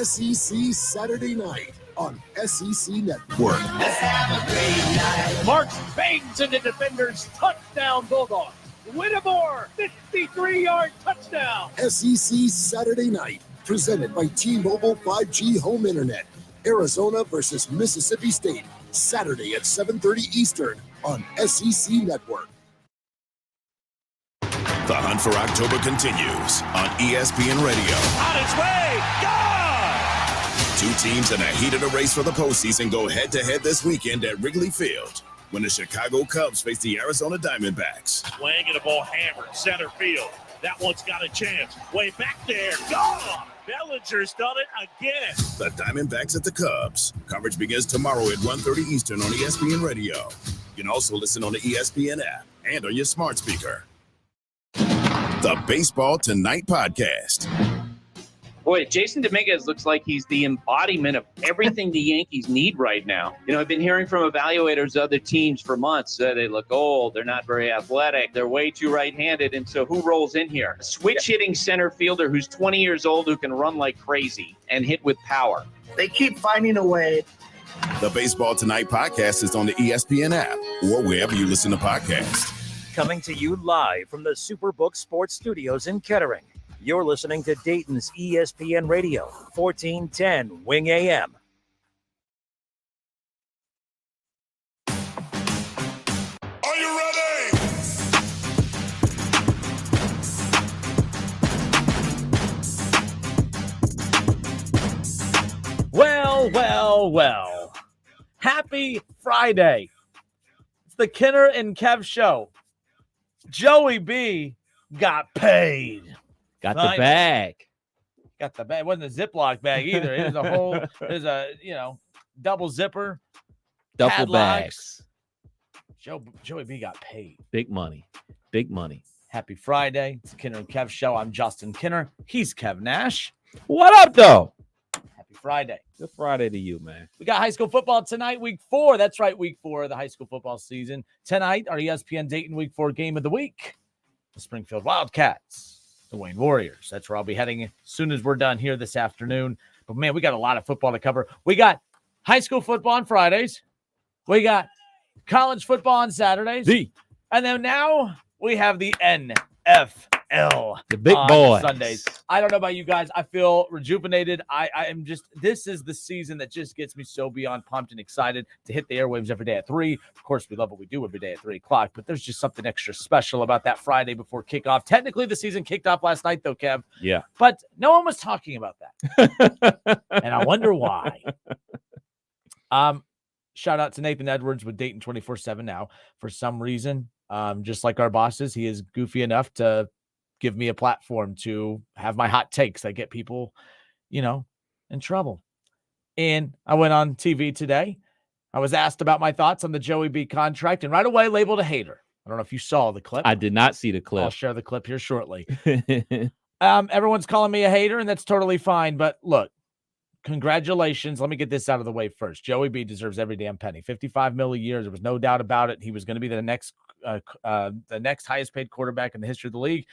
SEC Saturday Night on SEC Network. Let's have a great night. Marks bangs into defenders. Touchdown Bulldogs. Whittemore, 53-yard touchdown. SEC Saturday Night, presented by T-Mobile 5G Home Internet. Arizona versus Mississippi State, Saturday at 7:30 Eastern on SEC Network. The hunt for October continues on ESPN Radio. On its way, gone! Two teams in a heat of the race for the postseason go head-to-head this weekend at Wrigley Field when the Chicago Cubs face the Arizona Diamondbacks. Swing and a ball hammered, center field. That one's got a chance. Way back there, gone! Bellinger's done it again. The Diamondbacks at the Cubs. Coverage begins tomorrow at 1:30 Eastern on ESPN Radio. You can also listen on the ESPN app and on your smart speaker. The Baseball Tonight podcast. Boy, Jason Dominguez looks like he's the embodiment of everything the Yankees need right now. You know, I've been hearing from evaluators of other teams for months. They look old. They're not very athletic. They're way too right-handed. And so who rolls in here? A switch-hitting center fielder who's 20 years old who can run like crazy and hit with power. They keep finding a way. The Baseball Tonight podcast is on the ESPN app or wherever you listen to podcasts. Coming to you live from the Superbook Sports Studios in Kettering. You're listening to Dayton's ESPN Radio, 1410 Wing AM. Are you ready? Well. Happy Friday. It's the Kinner and Kev Show. Joey B got paid. Got the bag. Got the bag. It wasn't a Ziploc bag either. It was a whole, there's a, double zipper. Duffel padlocks. bags. Joey B got paid. Big money. Big money. Happy Friday. It's the Kinner and Kev Show. I'm Justin Kinner. He's Kev Nash. What up, though? Happy Friday. Good Friday to you, man. We got high school football tonight, week 4. That's right, week 4 of the high school football season. Tonight, our ESPN Dayton week 4 game of the week. The Springfield Wildcats, the Wayne Warriors. That's where I'll be heading as soon as we're done here this afternoon. But, man, we got a lot of football to cover. We got high school football on Fridays. We got college football on Saturdays. And then now we have the NFL. The big boys. Sundays. I don't know about you guys. I feel rejuvenated. I am just, this is the season that just gets me so beyond pumped and excited to hit the airwaves every day at 3. Of course, we love what we do every day at 3 o'clock, but there's just something extra special about that Friday before kickoff. Technically, the season kicked off last night, though, Kev. Yeah. But no one was talking about that. And I wonder why. Shout out to Nathan Edwards with Dayton 24/7 now. For some reason, just like our bosses, he is goofy enough to give me a platform to have my hot takes that get people, in trouble. And I went on TV today. I was asked about my thoughts on the Joey B contract and right away labeled a hater. I don't know if you saw the clip. I did not see the clip. I'll share the clip here shortly. Everyone's calling me a hater, and that's totally fine. But look, congratulations. Let me get this out of the way first. Joey B deserves every damn penny. $55 million a year. There was no doubt about it. He was going to be the next highest paid quarterback in the history of the league.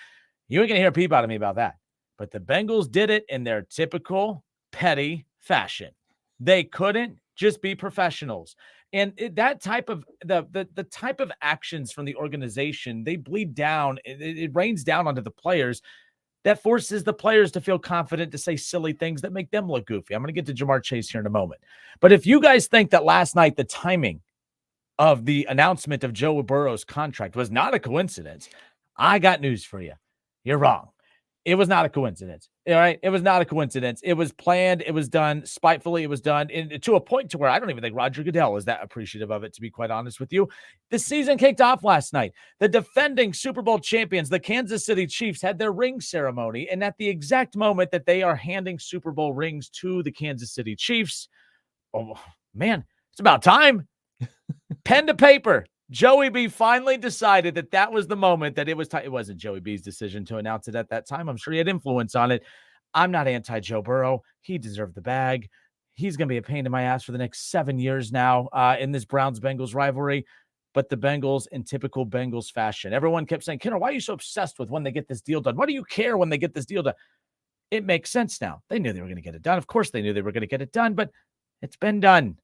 You ain't going to hear a peep out of me about that. But the Bengals did it in their typical petty fashion. They couldn't just be professionals. And that type of the type of actions from the organization, they bleed down. It rains down onto the players. That forces the players to feel confident to say silly things that make them look goofy. I'm going to get to Jamar Chase here in a moment. But if you guys think that last night the timing of the announcement of Joe Burrow's contract was not a coincidence, I got news for you. You're wrong. It was not a coincidence. All right. It was not a coincidence. It was planned. It was done spitefully. It was done to a point to where I don't even think Roger Goodell is that appreciative of it, to be quite honest with you. The season kicked off last night. The defending Super Bowl champions, the Kansas City Chiefs, had their ring ceremony. And at the exact moment that they are handing Super Bowl rings to the Kansas City Chiefs, oh man, it's about time. Pen to paper. Joey B finally decided that was the moment that it was time. It wasn't Joey B's decision to announce it at that time. I'm sure he had influence on it. I'm not anti-Joe Burrow. He deserved the bag. He's going to be a pain in my ass for the next 7 years now in this Browns-Bengals rivalry. But the Bengals, in typical Bengals fashion, everyone kept saying, Kinner, why are you so obsessed with when they get this deal done? Why do you care when they get this deal done? it makes sense now. They knew they were going to get it done. Of course, they knew they were going to get it done, but it's been done.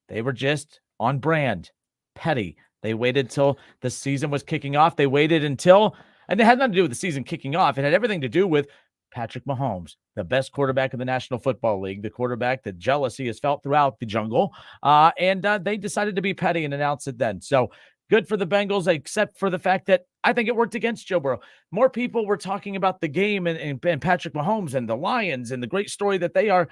They were just on brand, petty. They waited till the season was kicking off. They waited until, and it had nothing to do with the season kicking off. It had everything to do with Patrick Mahomes, the best quarterback in the National Football League, the quarterback that jealousy is felt throughout the jungle. And they decided to be petty and announce it then. So good for the Bengals, except for the fact that I think it worked against Joe Burrow. More people were talking about the game and Patrick Mahomes and the Lions and the great story that they are.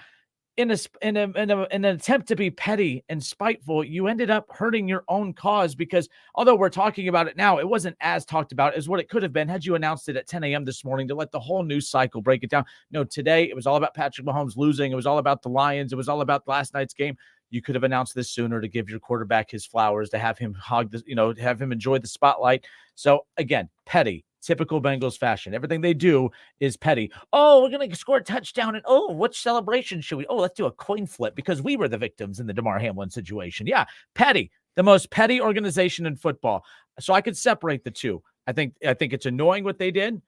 In an attempt to be petty and spiteful, you ended up hurting your own cause, because although we're talking about it now, it wasn't as talked about as what it could have been had you announced it at 10 a.m. this morning to let the whole news cycle break it down. No, today it was all about Patrick Mahomes losing. It was all about the Lions. It was all about last night's game. You could have announced this sooner to give your quarterback his flowers, to have him have him enjoy the spotlight. So again, petty. Typical Bengals fashion. Everything they do is petty. Oh, we're going to score a touchdown. And which celebration should we? Let's do a coin flip because we were the victims in the DeMar Hamlin situation. Yeah, petty. The most petty organization in football. So I could separate the two. I think it's annoying what they did,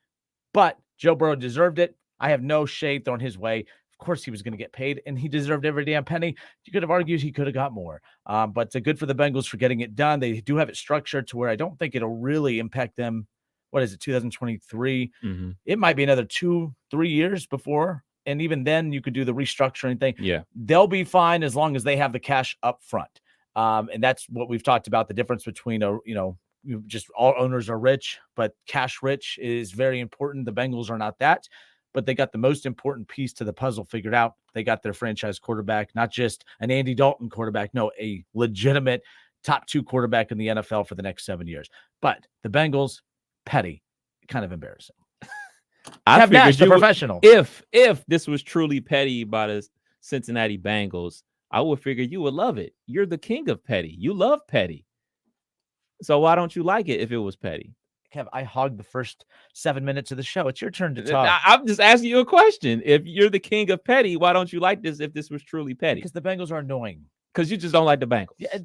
but Joe Burrow deserved it. I have no shade thrown his way. Of course he was going to get paid, and he deserved every damn penny. You could have argued he could have got more. But good for the Bengals for getting it done. They do have it structured to where I don't think it'll really impact them. What is it, 2023? Mm-hmm. It might be another 2-3 years before. And even then you could do the restructuring thing. Yeah. They'll be fine as long as they have the cash up front. And that's what we've talked about. The difference between, just all owners are rich, but cash rich is very important. The Bengals are not that, but they got the most important piece to the puzzle figured out. They got their franchise quarterback, not just an Andy Dalton quarterback. No, a legitimate top 2 quarterback in the NFL for the next 7 years. But the Bengals, petty, kind of embarrassing. I figured you professional. If this was truly petty by the Cincinnati Bengals, I would figure you would love it. You're the king of petty. You love petty. So why don't you like it if it was petty? Kev, I hogged the first 7 minutes of the show. It's your turn to talk. I'm just asking you a question. If you're the king of petty, why don't you like this if this was truly petty? Because the Bengals are annoying. Because you just don't like the Bengals. Yeah,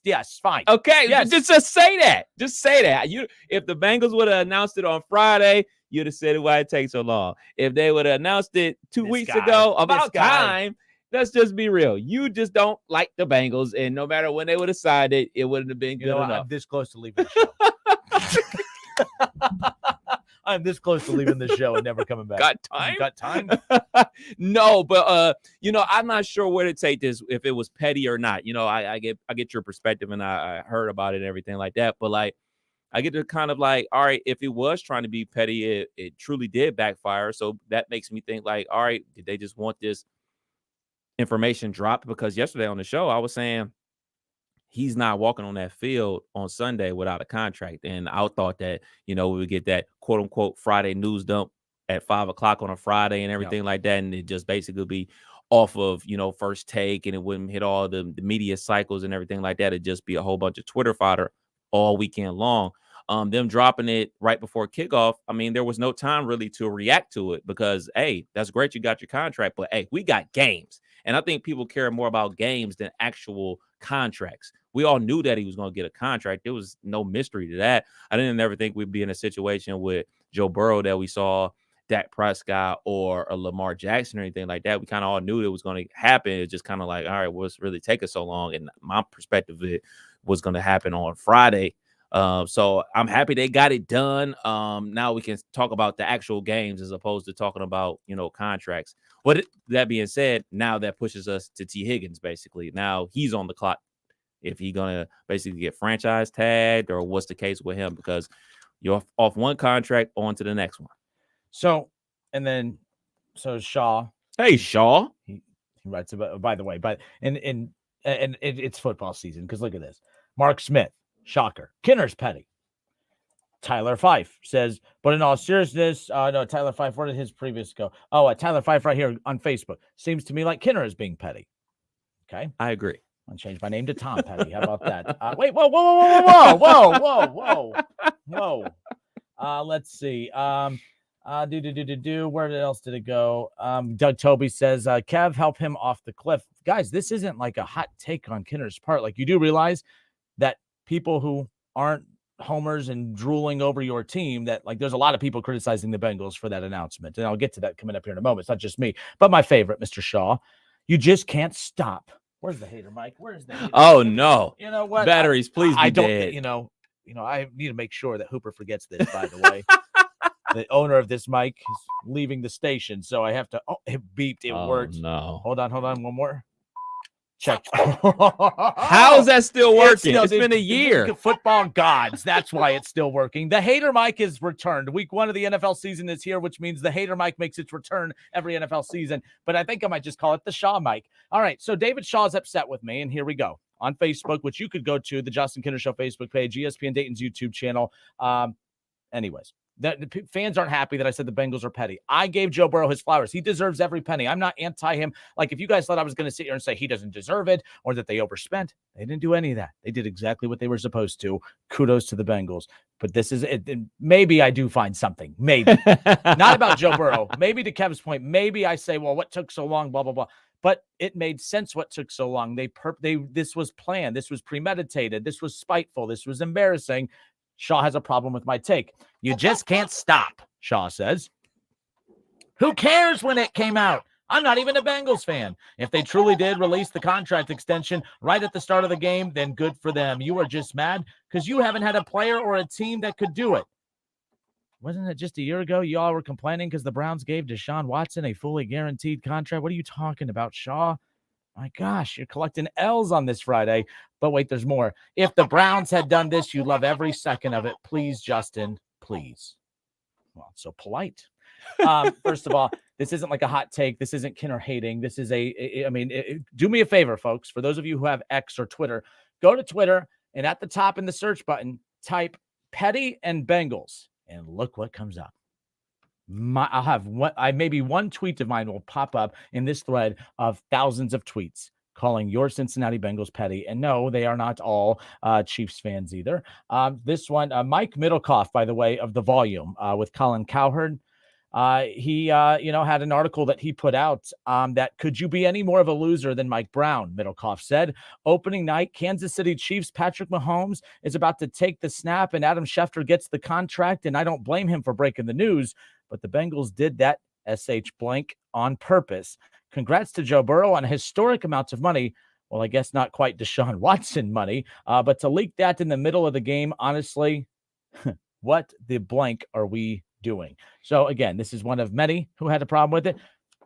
yes, fine. Okay, yes. Just say that. Just say that. If the Bengals would have announced it on Friday, you'd have said why it takes so long. If they would have announced it 2 weeks ago, about time. Let's just be real. You just don't like the Bengals, and no matter when they would have signed it, it wouldn't have been good enough. I'm this close to leaving the show. I'm this close to leaving the show and never coming back. Got time? No, but I'm not sure where to take this, if it was petty or not. I get your perspective, and I heard about it and everything like that. But like, I get to kind of like, all right, if it was trying to be petty, it truly did backfire. So that makes me think like, all right, did they just want this information dropped? Because yesterday on the show, I was saying he's not walking on that field on Sunday without a contract. And I thought that, we would get that quote unquote Friday news dump at 5:00 on a Friday and everything like that. And it just basically be off of, First Take, and it wouldn't hit all the media cycles and everything like that. It'd just be a whole bunch of Twitter fodder all weekend long. Them dropping it right before kickoff. I mean, there was no time really to react to it because, hey, that's great. You got your contract, but hey, we got games. And I think people care more about games than actual contracts. We all knew that he was going to get a contract. There was no mystery to that. I didn't ever think we'd be in a situation with Joe Burrow that we saw Dak Prescott or a Lamar Jackson or anything like that. We kind of all knew it was going to happen. It just kind of like, all right, what's really taking so long? And my perspective, it was going to happen on Friday. So I'm happy they got it done. Now we can talk about the actual games as opposed to talking about, contracts. But that being said, now that pushes us to T. Higgins, basically. Now he's on the clock. If he's going to basically get franchise tagged or what's the case with him, because you're off one contract on to the next one. So Shaw. Hey, Shaw. He writes about, by the way, but it's football season, because look at this. Mark Smith. Shocker. Kinner's petty. Tyler Fife says, but in all seriousness, no, Tyler Fife, where did his previous go? Oh, Tyler Fife right here on Facebook. Seems to me like Kinner is being petty. Okay. I agree. I'll change my name to Tom Petty. How about that? Wait, whoa. Let's see. Where else did it go? Doug Toby says, Kev, help him off the cliff. Guys, this isn't like a hot take on Kinner's part. Like, you do realize that people who aren't homers and drooling over your team that, like, there's a lot of people criticizing the Bengals for that announcement. And I'll get to that coming up here in a moment. It's not just me, but my favorite, Mr. Shaw, you just can't stop. Where's the hater, Mike? Where's the hater? Oh, no. You know what? Batteries, please be dead. I need to make sure that Hooper forgets this, by the way. The owner of this mic is leaving the station, so I have to. Oh, it beeped. It worked. No. Hold on. One more. Check. How is that still working? It's been a year. Football gods. That's why it's still working. The hater mic is returned. Week 1 of the NFL season is here, which means the hater mic makes its return every NFL season. But I think I might just call it the Shaw mic. All right. So David Shaw's upset with me, and here we go. On Facebook, which you could go to, the Justin Kinner Show Facebook page, ESPN Dayton's YouTube channel. Anyways. The fans aren't happy that I said the Bengals are petty. I gave Joe Burrow his flowers. He deserves every penny. I'm not anti him. Like, if you guys thought I was going to sit here and say he doesn't deserve it or that they overspent, they didn't do any of that. They did exactly what they were supposed to. Kudos to the Bengals. But this is it. Maybe I do find something. Maybe. Not about Joe Burrow. Maybe to Kev's point, maybe I say, well, what took so long, blah, blah, blah. But it made sense what took so long. This was planned. This was premeditated. This was spiteful. This was embarrassing. Shaw has a problem with my take. You just can't stop, Shaw says. Who cares when it came out? I'm not even a Bengals fan. If they truly did release the contract extension right at the start of the game, then good for them. You are just mad because you haven't had a player or a team that could do it. Wasn't it just a year ago you all were complaining because the Browns gave Deshaun Watson a fully guaranteed contract? What are you talking about, Shaw? My gosh, you're collecting L's on this Friday. But wait, there's more. If the Browns had done this, you'd love every second of it. Please, Justin, please. Well, it's so polite. First of all, this isn't like a hot take. This isn't Kinner hating. This is do me a favor, folks. For those of you who have X or Twitter, go to Twitter and at the top in the search button, type Petty and Bengals and look what comes up. I'll have maybe one tweet of mine will pop up in this thread of thousands of tweets calling your Cincinnati Bengals petty. And no, they are not all Chiefs fans either. This one, Mike Middlecoff, by the way, of The Volume with Colin Cowherd. He had an article that he put out that could you be any more of a loser than Mike Brown, Middlecoff said. Opening night, Kansas City Chiefs Patrick Mahomes is about to take the snap and Adam Schefter gets the contract. And I don't blame him for breaking the news, but the Bengals did that SH blank on purpose. Congrats to Joe Burrow on historic amounts of money. Well, I guess not quite Deshaun Watson money, but to leak that in the middle of the game, honestly, what the blank are we doing? So again, this is one of many who had a problem with it,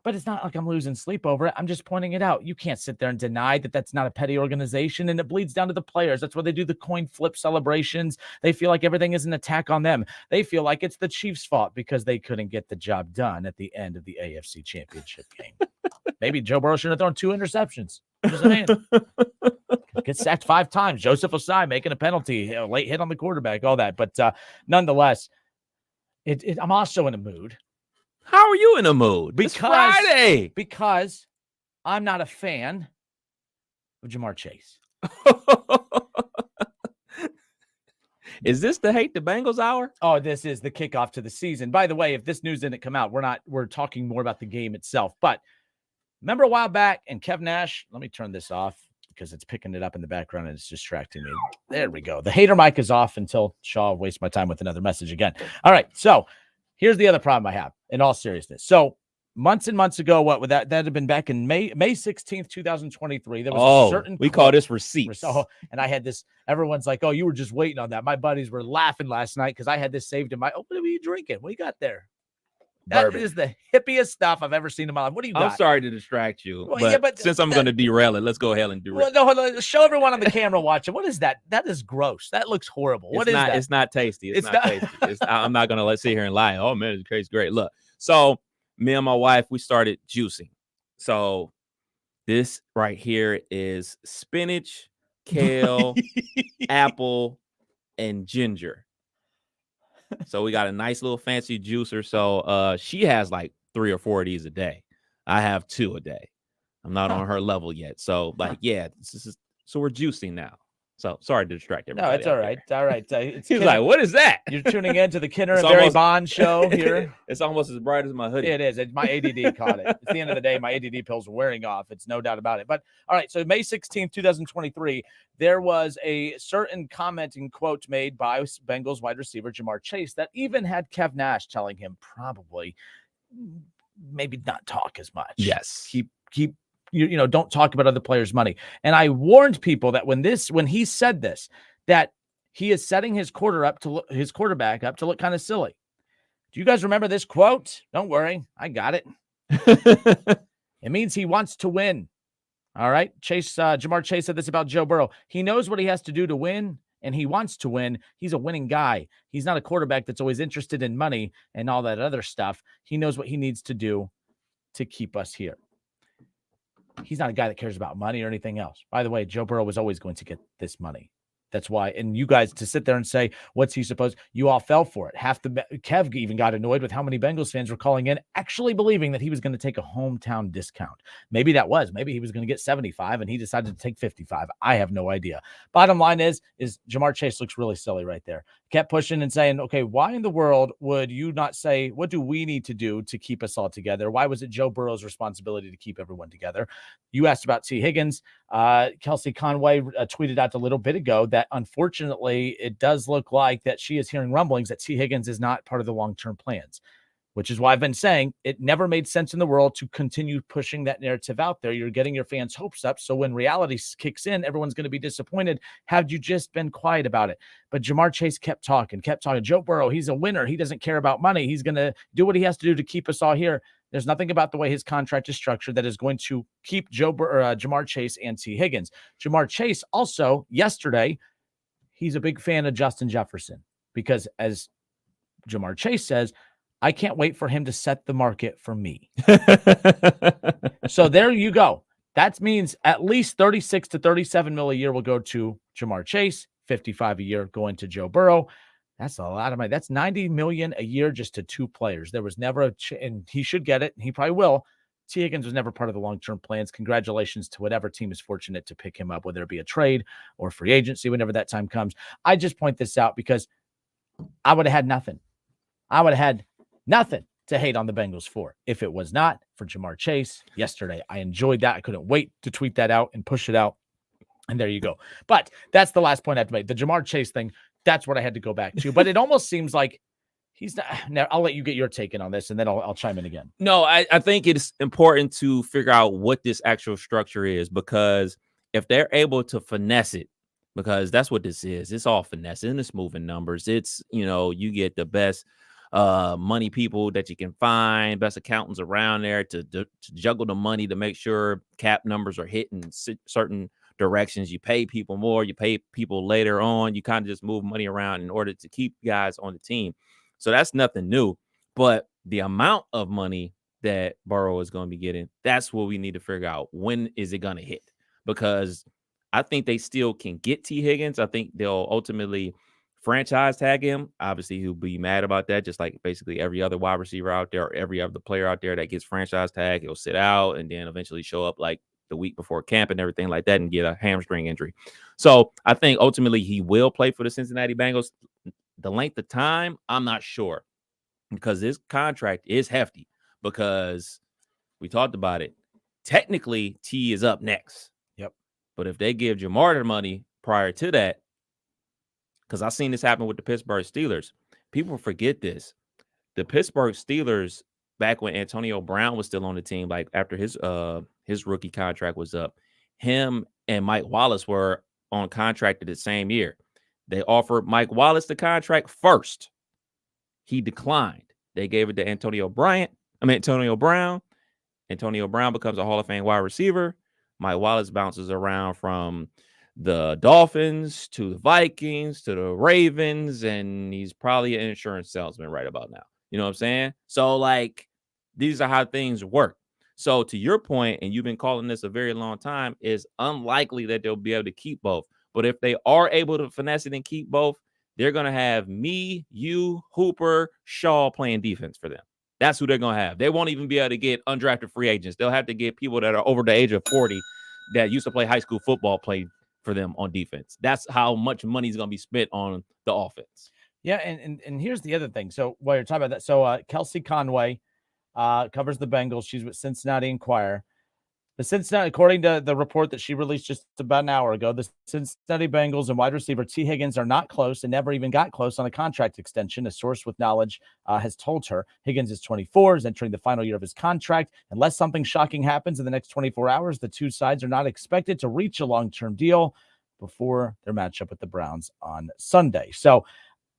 but it's not like I'm losing sleep over it. I'm just pointing it out. You can't sit there and deny that that's not a petty organization, and it bleeds down to the players. That's why they do the coin flip celebrations. They feel like everything is an attack on them. They feel like it's the Chiefs' fault because they couldn't get the job done at the end of the AFC Championship game. Maybe Joe Burrow shouldn't have thrown 2 interceptions. Just saying. Get sacked 5 times. Joseph Osai making a penalty, late hit on the quarterback, all that. But nonetheless, I'm also in a mood. How are you in a mood? It's Friday. Because I'm not a fan of Jamar Chase. Is this the Hate the Bengals hour? Oh, this is the kickoff to the season. By the way, if this news didn't come out, we're talking more about the game itself. But remember a while back, and Kev Nash, let me turn this off because it's picking it up in the background and it's distracting me. There we go. The hater mic is off until Shaw wastes my time with another message again. All right. So here's the other problem I have in all seriousness. So months and months ago, what would that had been back in May 16th, 2023. There was a certain we call this receipts. And I had this, everyone's like, oh, you were just waiting on that. My buddies were laughing last night because I had this saved in my, what are you drinking? What you got there? That is the hippiest stuff I've ever seen in my life. What do you got? I'm sorry to distract you, well, but since I'm going to derail it, let's go ahead and derail it. Well, no, show everyone on the camera watching. What is that? That is gross. That looks horrible. What is that? It's not tasty. It's not tasty. I'm not going to sit here and lie. Oh, man, it tastes great. Look, so me and my wife, we started juicing. So this right here is spinach, kale, apple, and ginger. So we got a nice little fancy juicer. So she has like 3 or 4 of these a day. I have 2 a day. I'm not on her level yet. So so we're juicing now. So sorry to distract everybody. No, it's all right. It's all right. It's He's like, what is that? You're tuning in to the Kinner It's and Barry almost- Bond show here. It's almost as bright as my hoodie. It is. My ADD caught it. At the end of the day, my ADD pills are wearing off. It's no doubt about it. But all right, so May 16th, 2023, there was a certain commenting quote made by Bengals wide receiver Jamar Chase that even had Kev Nash telling him probably maybe not talk as much. Yes. Keep you know, don't talk about other players' money. And I warned people that when he said this, that he is setting his quarterback up to look kind of silly. Do you guys remember this quote? Don't worry, I got it. It means he wants to win. All right. Jamar Chase said this about Joe Burrow. He knows what he has to do to win, and he wants to win. He's a winning guy. He's not a quarterback that's always interested in money and all that other stuff. He knows what he needs to do to keep us here. He's not a guy that cares about money or anything else. By the way, Joe Burrow was always going to get this money. That's why. And you guys to sit there and say, what's he supposed? You all fell for it. Kev even got annoyed with how many Bengals fans were calling in, actually believing that he was going to take a hometown discount. Maybe he was going to get 75 and he decided to take 55. I have no idea. Bottom line is Jamar Chase looks really silly right there. Kept pushing and saying, okay, why in the world would you not say, what do we need to do to keep us all together? Why was it Joe Burrow's responsibility to keep everyone together? You asked about T. Higgins. Kelsey Conway tweeted out a little bit ago that unfortunately it does look like that she is hearing rumblings that T. Higgins is not part of the long-term plans, which is why I've been saying it never made sense in the world to continue pushing that narrative out there. You're getting your fans' hopes up. So when reality kicks in, everyone's going to be disappointed. Had you just been quiet about it? But Jamar Chase kept talking. Joe Burrow, he's a winner. He doesn't care about money. He's going to do what he has to do to keep us all here. There's nothing about the way his contract is structured that is going to keep Jamar Chase and T. Higgins. Jamar Chase also, yesterday, he's a big fan of Justin Jefferson because, as Jamar Chase says, I can't wait for him to set the market for me. So there you go. That means at least 36 to 37 mil a year will go to Jamar Chase, 55 a year going to Joe Burrow. That's a lot of money. That's 90 million a year just to two players. There was never and he should get it. And he probably will. T. Higgins was never part of the long-term plans. Congratulations to whatever team is fortunate to pick him up, whether it be a trade or free agency, whenever that time comes. I just point this out because I would have had nothing. I would have had nothing to hate on the Bengals for if it was not for Jamar Chase yesterday. I enjoyed that. I couldn't wait to tweet that out and push it out. And there you go. But that's the last point I have to make. The Jamar Chase thing, that's what I had to go back to. But it almost seems like he's not. Now, I'll let you get your take in on this, and then I'll chime in again. No, I think it's important to figure out what this actual structure is, because if they're able to finesse it, because that's what this is. It's all finesse and it's moving numbers. It's, you get the best money people that you can find, best accountants around there to juggle the money to make sure cap numbers are hitting certain directions. You pay people more, you pay people later on. You kind of just move money around in order to keep guys on the team. So that's nothing new. But the amount of money that Burrow is going to be getting, that's what we need to figure out. When is it going to hit? Because I think they still can get T. Higgins. I think they'll ultimately franchise tag him. Obviously, he'll be mad about that, just like basically every other wide receiver out there or every other player out there that gets franchise tag. He'll sit out and then eventually show up like the week before camp and everything like that and get a hamstring injury. So I think ultimately he will play for the Cincinnati Bengals. The length of time, I'm not sure, because this contract is hefty, because we talked about it. Technically, T is up next. Yep. But if they give Jamar the money prior to that, because I've seen this happen with the Pittsburgh Steelers. People forget this. The Pittsburgh Steelers, back when Antonio Brown was still on the team, like after his rookie contract was up, him and Mike Wallace were on contract the same year. They offered Mike Wallace the contract first. He declined. They gave it to Antonio Brown. Antonio Brown becomes a Hall of Fame wide receiver. Mike Wallace bounces around from the Dolphins to the Vikings to the Ravens, and he's probably an insurance salesman right about now. You know what I'm saying? So, like, these are how things work. So, to your point, and you've been calling this a very long time, it's unlikely that they'll be able to keep both. But if they are able to finesse it and keep both, they're going to have me, you, Hooper, Shaw playing defense for them. That's who they're going to have. They won't even be able to get undrafted free agents. They'll have to get people that are over the age of 40 that used to play high school football play for them on defense. That's how much money is going to be spent on the offense. Yeah, and here's the other thing. So while you're talking about that, so Kelsey Conway covers the Bengals. She's with Cincinnati Enquirer. The Cincinnati, according to the report that she released just about an hour ago, the Cincinnati Bengals and wide receiver T. Higgins are not close and never even got close on a contract extension. A source with knowledge has told her. Higgins is 24, is entering the final year of his contract. Unless something shocking happens in the next 24 hours, the two sides are not expected to reach a long-term deal before their matchup with the Browns on Sunday. So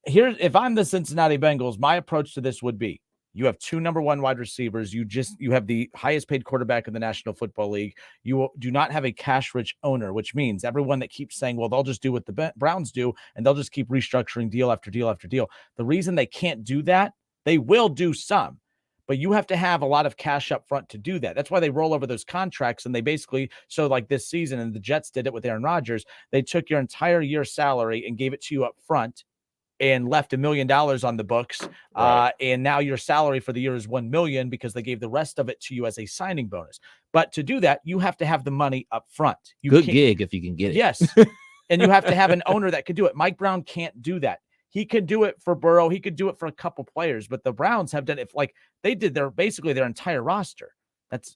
here, if I'm the Cincinnati Bengals, my approach to this would be, you have two number one wide receivers. You have the highest paid quarterback in the National Football League. You do not have a cash-rich owner, which means everyone that keeps saying, well, they'll just do what the Browns do, and they'll just keep restructuring deal after deal after deal. The reason they can't do that, they will do some, but you have to have a lot of cash up front to do that. That's why they roll over those contracts, and they basically, so like this season, and the Jets did it with Aaron Rodgers, they took your entire year's salary and gave it to you up front, and left $1 million on the books. Right. And now your salary for the year is $1 million because they gave the rest of it to you as a signing bonus. But to do that, you have to have the money up front. Good gig if you can get it. Yes. And you have to have an owner that can do it. Mike Brown can't do that. He could do it for Burrow. He could do it for a couple players, but the Browns have done it. Like they did basically their entire roster.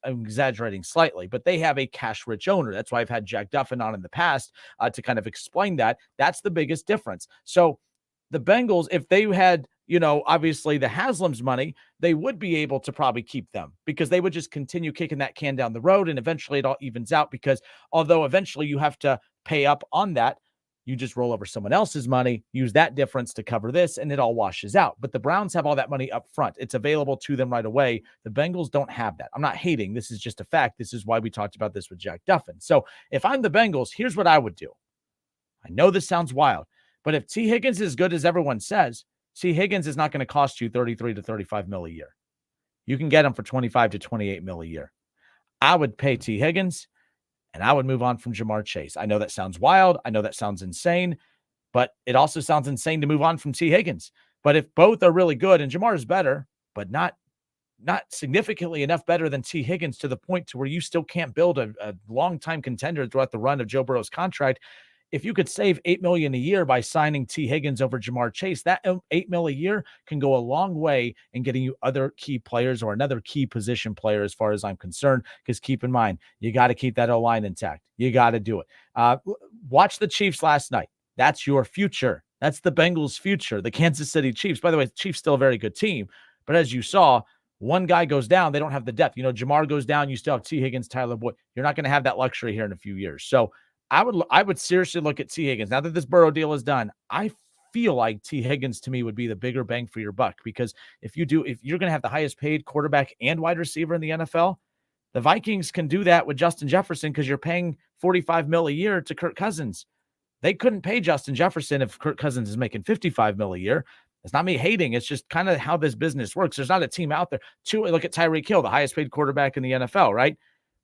I'm exaggerating slightly, but they have a cash-rich owner. That's why I've had Jack Duffin on in the past to kind of explain that. That's the biggest difference. So the Bengals, if they had, obviously the Haslam's money, they would be able to probably keep them because they would just continue kicking that can down the road, and eventually it all evens out because although eventually you have to pay up on that, you just roll over someone else's money, use that difference to cover this, and it all washes out. But the Browns have all that money up front. It's available to them right away. The Bengals don't have that. I'm not hating. This is just a fact. This is why we talked about this with Jack Duffin. So if I'm the Bengals, here's what I would do. I know this sounds wild, but if T. Higgins is as good as everyone says, T. Higgins is not going to cost you $33 to $35 million a year. You can get him for $25 to $28 million a year. I would pay T. Higgins, and I would move on from Jamar Chase. I know that sounds wild. I know that sounds insane, but it also sounds insane to move on from T. Higgins. But if both are really good, and Jamar is better, but not significantly enough better than T. Higgins to the point to where you still can't build a long-time contender throughout the run of Joe Burrow's contract. If you could save $8 million a year by signing T. Higgins over Jamar Chase, that $8 million a year can go a long way in getting you other key players or another key position player as far as I'm concerned, because keep in mind, you got to keep that O-line intact. You got to do it. Watch the Chiefs last night. That's your future. That's the Bengals' future, the Kansas City Chiefs. By the way, the Chiefs still a very good team, but as you saw, one guy goes down, they don't have the depth. Jamar goes down, you still have T. Higgins, Tyler Boyd. You're not going to have that luxury here in a few years. So I would seriously look at T. Higgins. Now that this Burrow deal is done, I feel like T. Higgins to me would be the bigger bang for your buck, because if you're going to have the highest paid quarterback and wide receiver in the NFL, the Vikings can do that with Justin Jefferson because you're paying $45 million a year to Kirk Cousins. They couldn't pay Justin Jefferson if Kirk Cousins is making $55 million a year. It's not me hating. It's just kind of how this business works. There's not a team out there. Look at Tyreek Hill, the highest paid quarterback in the NFL, right?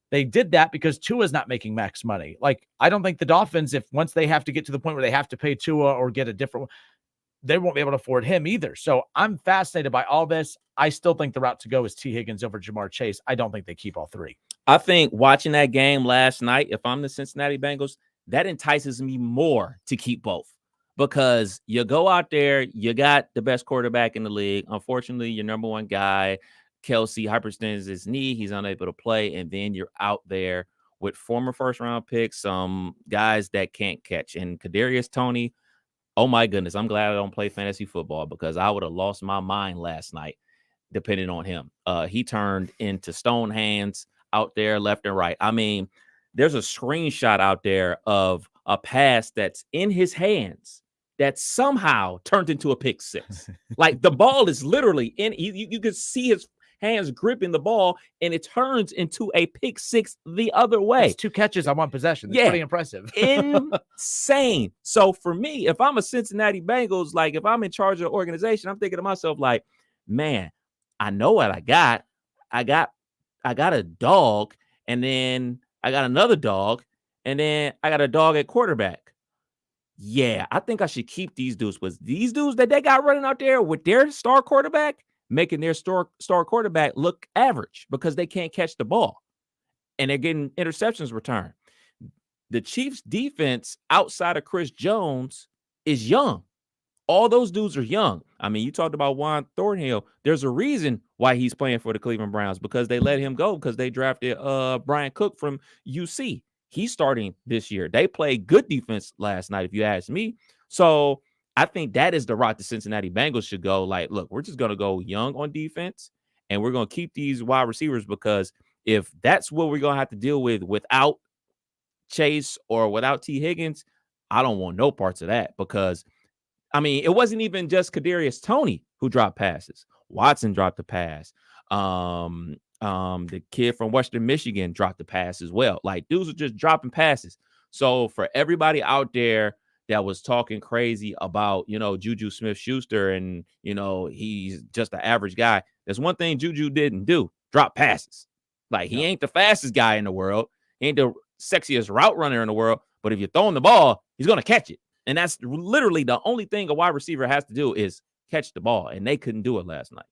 They did that because Tua's not making max money. Like, I don't think the Dolphins, once they have to get to the point where they have to pay Tua or get a different one, they won't be able to afford him either. So I'm fascinated by all this. I still think the route to go is T. Higgins over Jamar Chase. I don't think they keep all three. I think watching that game last night, if I'm the Cincinnati Bengals, that entices me more to keep both, because you go out there, you got the best quarterback in the league. Unfortunately, your number one guy, Kelsey, hyperextends his knee. He's unable to play. And then you're out there with former first-round picks, some guys that can't catch. And Kadarius Toney, oh, my goodness, I'm glad I don't play fantasy football, because I would have lost my mind last night depending on him. He turned into stone hands out there left and right. I mean, there's a screenshot out there of a pass that's in his hands that somehow turned into a pick six. Like, the ball is literally in. You can see his hands gripping the ball, and it turns into a pick six the other way. It's 2 catches on 1 possession. That's pretty impressive. Insane. So for me, if I'm a Cincinnati Bengals, like if I'm in charge of the organization, I'm thinking to myself, like, man, I know what I got. I got a dog, and then I got another dog, and then I got a dog at quarterback. Yeah, I think I should keep these dudes. Was these dudes that they got running out there with their star quarterback, making their star quarterback look average because they can't catch the ball and they're getting interceptions returned. the Chiefs defense outside of Chris Jones is young. All those dudes are young. I mean, you talked about Juan Thornhill. There's a reason why he's playing for the Cleveland Browns, because they let him go because they drafted Brian Cook from UC. He's starting this year. They played good defense last night, if you ask me. So I think that is the route the Cincinnati Bengals should go. Like, look, we're just going to go young on defense, and we're going to keep these wide receivers, because if that's what we're going to have to deal with without Chase or without T. Higgins, I don't want no parts of that, because I mean, it wasn't even just Kadarius Toney who dropped passes. Watson dropped the pass. The kid from Western Michigan dropped the pass as well. Like, dudes are just dropping passes. So for everybody out there that was talking crazy about, you know, Juju Smith-Schuster and, you know, he's just an average guy, there's one thing Juju didn't do: drop passes. Like, he ain't the fastest guy in the world. He ain't the sexiest route runner in the world. But if you're throwing the ball, he's going to catch it. And that's literally the only thing a wide receiver has to do is catch the ball. And they couldn't do it last night.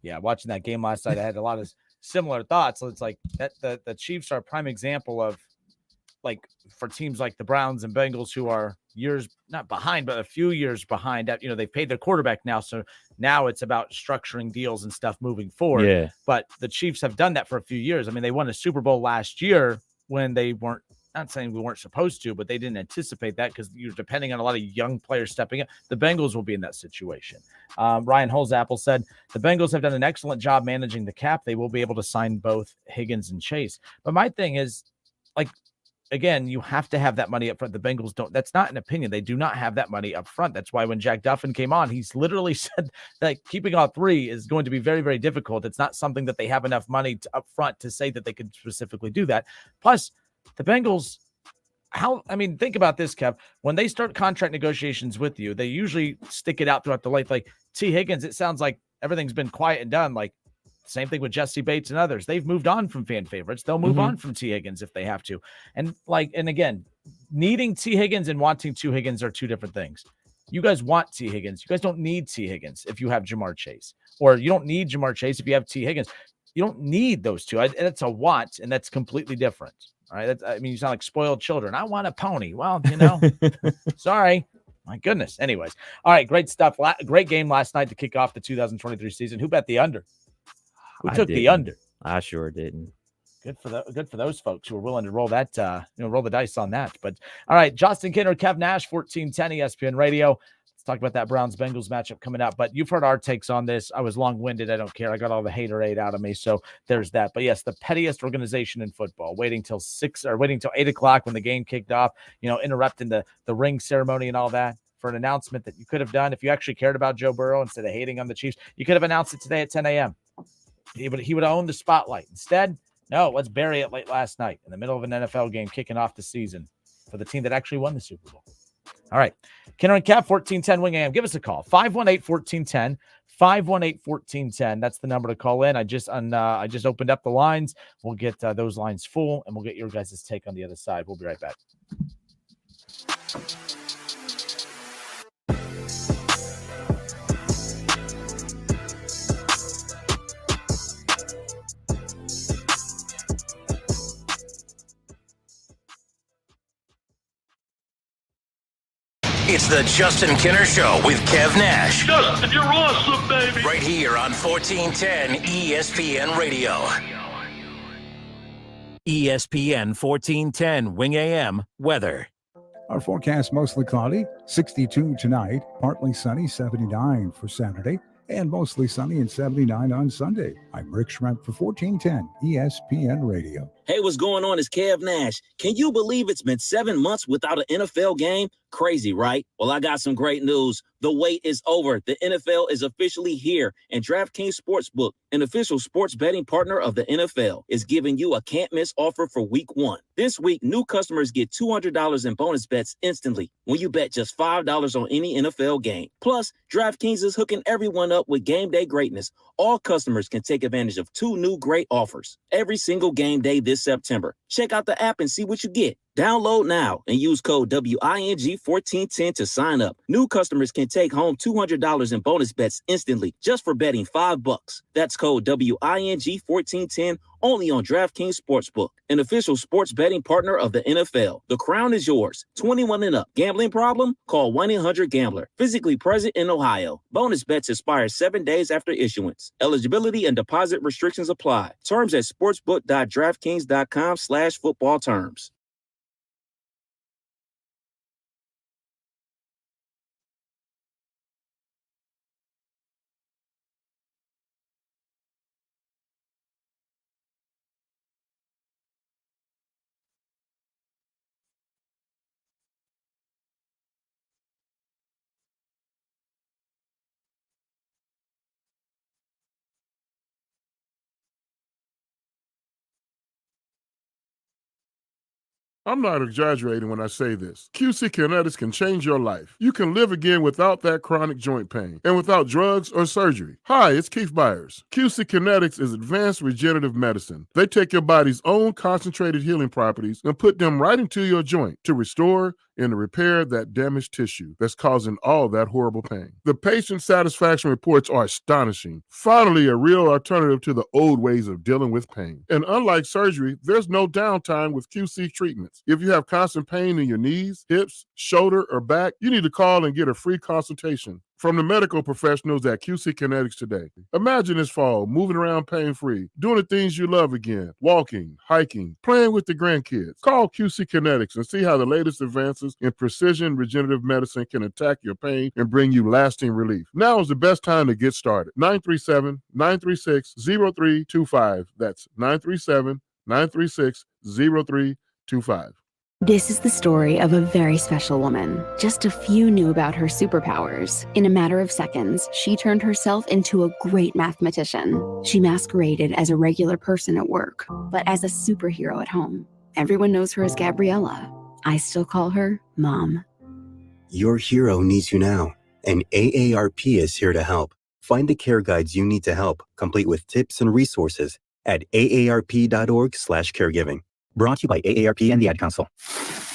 Yeah, watching that game last night, I had a lot of similar thoughts. So it's like that the Chiefs are a prime example of, like, for teams like the Browns and Bengals, who are years, not behind, but a few years behind. You know, they've paid their quarterback now. So now it's about structuring deals and stuff moving forward. Yeah. But the Chiefs have done that for a few years. I mean, they won a Super Bowl last year when they weren't, not saying we weren't supposed to, but they didn't anticipate that, because you're depending on a lot of young players stepping up. The Bengals will be in that situation. Ryan Holzapple said the Bengals have done an excellent job managing the cap. They will be able to sign both Higgins and Chase. But my thing is, like, again, you have to have that money up front. The Bengals don't. That's not an opinion. They do not have that money up front. That's why when Jack Duffin came on, he's literally said that keeping all three is going to be very, very difficult. It's not something that they have enough money up front to say that they could specifically do that. Plus, the Bengals, think about this, Kev. When they start contract negotiations with you, they usually stick it out throughout the life. Like T. Higgins, it sounds like everything's been quiet and done. Like, same thing with Jesse Bates and others. They've moved on from fan favorites. They'll move on from T. Higgins if they have to. And again, needing T. Higgins and wanting T. Higgins are two different things. You guys want T. Higgins. You guys don't need T. Higgins if you have Jamar Chase. Or you don't need Jamar Chase if you have T. Higgins. You don't need those two. That's a want, and that's completely different. All right. You sound like spoiled children. I want a pony. Well, you know, sorry. My goodness. Anyways. All right. Great stuff. Great game last night to kick off the 2023 season. Who bet the under? Who took the under? I sure didn't. Good for those folks who are willing to roll that, roll the dice on that. But all right, Justin Kinner, Kev Nash, 1410 ESPN Radio. Let's talk about that Browns-Bengals matchup coming up. But you've heard our takes on this. I was long-winded. I don't care. I got all the haterade out of me. So there's that. But yes, the pettiest organization in football, waiting till 8 o'clock when the game kicked off, interrupting the ring ceremony and all that for an announcement that you could have done. If you actually cared about Joe Burrow instead of hating on the Chiefs, you could have announced it today at 10 a.m. He would have owned the spotlight. Instead, no, let's bury it late last night in the middle of an NFL game kicking off the season for the team that actually won the Super Bowl. All right. Kinner and Kev, 1410 Wing AM. Give us a call. 518-1410. 518-1410. That's the number to call in. I just opened up the lines. We'll get those lines full, and we'll get your guys' take on the other side. We'll be right back. It's the Justin Kinner Show with Kev Nash. Justin, you're awesome, baby. Right here on 1410 ESPN Radio. ESPN 1410 Wing AM weather. Our forecast mostly cloudy, 62 tonight, partly sunny, 79 for Saturday, and mostly sunny and 79 on Sunday. I'm Rick Schrempf for 1410 ESPN Radio. Hey, what's going on? It's Kev Nash. Can you believe it's been 7 months without an NFL game? Crazy, right? Well, I got some great news. The wait is over. The NFL is officially here, and DraftKings Sportsbook, an official sports betting partner of the NFL, is giving you a can't-miss offer for Week 1. This week, new customers get $200 in bonus bets instantly when you bet just $5 on any NFL game. Plus, DraftKings is hooking everyone up with game day greatness. All customers can take advantage of 2 new great offers every single game day this September. Check out the app and see what you get. Download now and use code WING1410 to sign up. New customers can take home $200 in bonus bets instantly just for betting $5. That's code WING1410 only on DraftKings Sportsbook, an official sports betting partner of the NFL. The crown is yours. 21 and up. Gambling problem? Call 1-800-GAMBLER. Physically present in Ohio. Bonus bets expire 7 days after issuance. Eligibility and deposit restrictions apply. Terms at sportsbook.draftkings.com/football terms. I'm not exaggerating when I say this. QC Kinetics can change your life. You can live again without that chronic joint pain and without drugs or surgery. Hi, it's Keith Byers. QC Kinetics is advanced regenerative medicine. They take your body's own concentrated healing properties and put them right into your joint to restore and to repair that damaged tissue that's causing all that horrible pain. The patient satisfaction reports are astonishing. Finally, a real alternative to the old ways of dealing with pain. And unlike surgery, there's no downtime with QC treatments. If you have constant pain in your knees, hips, shoulder, or back, you need to call and get a free consultation from the medical professionals at QC Kinetics today. Imagine this fall, moving around pain-free, doing the things you love again, walking, hiking, playing with the grandkids. Call QC Kinetics and see how the latest advances in precision regenerative medicine can attack your pain and bring you lasting relief. Now is the best time to get started. 937-936-0325. That's 937-936-0325. This is the story of a very special woman. Just a few knew about her superpowers. In a matter of seconds, she turned herself into a great mathematician. She masqueraded as a regular person at work, but as a superhero at home. Everyone knows her as Gabriella. I still call her Mom. Your hero needs you now, and AARP is here to help. Find the care guides you need to help, complete with tips and resources at aarp.org/caregiving. Brought to you by AARP and the Ad Council.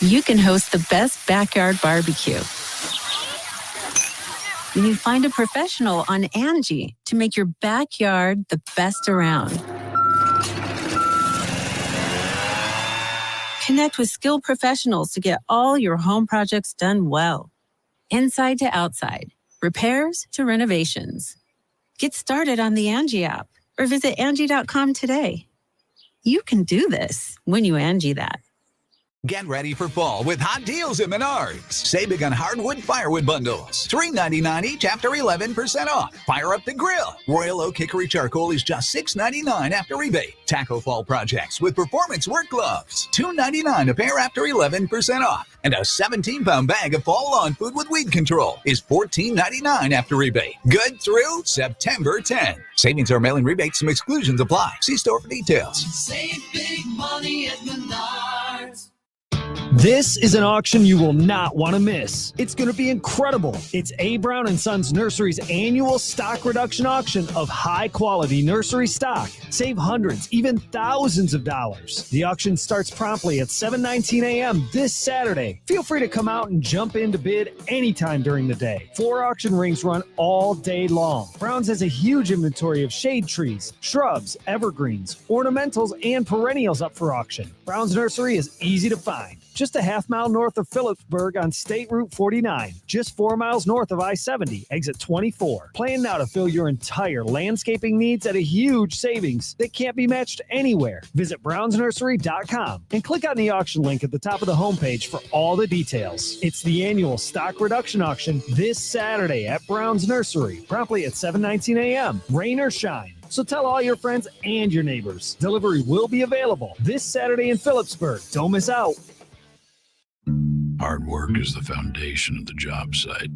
You can host the best backyard barbecue when you find a professional on Angie to make your backyard the best around. Connect with skilled professionals to get all your home projects done well. Inside to outside, repairs to renovations. Get started on the Angie app or visit Angie.com today. You can do this when you Angie that. Get ready for fall with hot deals at Menards. Save big on hardwood firewood bundles. $3.99 each after 11% off. Fire up the grill. Royal Oak Hickory Charcoal is just $6.99 after rebate. Taco Fall projects with performance work gloves. $2.99 a pair after 11% off. And a 17-pound bag of fall lawn food with weed control is $14.99 after rebate. Good through September 10. Savings are mailing rebates. Some exclusions apply. See store for details. Save big money at Menards. This is an auction you will not want to miss. It's going to be incredible. It's A. Brown & Sons Nursery's annual stock reduction auction of high-quality nursery stock. Save hundreds, even thousands of dollars. The auction starts promptly at 7:19 a.m. this Saturday. Feel free to come out and jump in to bid anytime during the day. 4 auction rings run all day long. Brown's has a huge inventory of shade trees, shrubs, evergreens, ornamentals, and perennials up for auction. Brown's Nursery is easy to find. Just a half-mile north of Phillipsburg on State Route 49. Just 4 miles north of I-70, exit 24. Plan now to fill your entire landscaping needs at a huge savings that can't be matched anywhere. Visit brownsnursery.com and click on the auction link at the top of the homepage for all the details. It's the annual stock reduction auction this Saturday at Brown's Nursery, promptly at 7:19 a.m., rain or shine. So tell all your friends and your neighbors. Delivery will be available this Saturday in Phillipsburg. Don't miss out. Hard work is the foundation of the job site.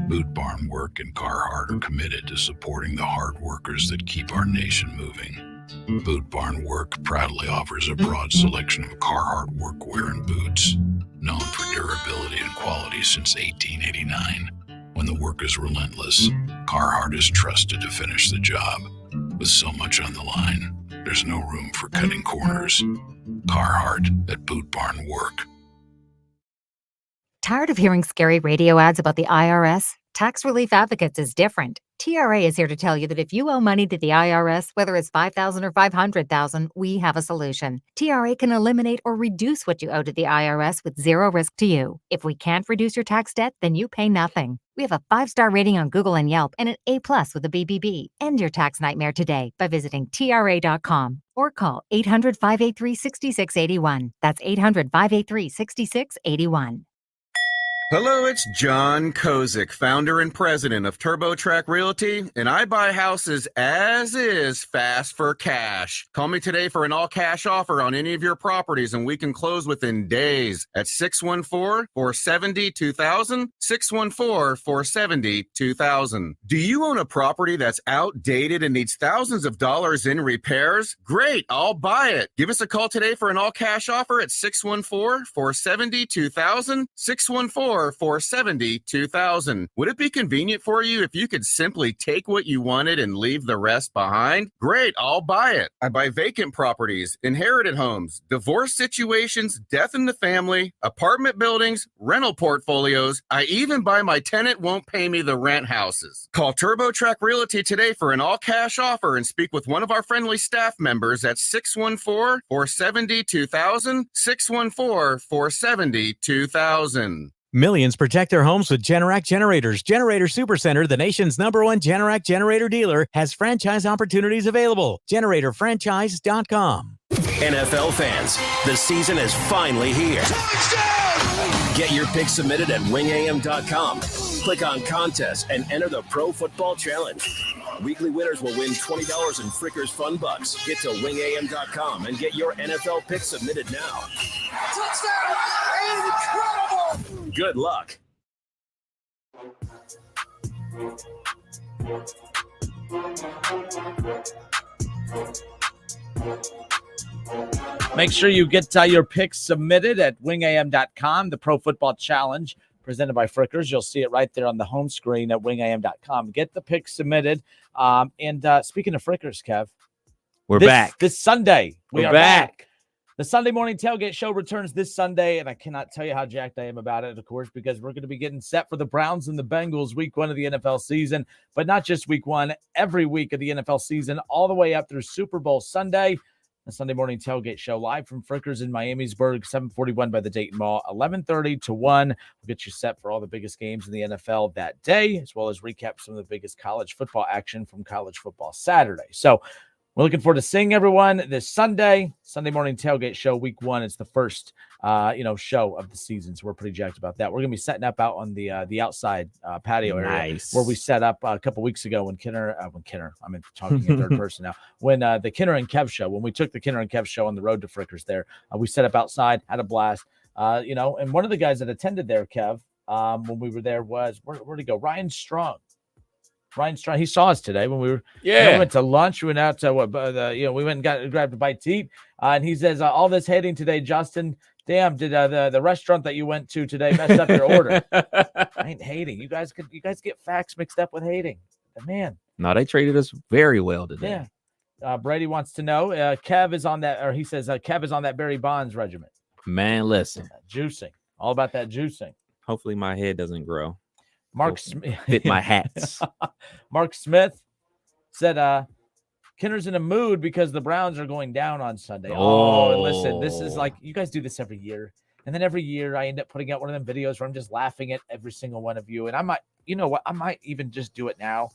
Boot Barn Work and Carhartt are committed to supporting the hard workers that keep our nation moving. Boot Barn Work proudly offers a broad selection of Carhartt workwear and boots, known for durability and quality since 1889. When the work is relentless, Carhartt is trusted to finish the job. With so much on the line, there's no room for cutting corners. Carhartt at Boot Barn Work. Tired of hearing scary radio ads about the IRS? Tax Relief Advocates is different. TRA is here to tell you that if you owe money to the IRS, whether it's $5,000 or $500,000, we have a solution. TRA can eliminate or reduce what you owe to the IRS with zero risk to you. If we can't reduce your tax debt, then you pay nothing. We have a 5-star rating on Google and Yelp and an A+ with a BBB. End your tax nightmare today by visiting TRA.com or call 800-583-6681. That's 800-583-6681. Hello, it's John Kozik, founder and president of TurboTrack Realty, and I buy houses as is fast for cash. Call me today for an all-cash offer on any of your properties, and we can close within days at 614-470-2000, 614-470-2000. Do you own a property that's outdated and needs thousands of dollars in repairs? Great, I'll buy it. Give us a call today for an all-cash offer at 614-470-2000, 614-470-2000. Would it be convenient for you if you could simply take what you wanted and leave the rest behind? Great, I'll buy it. I buy vacant properties, inherited homes, divorce situations, death in the family, apartment buildings, rental portfolios. I even buy my tenant won't pay me the rent houses. Call TurboTrack Realty today for an all-cash offer and speak with one of our friendly staff members at 614-470-2000, 614-470-2000. Millions protect their homes with Generac generators. Generator Supercenter, the nation's #1 Generac generator dealer, has franchise opportunities available. GeneratorFranchise.com. NFL fans, the season is finally here. Get your picks submitted at wingam.com. Click on contest and enter the Pro Football Challenge. Weekly winners will win $20 in Frickers Fun Bucks. Get to wingam.com and get your NFL picks submitted now. Touchdown! Incredible! Good luck. Make sure you get your picks submitted at wingam.com, the Pro Football Challenge presented by Frickers. You'll see it right there on the home screen at wingam.com. Get the picks submitted. And speaking of Frickers, Kev, we're back. This Sunday, we We're are back. The Sunday morning tailgate show returns this Sunday, and I cannot tell you how jacked I am about it, of course, because we're going to be getting set for the Browns and the Bengals week 1 of the NFL season, but not just week 1, every week of the NFL season, all the way up through Super Bowl Sunday. The Sunday morning tailgate show live from Frickers in Miamisburg, 741 by the Dayton Mall, 11:30 to 1. We'll get you set for all the biggest games in the NFL that day, as well as recap some of the biggest college football action from College Football Saturday. So we're looking forward to seeing everyone this Sunday morning tailgate show, week 1. It's the first, show of the season. So we're pretty jacked about that. We're going to be setting up out on the outside patio area where we set up a couple weeks ago when Kinner, I'm talking in third person now, when the Kinner and Kev show, when we took the Kinner and Kev show on the road to Frickers there, we set up outside, had a blast, and one of the guys that attended there, Kev, when we were there was, where'd he go? Ryan Strong, he saw us today when we were, we went to lunch. We went out to we went and grabbed a bite to eat. And he says, all this hating today, Justin, damn, did the restaurant that you went to today mess up your order? I ain't hating. You guys get facts mixed up with hating. Man. No, they traded us very well today. Yeah. Brady wants to know, Kev is on that, or he says, Kev is on that Barry Bonds regiment. Man, listen. Juicing. All about that juicing. Hopefully my head doesn't grow. Mark Smith fit my hats. Mark Smith said Kinner's in a mood because the Browns are going down on Sunday. Oh, listen, this is like, you guys do this every year. And then every year I end up putting out one of them videos where I'm just laughing at every single one of you. And I might even just do it now.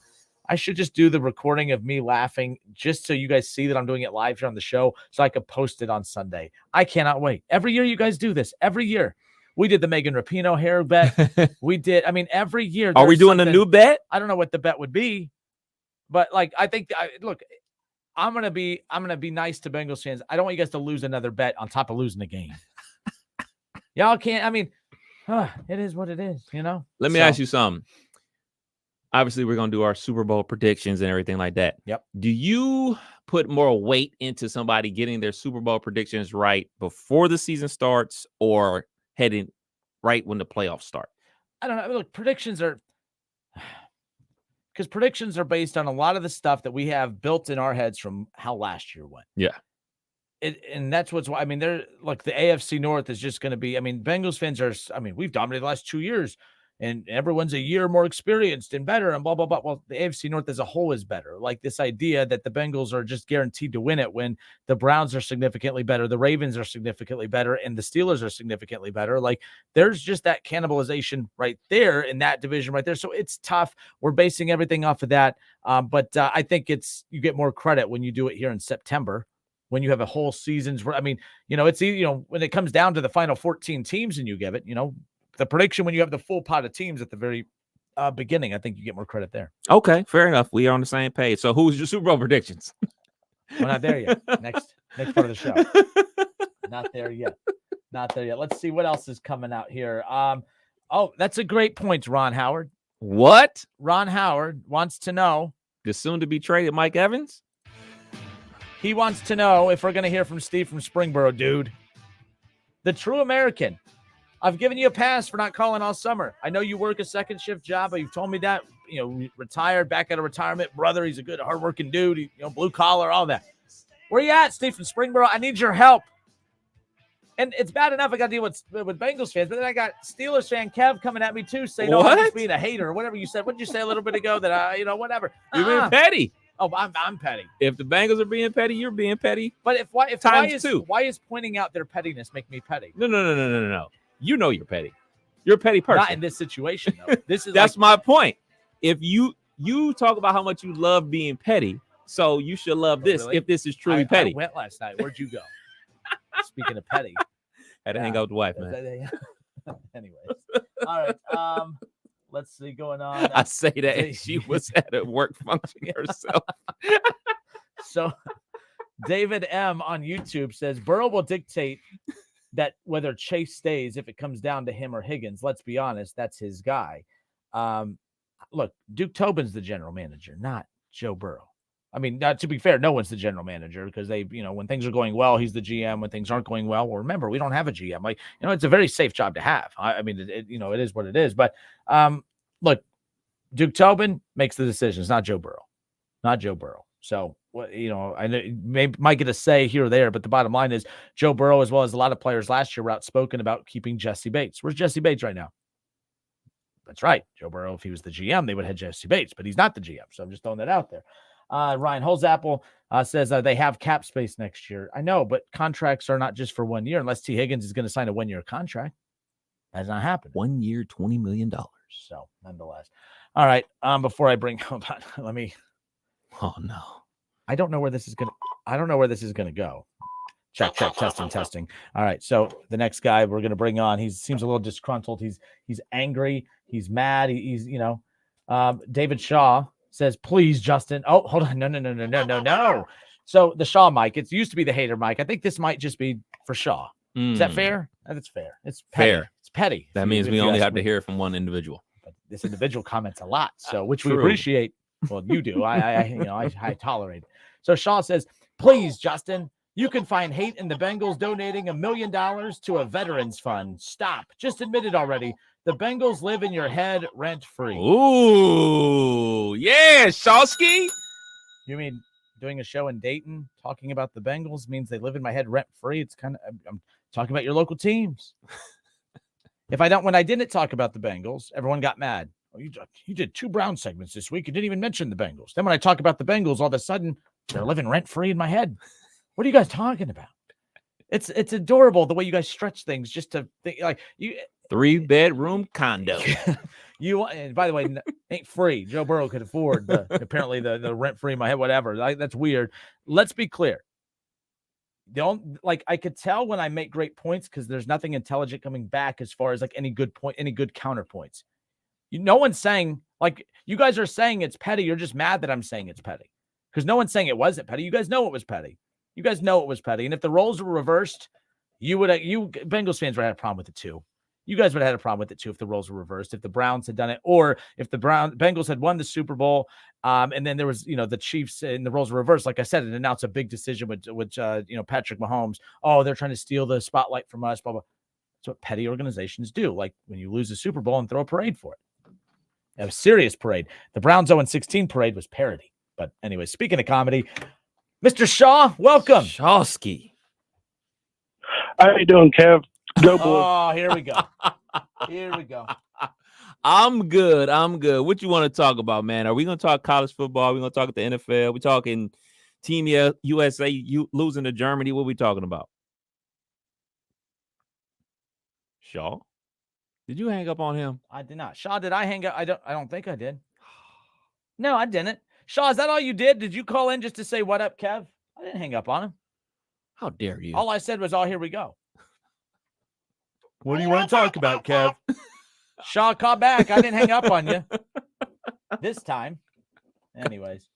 I should just do the recording of me laughing just so you guys see that I'm doing it live here on the show so I could post it on Sunday. I cannot wait. Every year you guys do this. Every year. We did the Megan Rapinoe hair bet. We did. I mean, every year. Are we doing a new bet? I don't know what the bet would be, but I think, look, I'm gonna be nice to Bengals fans. I don't want you guys to lose another bet on top of losing the game. Y'all can't. I mean, it is what it is. Let me ask you something. Obviously, we're gonna do our Super Bowl predictions and everything like that. Yep. Do you put more weight into somebody getting their Super Bowl predictions right before the season starts, or heading right when the playoffs start? I don't know. Look, predictions are based on a lot of the stuff that we have built in our heads from how last year went. Yeah. And that's what's why. I mean, they're like the AFC North is just going to be. I mean, Bengals fans are. I mean, we've dominated the last 2 years. and everyone's a year more experienced and better and blah, blah, blah. Well, the AFC North as a whole is better. Like this idea that the Bengals are just guaranteed to win it when the Browns are significantly better, the Ravens are significantly better, and the Steelers are significantly better. Like there's just that cannibalization right there in that division right there. So it's tough. We're basing everything off of that. But I think you get more credit when you do it here in September, when you have a whole season's. I mean, it's when it comes down to the final 14 teams and you give it, the prediction when you have the full pot of teams at the very beginning, I think you get more credit there. Okay, fair enough. We are on the same page. So who's your Super Bowl predictions? We're not there yet. Next part of the show. Not there yet. Let's see what else is coming out here. That's a great point, Ron Howard. What? Ron Howard wants to know. The soon-to-be traded Mike Evans? He wants to know if we're going to hear from Steve from Springboro, dude. The true American. I've given you a pass for not calling all summer. I know you work a second shift job, but you've told me that, retired, back out of retirement, brother. He's a good, hardworking dude, blue collar, all that. Where you at, Steve from Springboro? I need your help. And it's bad enough I got to deal with Bengals fans, but then I got Steelers fan Kev coming at me too, saying, "No, I'm just being a hater," or whatever you said. What did you say a little bit ago that whatever? You're being petty. Oh, I'm petty. If the Bengals are being petty, you're being petty. But why is pointing out their pettiness make me petty? No. You know you're petty. You're a petty person. Not in this situation, though. That's my point. If you talk about how much you love being petty, so you should love this. Really? If this is truly petty. I went last night. Where'd you go? Speaking of petty, had to hang out with the wife, man. Anyways, all right. Let's see going on. I say that and she was at a work function herself. So, David M on YouTube says Burrow will dictate that whether Chase stays if it comes down to him or Higgins. Let's be honest, that's his guy. Look, Duke Tobin's the general manager, not Joe Burrow. I mean, to be fair, no one's the general manager because they, when things are going well, he's the GM. When things aren't going well, remember, we don't have a GM. Like, it's a very safe job to have. I mean, it is what it is. But look, Duke Tobin makes the decisions, not Joe Burrow. So, I know might get a say here or there, but the bottom line is Joe Burrow, as well as a lot of players last year, were outspoken about keeping Jesse Bates. Where's Jesse Bates right now? That's right. Joe Burrow, if he was the GM, they would have had Jesse Bates, but he's not the GM. So I'm just throwing that out there. Ryan Holzapple says they have cap space next year. I know, but contracts are not just for 1 year unless T. Higgins is going to sign a 1-year contract. That's not happening. 1 year, $20 million. So nonetheless. All right. Before I bring let me. Oh no. I don't know where this is going to go. Check, testing. All right. So the next guy we're going to bring on, he seems a little disgruntled. He's angry. He's mad. He's David Shaw says, please, Justin. Oh, hold on. No. So the Shaw mic, it used to be the hater mic. I think this might just be for Shaw. Is that fair? That's fair. It's petty. Fair. It's petty. That means we only have to hear from one individual. But this individual comments a lot, so which we appreciate. Well, you do. I tolerate it. So Shaw says, please, Justin, you can find hate in the Bengals donating $1 million to a veterans fund. Stop. Just admit it already. The Bengals live in your head rent-free. Ooh, yeah, Shawski. You mean doing a show in Dayton talking about the Bengals means they live in my head rent-free? It's kind of, I'm talking about your local teams. When I didn't talk about the Bengals, everyone got mad. Oh, you did 2 Brown segments this week. You didn't even mention the Bengals. Then when I talk about the Bengals, all of a sudden they're living rent-free in my head. What are you guys talking about? It's adorable the way you guys stretch things just to think like you. 3-bedroom condo. And by the way, ain't free. Joe Burrow could afford apparently the rent free in my head, whatever. That's weird. Let's be clear. I could tell when I make great points because there's nothing intelligent coming back as far as like any good point, any good counterpoints. No one's saying like you guys are saying it's petty. You're just mad that I'm saying it's petty because no one's saying it wasn't petty. You guys know it was petty. You guys know it was petty. And if the roles were reversed, you Bengals fans would have had a problem with it too. You guys would have had a problem with it too if the roles were reversed, if the Browns had done it, or if the Bengals had won the Super Bowl, and then there was, the Chiefs and the roles were reversed. Like I said, it announced a big decision with Patrick Mahomes. Oh, they're trying to steal the spotlight from us. Blah blah. That's what petty organizations do. Like when you lose the Super Bowl and throw a parade for it, a serious parade. The Browns 0-16 parade was parody. But anyway, speaking of comedy, Mr. Shaw, welcome. Shawski. How you doing, Kev? Go, boy. Oh, here we go. I'm good. What you want to talk about, man? Are we going to talk college football? Are we going to talk the NFL? We talking Team USA losing to Germany? What are we talking about? Shaw? Did you hang up on him? I did not. Shaw, did I hang up? I don't think I did. No, I didn't. Shaw, is that all you did? Did you call in just to say, what up, Kev? I didn't hang up on him. How dare you? All I said was, here we go. What do you want to talk about, Kev? Shaw, call back. I didn't hang up on you this time. Anyways.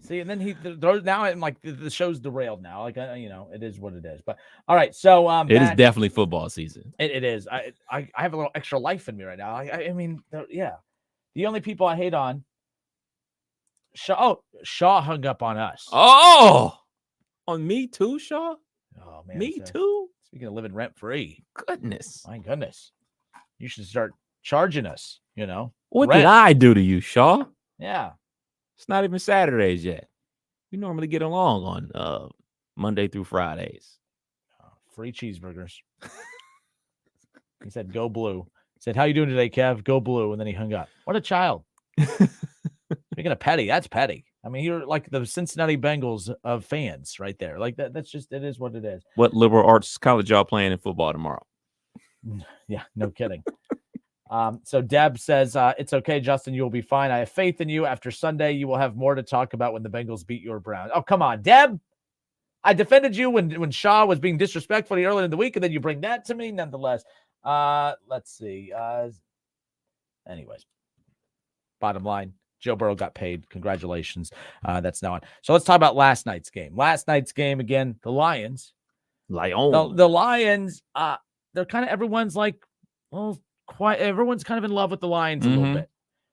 See, and then he throws now. I'm like, the show's derailed now. Like, it is what it is. But all right, so it is definitely football season. It is. I have a little extra life in me right now. I mean, yeah. The only people I hate on. Shaw hung up on us. Oh, on me too, Shaw. Oh man, me too. Speaking of living rent free, goodness, my goodness, you should start charging us. What did I do to you, Shaw? Yeah. It's not even Saturdays yet. We normally get along on Monday through Fridays. Free cheeseburgers. He said, "Go blue." He said, "How you doing today, Kev?" "Go blue," and then he hung up. What a child. Speaking of petty, that's petty. I mean, you're like the Cincinnati Bengals of fans right there. Like that. That's just, it is what it is. What liberal arts college y'all playing in football tomorrow? Yeah, no kidding. So Deb says, it's okay, Justin. You will be fine. I have faith in you. After Sunday, you will have more to talk about when the Bengals beat your Browns. Oh, come on, Deb. I defended you when Shaw was being disrespectful earlier in the week, and then you bring that to me nonetheless. Let's see. Anyways, bottom line, Joe Burrow got paid. Congratulations. That's now on. So let's talk about last night's game. Last night's game, again, the Lions. The Lions, they're kind of, everyone's like, well, everyone's kind of in love with the Lions a little bit,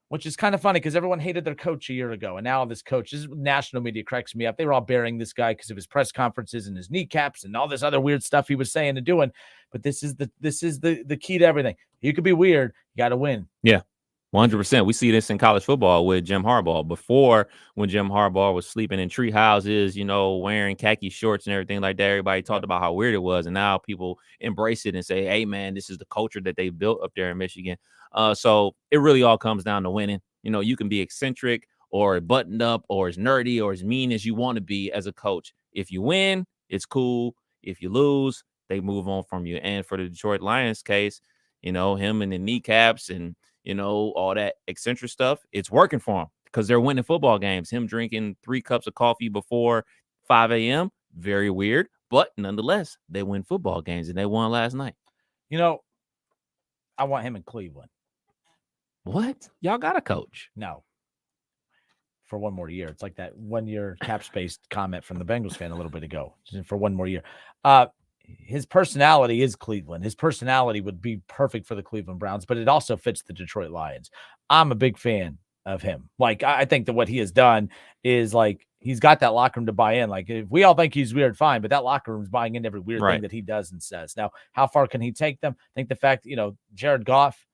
which is kind of funny because everyone hated their coach a year ago. And now this national media cracks me up. They were all burying this guy because of his press conferences and his kneecaps and all this other weird stuff he was saying and doing. But this is the key to everything. You could be weird. You got to win. Yeah. 100%. We see this in college football with Jim Harbaugh. Before, when Jim Harbaugh was sleeping in tree houses, wearing khaki shorts and everything like that, everybody talked about how weird it was. And now people embrace it and say, hey, man, this is the culture that they built up there in Michigan. So it really all comes down to winning. You can be eccentric or buttoned up or as nerdy or as mean as you want to be as a coach. If you win, it's cool. If you lose, they move on from you. And for the Detroit Lions case, him and the kneecaps and all that eccentric stuff, it's working for him because they're winning football games. Him drinking 3 cups of coffee before 5 a.m., very weird, but nonetheless, they win football games, and they won last night. I want him in Cleveland. What? Y'all got a coach? No. For one more year. It's like that 1 year cap space comment from the Bengals fan a little bit ago. For one more year. His personality is Cleveland. His personality would be perfect for the Cleveland Browns, but it also fits the Detroit Lions. I'm a big fan of him. Like, I think that what he has done is like, he's got that locker room to buy in. Like, if we all think he's weird, fine, but that locker room is buying into every weird thing that he does and says. Now, how far can he take them? I think the fact, Jared Goff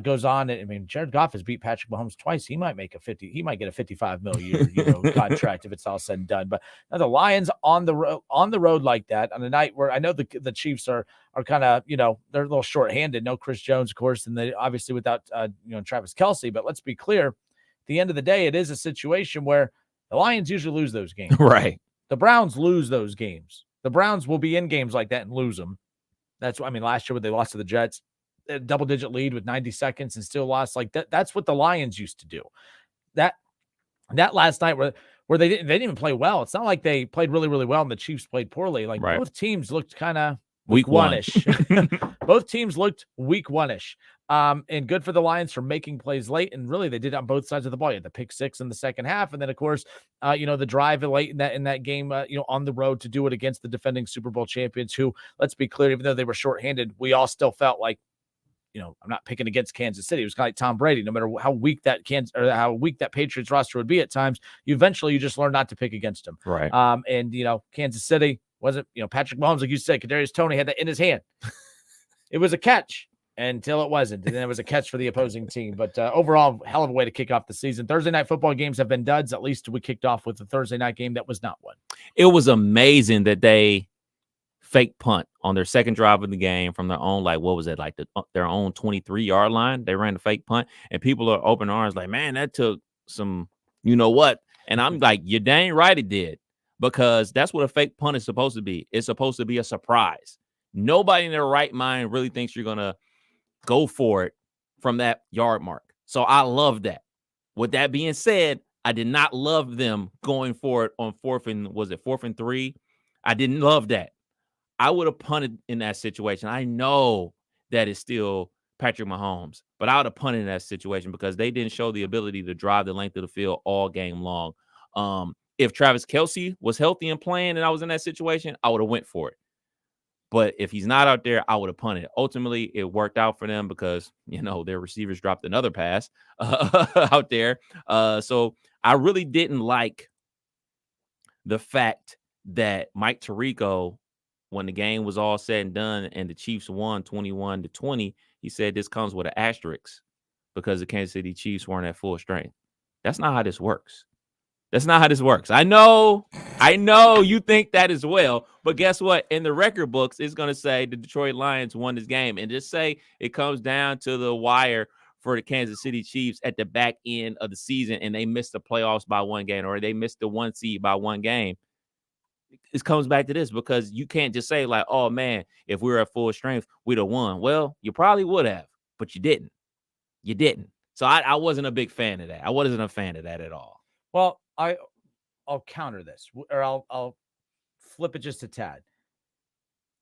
goes on. I mean, Jared Goff has beat Patrick Mahomes twice. He might get a $55 million year contract if it's all said and done. But now the Lions on the road like that on a night where I know the Chiefs are kind of, they're a little shorthanded. No Chris Jones, of course, and they obviously without Travis Kelce. But let's be clear, at the end of the day, it is a situation where the Lions usually lose those games. Right. The Browns lose those games. The Browns will be in games like that and lose them. That's what I mean. Last year when they lost to the Jets, a double-digit lead with 90 seconds and still lost like that. That's what the Lions used to do. That last night where they didn't even play well. It's not like they played really, really well and the Chiefs played poorly. Like both teams looked kind of week one-ish. Both teams looked week one-ish. And good for the Lions for making plays late. And really, they did on both sides of the ball. You had the pick six in the second half. And then, of course, the drive late in that game, on the road to do it against the defending Super Bowl champions who, let's be clear, even though they were shorthanded, we all still felt like, I'm not picking against Kansas City. It was kind of like Tom Brady. No matter how weak that Patriots roster would be at times, you just learn not to pick against them. Right. Kansas City wasn't, Patrick Mahomes, like you said, Kadarius Toney had that in his hand. It was a catch until it wasn't. And then it was a catch for the opposing team. But overall, hell of a way to kick off the season. Thursday night football games have been duds. At least we kicked off with the Thursday night game that was not one. It was amazing that they fake punt on their second drive of the game from their own, like, what was it, like their own 23-yard line. They ran the fake punt, and people are open arms like, man, that took some, you know what? And I'm like, you're dang right it did, because that's what a fake punt is supposed to be. It's supposed to be a surprise. Nobody in their right mind really thinks you're going to go for it from that yard mark. So I love that. With that being said, I did not love them going for it on 4th and 3? I didn't love that. I would have punted in that situation. I know that it's still Patrick Mahomes, but I would have punted in that situation because they didn't show the ability to drive the length of the field all game long. If Travis Kelce was healthy and playing and I was in that situation, I would have went for it. But if he's not out there, I would have punted. Ultimately, it worked out for them because, you know, their receivers dropped another pass out there. So I really didn't like the fact that Mike Tirico, when the game was all said and done and the Chiefs won 21-20, he said this comes with an asterisk because the Kansas City Chiefs weren't at full strength. That's not how this works. That's not how this works. I know you think that as well, but guess what? In the record books, it's going to say the Detroit Lions won this game, and just say it comes down to the wire for the Kansas City Chiefs at the back end of the season, and they missed the playoffs by one game, or they missed the 1 seed by one game. It comes back to this, because you can't just say like, oh man, if we were at full strength, we'd have won. Well, you probably would have, but you didn't. You didn't. So I wasn't a big fan of that. I wasn't a fan of that at all. Well, I'll counter this, or I'll flip it just a tad.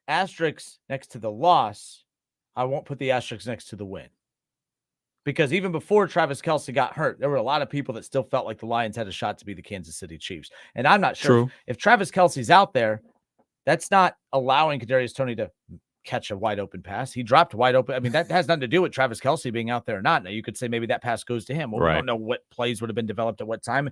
Asterisk next to the loss, I won't put the asterisk next to the win. Because even before Travis Kelce got hurt, there were a lot of people that still felt like the Lions had a shot to be the Kansas City Chiefs. And I'm not sure if Travis Kelce's out there, that's not allowing Kadarius Toney to catch a wide open pass. He dropped wide open. I mean, that has nothing to do with Travis Kelce being out there or not. Now, you could say maybe that pass goes to him. Well, we don't know what plays would have been developed at what time.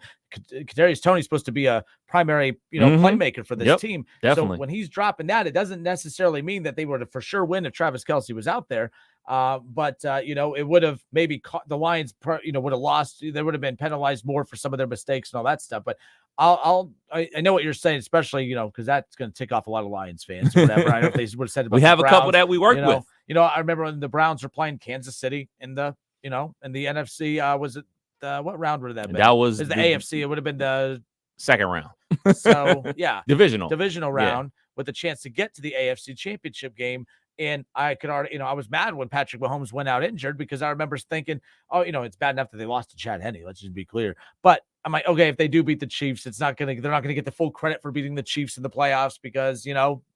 Kadarius Toney's supposed to be a primary, playmaker for this team. Definitely. So when he's dropping that, it doesn't necessarily mean that they would have for sure win if Travis Kelce was out there. But it would have maybe caught the Lions, would have lost. They would have been penalized more for some of their mistakes and all that stuff. But I know what you're saying, especially, because that's going to tick off a lot of Lions fans or whatever. I know if they would have said about we have the a Browns, couple that we work with. I remember when the Browns were playing Kansas City in the NFC, was it what round would that been? That was the AFC. It would have been the second round. So yeah, divisional round with a chance to get to the AFC Championship game. And I could already, I was mad when Patrick Mahomes went out injured, because I remember thinking, it's bad enough that they lost to Chad Henne. Let's just be clear. But I'm like, okay, if they do beat the Chiefs, they're not going to get the full credit for beating the Chiefs in the playoffs, because,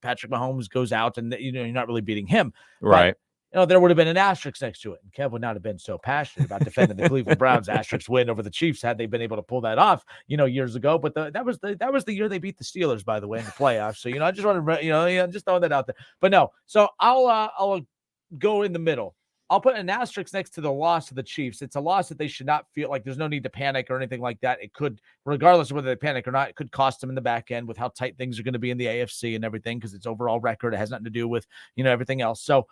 Patrick Mahomes goes out and, you're not really beating him. Right. But, there would have been an asterisk next to it. And Kev would not have been so passionate about defending the Cleveland Browns asterisk win over the Chiefs had they been able to pull that off, years ago. But that was the year they beat the Steelers, by the way, in the playoffs. So, I just want to, just throwing that out there. But no, so I'll go in the middle. I'll put an asterisk next to the loss of the Chiefs. It's a loss that they should not feel like there's no need to panic or anything like that. It could, regardless of whether they panic or not, it could cost them in the back end with how tight things are going to be in the AFC and everything, because it's overall record. It has nothing to do with, everything else. So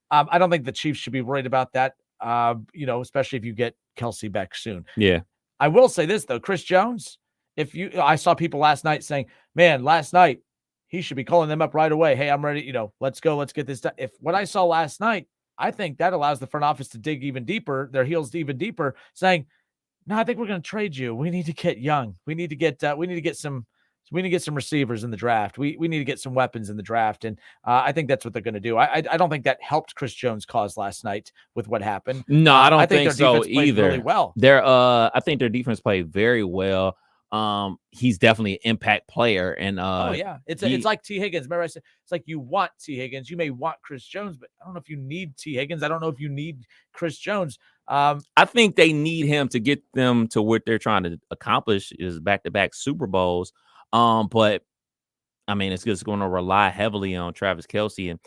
I don't think the Chiefs should be worried about that, especially if you get Kelce back soon. Yeah. I will say this, though. Chris Jones, I saw people last night saying, man, last night he should be calling them up right away. Hey, I'm ready. Let's go. Let's get this done. If what I saw last night, I think that allows the front office to dig even deeper, their heels even deeper, saying, no, I think we're going to trade you. We need to get young. We need to get some receivers in the draft. We need to get some weapons in the draft. And I think that's what they're going to do. I don't think that helped Chris Jones' cause last night with what happened. No, I don't think their so defense played either. really well. I think their defense played very well. He's definitely an impact player. And it's like T. Higgins. Remember I said, it's like you want T. Higgins. You may want Chris Jones, but I don't know if you need T. Higgins. I don't know if you need Chris Jones. I think they need him to get them to what they're trying to accomplish is back-to-back Super Bowls. But I mean, it's just going to rely heavily on Travis Kelce, and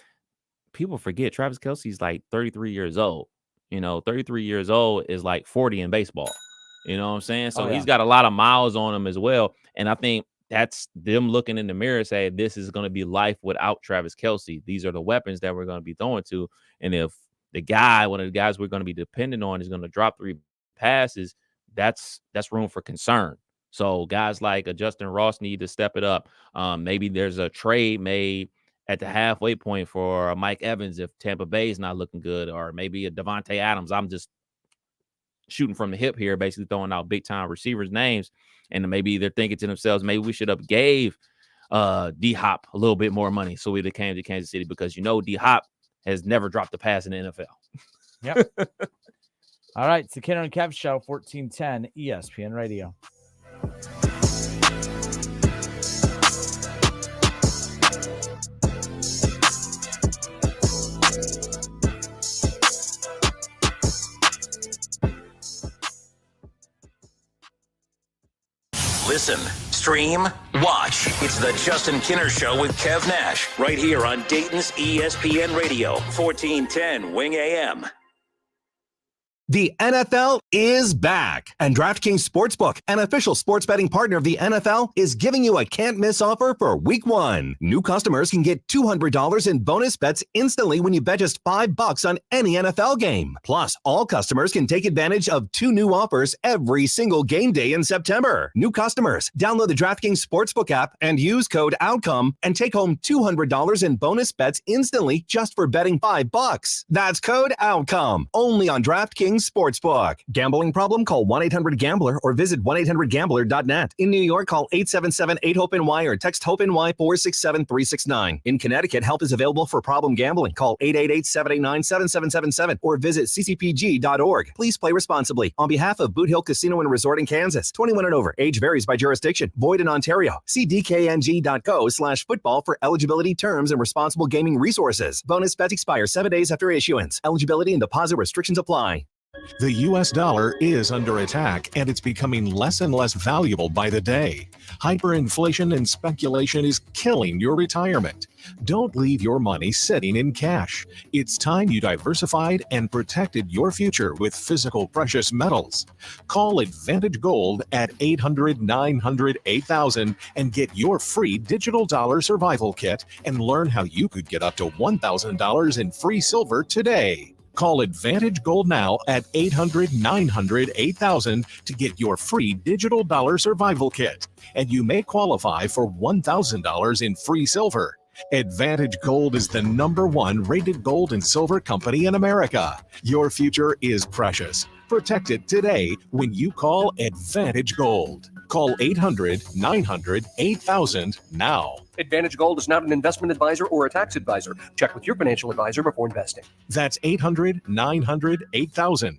people forget Travis Kelce's like 33 years old. 33 years old is like 40 in baseball. You know what I'm saying? So he's got a lot of miles on him as well. And I think that's them looking in the mirror and say, this is going to be life without Travis Kelce. These are the weapons that we're going to be throwing to. And if one of the guys we're going to be dependent on is going to drop 3 passes, that's room for concern. So guys like Justin Ross need to step it up. Maybe there's a trade made at the halfway point for Mike Evans if Tampa Bay is not looking good, or maybe a Devontae Adams. I'm just shooting from the hip here, basically throwing out big-time receivers' names, and maybe they're thinking to themselves, maybe we should have gave D-Hop a little bit more money so we came to Kansas City, because D-Hop has never dropped a pass in the NFL. Yep. All right, it's the Kinner and Kev Show, 1410 ESPN Radio. Listen, stream, watch. It's the Justin Kinner Show with Kev Nash, right here on Dayton's ESPN Radio, 1410 Wing AM. The NFL is back, and DraftKings Sportsbook, an official sports betting partner of the NFL, is giving you a can't-miss offer for Week 1. New customers can get $200 in bonus bets instantly when you bet just $5 on any NFL game. Plus, all customers can take advantage of 2 new offers every single game day in September. New customers, download the DraftKings Sportsbook app and use code OUTCOME and take home $200 in bonus bets instantly just for betting $5. That's code OUTCOME, only on DraftKings Sportsbook. Gambling problem? Call 1-800-GAMBLER or visit 1-800-GAMBLER.net. In New York, call 877-8-HOPE-NY or text HOPE-NY 467-369. In Connecticut, help is available for problem gambling. Call 888-789-7777 or visit ccpg.org. Please play responsibly. On behalf of Boot Hill Casino and Resort in Kansas, 21 and over. Age varies by jurisdiction. Void in Ontario. See dkng.go/football for eligibility, terms, and responsible gaming resources. Bonus bets expire 7 days after issuance. Eligibility and deposit restrictions apply. The U.S. dollar is under attack, and it's becoming less and less valuable by the day. Hyperinflation and speculation is killing your retirement. Don't leave your money sitting in cash. It's time you diversified and protected your future with physical precious metals. Call Advantage Gold at 800-900-8000 and get your free digital dollar survival kit and learn how you could get up to $1,000 in free silver today. Call Advantage Gold now at 800-900-8000 to get your free digital dollar survival kit, and you may qualify for $1,000 in free silver. Advantage Gold is the #1 rated gold and silver company in America. Your future is precious. Protect it today when you call Advantage Gold. Call 800-900-8000 now. Advantage Gold is not an investment advisor or a tax advisor. Check with your financial advisor before investing. That's 800-900-8000.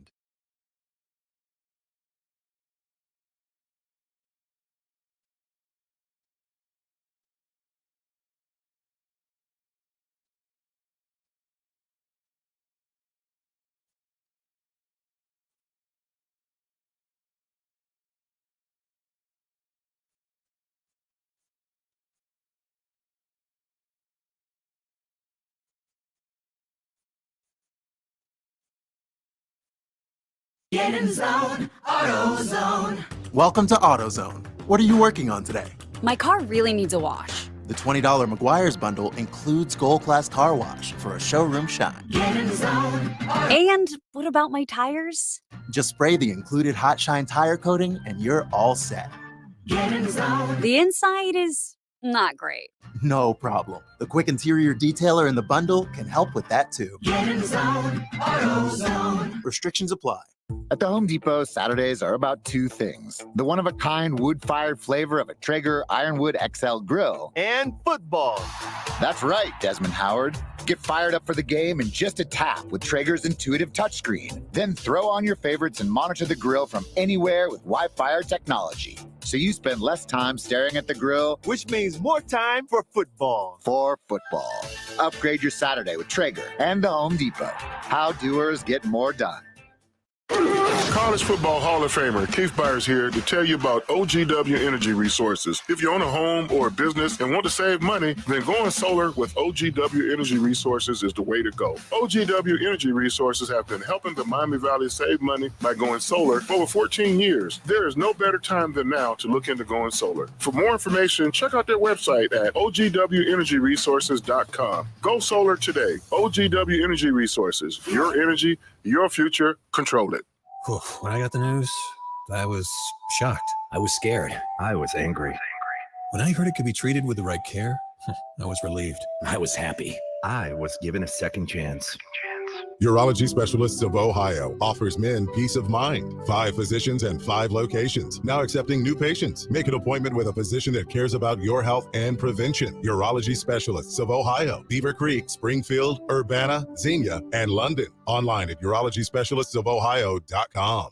Get in zone, AutoZone. Welcome to AutoZone. What are you working on today? My car really needs a wash. The $20 McGuire's bundle includes Gold Class Car Wash for a showroom shine. Get in zone, And what about my tires? Just spray the included Hot Shine tire coating and you're all set. Get in zone. The inside is not great. No problem. The quick interior detailer in the bundle can help with that too. Get in zone, AutoZone. Restrictions apply. At the Home Depot, Saturdays are about 2 things. The one-of-a-kind wood-fired flavor of a Traeger Ironwood XL grill. And football. That's right, Desmond Howard. Get fired up for the game in just a tap with Traeger's intuitive touchscreen. Then throw on your favorites and monitor the grill from anywhere with Wi-Fi technology. So you spend less time staring at the grill, which means more time for football. Upgrade your Saturday with Traeger and the Home Depot. How doers get more done. College Football Hall of Famer Keith Byers here to tell you about OGW Energy Resources. If you own a home or a business and want to save money, then going solar with OGW Energy Resources is the way to go. OGW Energy Resources have been helping the Miami Valley save money by going solar for over 14 years. There is no better time than now to look into going solar. For more information, check out their website at ogwenergyresources.com. Go solar today. OGW Energy Resources. Your energy, your future. Control it. When I got the news, I was shocked. I was scared. I was angry. When I heard it could be treated with the right care, I was relieved. I was happy. I was given a second chance. Urology Specialists of Ohio offers men peace of mind. 5 physicians and 5 locations. Now accepting new patients. Make an appointment with a physician that cares about your health and prevention. Urology Specialists of Ohio, Beaver Creek, Springfield, Urbana, Xenia, and London. Online at urologyspecialistsofohio.com.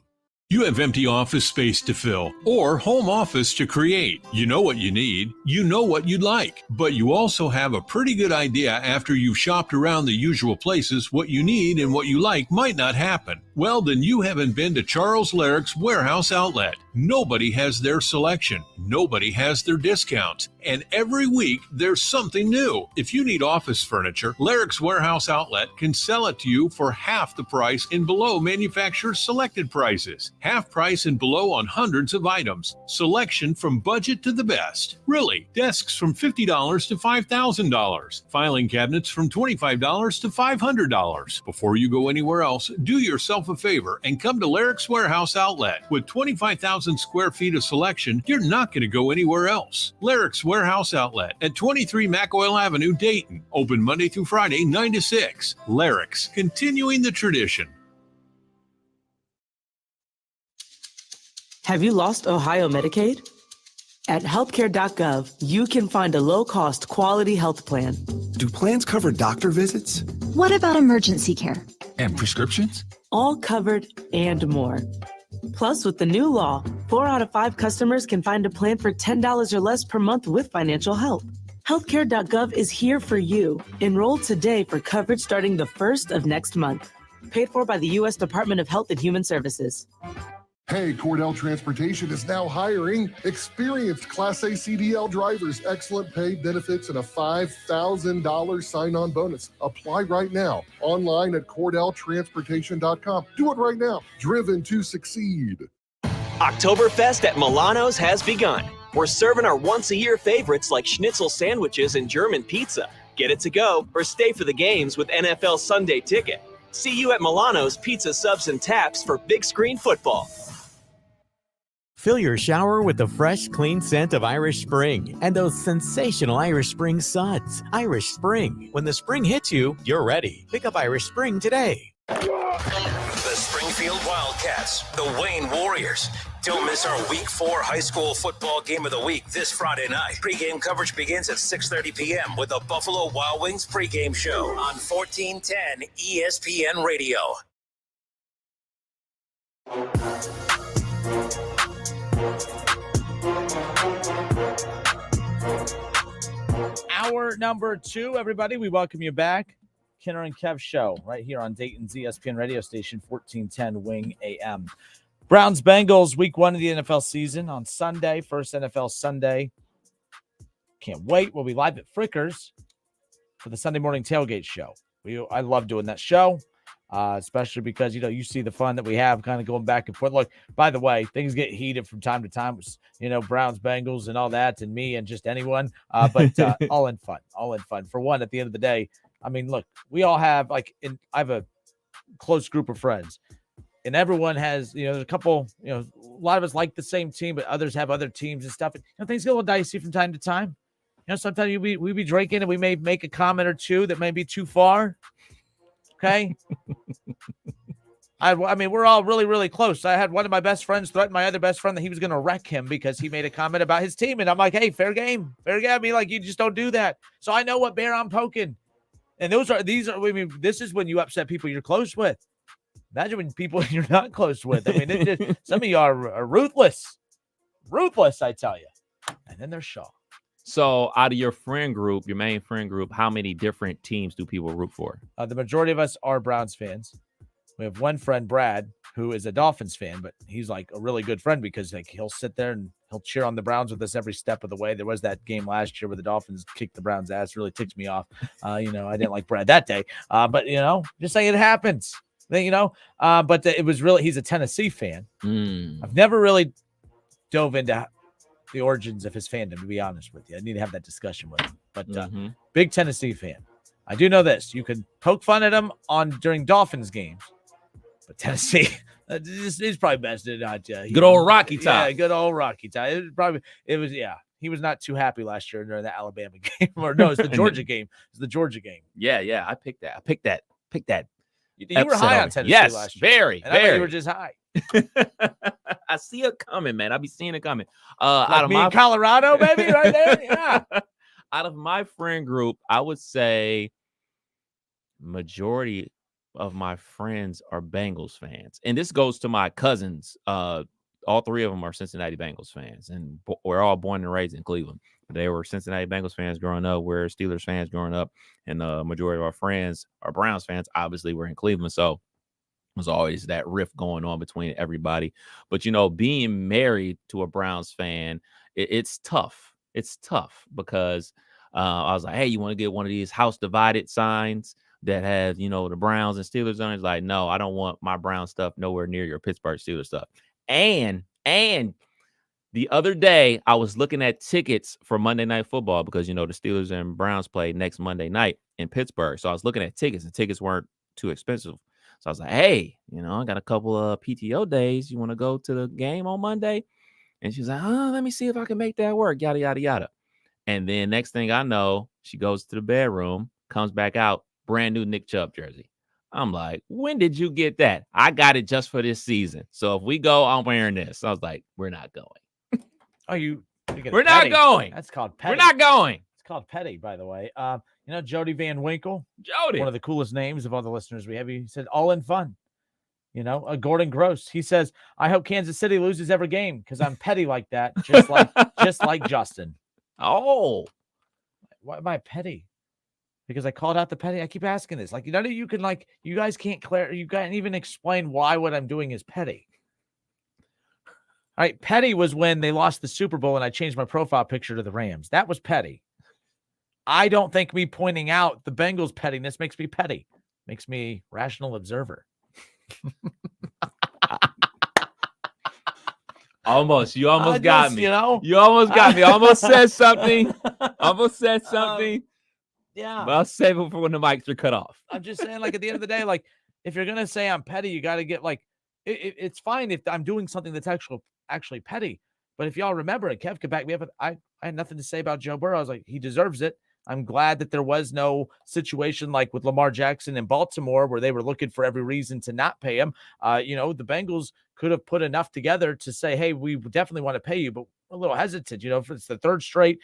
You have empty office space to fill or home office to create. You know what you need. You know what you'd like. But you also have a pretty good idea after you've shopped around the usual places what you need and what you like might not happen. Well, then you haven't been to Charles Larrick's Warehouse Outlet. Nobody has their selection. Nobody has their discounts. And every week, there's something new. If you need office furniture, Larrick's Warehouse Outlet can sell it to you for half the price and below manufacturer's selected prices. Half price and below on hundreds of items. Selection from budget to the best. Really, desks from $50 to $5,000. Filing cabinets from $25 to $500. Before you go anywhere else, do yourself a favor and come to Larrick's Warehouse Outlet. With 25,000 square feet of selection, you're not going to go anywhere else. Larrick's Warehouse Outlet at 23 McOil Avenue, Dayton. Open Monday through Friday, 9 to 6. Larrick's, continuing the tradition. Have you lost Ohio Medicaid? At healthcare.gov, you can find a low-cost, quality health plan. Do plans cover doctor visits? What about emergency care? And prescriptions? All covered and more. Plus, with the new law, 4 out of 5 customers can find a plan for $10 or less per month with financial help. Healthcare.gov is here for you. Enroll today for coverage starting the 1st of next month. Paid for by the U.S. Department of Health and Human Services. Hey, Cordell Transportation is now hiring experienced Class A CDL drivers, excellent pay, benefits, and a $5,000 sign-on bonus. Apply right now, online at CordellTransportation.com. Do it right now. Driven to succeed. Oktoberfest at Milano's has begun. We're serving our once-a-year favorites like schnitzel sandwiches and German pizza. Get it to go or stay for the games with NFL Sunday Ticket. See you at Milano's Pizza, Subs, and Taps for big screen football. Fill your shower with the fresh, clean scent of Irish Spring and those sensational Irish Spring suds. Irish Spring. When the spring hits you, you're ready. Pick up Irish Spring today. The Springfield Wildcats, the Wayne Warriors. Don't miss our Week 4 high school football game of the week this Friday night. Pre-game coverage begins at 6:30 p.m. with the Buffalo Wild Wings pregame show on 1410 ESPN Radio. Hour number 2, everybody. We welcome you back. Kinner and Kev Show right here on Dayton's ESPN radio station, 1410 Wing AM. Browns Bengals week 1 of the NFL season on Sunday, first NFL Sunday. Can't wait. We'll be live at Frickers for the Sunday morning tailgate show. I love doing that show, especially because, you see the fun that we have kind of going back and forth. Look, by the way, things get heated from time to time, Browns, Bengals, and all that, and me and just anyone, but all in fun. For one, at the end of the day, I mean, look, we all have, I have a close group of friends. And everyone has, there's a couple, a lot of us like the same team, but others have other teams and stuff. And, things get a little dicey from time to time. Sometimes we be drinking and we may make a comment or two that may be too far. Okay. I mean, we're all really, really close. I had one of my best friends threaten my other best friend that he was going to wreck him because he made a comment about his team. And I'm like, hey, fair game. I mean, you just don't do that. So I know what bear I'm poking. And this is when you upset people you're close with. Imagine when people you're not close with. I mean, some of you are ruthless. Ruthless, I tell you. And then there's Shaw. So out of your friend group, your main friend group, how many different teams do people root for? The majority of us are Browns fans. We have one friend, Brad, who is a Dolphins fan, but he's like a really good friend because he'll sit there and he'll cheer on the Browns with us every step of the way. There was that game last year where the Dolphins kicked the Browns' ass. Really ticked me off. I didn't like Brad that day. But, just saying it happens. But it was really, he's a Tennessee fan. I've never really dove into the origins of his fandom, to be honest with you. I need to have that discussion with him. But big Tennessee fan. I do know this. You can poke fun at him during Dolphins games. But Tennessee, he's probably best to not. Good old Rocky Top. Yeah, good old Rocky Top. It was, he was not too happy last year during the Alabama game. Or no, it's the Georgia game. It's the Georgia game. Yeah. I picked that. You were high on Tennessee last year. Very. I thought you were just high. I see it coming, man. I be seeing it coming. Out of in Colorado, baby, right there. Yeah. Out of my friend group, I would say majority of my friends are Bengals fans. And this goes to my cousins. All three of them are Cincinnati Bengals fans. And we're all born and raised in Cleveland. They were Cincinnati Bengals fans growing up. We're Steelers fans growing up. And the majority of our friends are Browns fans. Obviously, we're in Cleveland. So there's always that rift going on between everybody. But, being married to a Browns fan, it's tough. It's tough because I was like, hey, you want to get one of these house divided signs that has, the Browns and Steelers on it? It's like, no, I don't want my Brown stuff nowhere near your Pittsburgh Steelers stuff. And the other day, I was looking at tickets for Monday Night Football because, the Steelers and Browns play next Monday night in Pittsburgh. So I was looking at tickets, and tickets weren't too expensive. So I was like, hey, I got a couple of PTO days. You want to go to the game on Monday? And she's like, let me see if I can make that work, yada, yada, yada. And then next thing I know, she goes to the bedroom, comes back out, brand new Nick Chubb jersey. I'm like, when did you get that? I got it just for this season. So if we go, I'm wearing this. I was like, we're not going. We're not going. That's called petty. We're not going. It's called petty, by the way. Jody Van Winkle. Jody. One of the coolest names of all the listeners we have. He said, all in fun. Gordon Gross. He says, I hope Kansas City loses every game because I'm petty like that, just like Justin. Oh. Why am I petty? Because I called out the petty. I keep asking this. None of you can, you guys can't you can't even explain why what I'm doing is petty. All right, petty was when they lost the Super Bowl and I changed my profile picture to the Rams. That was petty. I don't think me pointing out the Bengals' pettiness makes me petty. Makes me rational observer. Almost. You almost got me. You almost got me. Almost said something. Yeah. But I'll save it for when the mics are cut off. I'm just saying, at the end of the day, if you're going to say I'm petty, you got to get, it's fine if I'm doing something that's actually petty. But if y'all remember, and Kev could back me up, I had nothing to say about Joe Burrow. I was like, he deserves it. I'm glad that there was no situation like with Lamar Jackson in Baltimore where they were looking for every reason to not pay him. The Bengals could have put enough together to say, hey, we definitely want to pay you, but we're a little hesitant. If it's the third straight,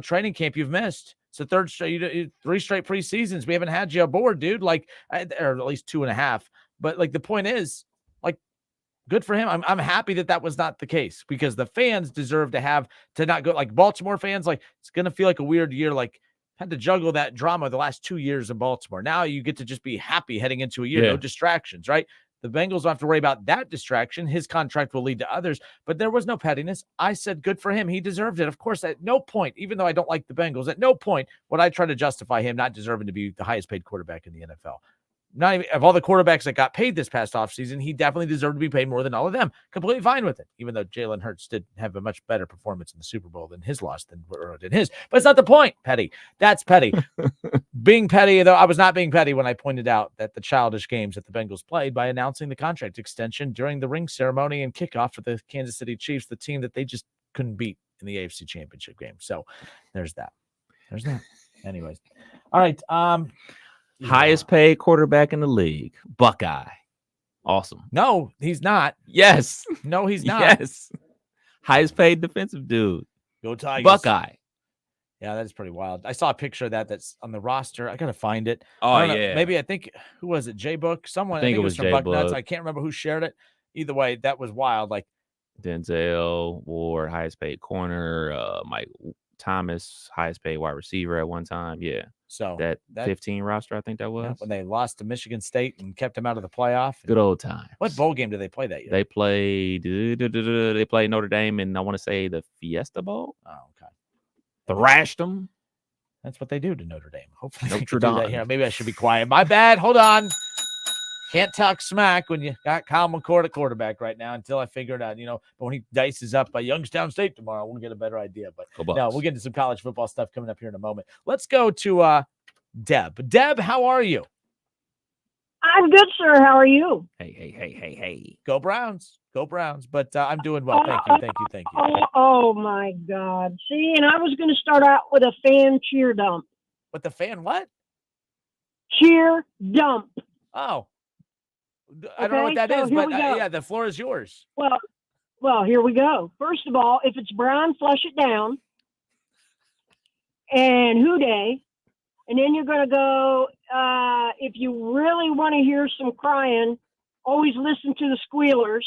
training camp you've missed. It's the third straight, 3 straight preseasons. We haven't had you aboard, dude. Or at least 2.5. But the point is, good for him. I'm happy that was not the case because the fans deserve to not go. Baltimore fans, it's going to feel like a weird year. Had to juggle that drama the last 2 years in Baltimore. Now you get to just be happy heading into a year. Yeah. No distractions, right? The Bengals don't have to worry about that distraction. His contract will lead to others, but there was no pettiness. I said, good for him. He deserved it. Of course, at no point, even though I don't like the Bengals, at no point would I try to justify him not deserving to be the highest paid quarterback in the NFL. Not even of all the quarterbacks that got paid this past offseason, he definitely deserved to be paid more than all of them. Completely fine with it, even though Jalen Hurts did have a much better performance in the Super Bowl than his loss than his. But it's not the point. Petty. That's petty. Being petty, though, I was not being petty when I pointed out that the childish games that the Bengals played by announcing the contract extension during the ring ceremony and kickoff for the Kansas City Chiefs, the team that they just couldn't beat in the AFC Championship game. So there's that. Anyways. All right. Highest paid quarterback in the league, Buckeye. Awesome. No, he's not. Yes. No, he's not. Yes. Highest paid defensive dude. Go Tigers. Buckeye. Yeah, that's pretty wild. I saw a picture of that's on the roster. I gotta find it. Oh yeah. Maybe I think who was it? J Book. Someone. I think it was from Bucknuts. I can't remember who shared it. Either way, that was wild. Denzel Ward, highest paid corner. Mike Thomas, highest paid wide receiver at one time. Yeah. So that 15 roster, I think that was when they lost to Michigan State and kept them out of the playoff. Good old times. What bowl game did they play that year? They played Notre Dame in, I want to say, the Fiesta Bowl. Oh, okay. Thrashed them. That's what they do to Notre Dame. Hopefully Notre they can do that here. Maybe I should be quiet. My bad. Hold on. Can't talk smack when you got Kyle McCord at quarterback right now until I figure it out. But when he dices up by Youngstown State tomorrow, we'll get a better idea. But no, we'll get into some college football stuff coming up here in a moment. Let's go to Deb. Deb, how are you? I I'm good, sir. How are you? Hey. Go Browns. Go Browns. But I'm doing well. Thank you. Oh, my God. See, and I was going to start out with a fan cheer dump. With the fan what? Cheer dump. Oh. I don't know what that is, but yeah, the floor is yours. Well, here we go. First of all, if it's brown, flush it down. And hooday. And then you're going to go, if you really want to hear some crying, always listen to the squealers.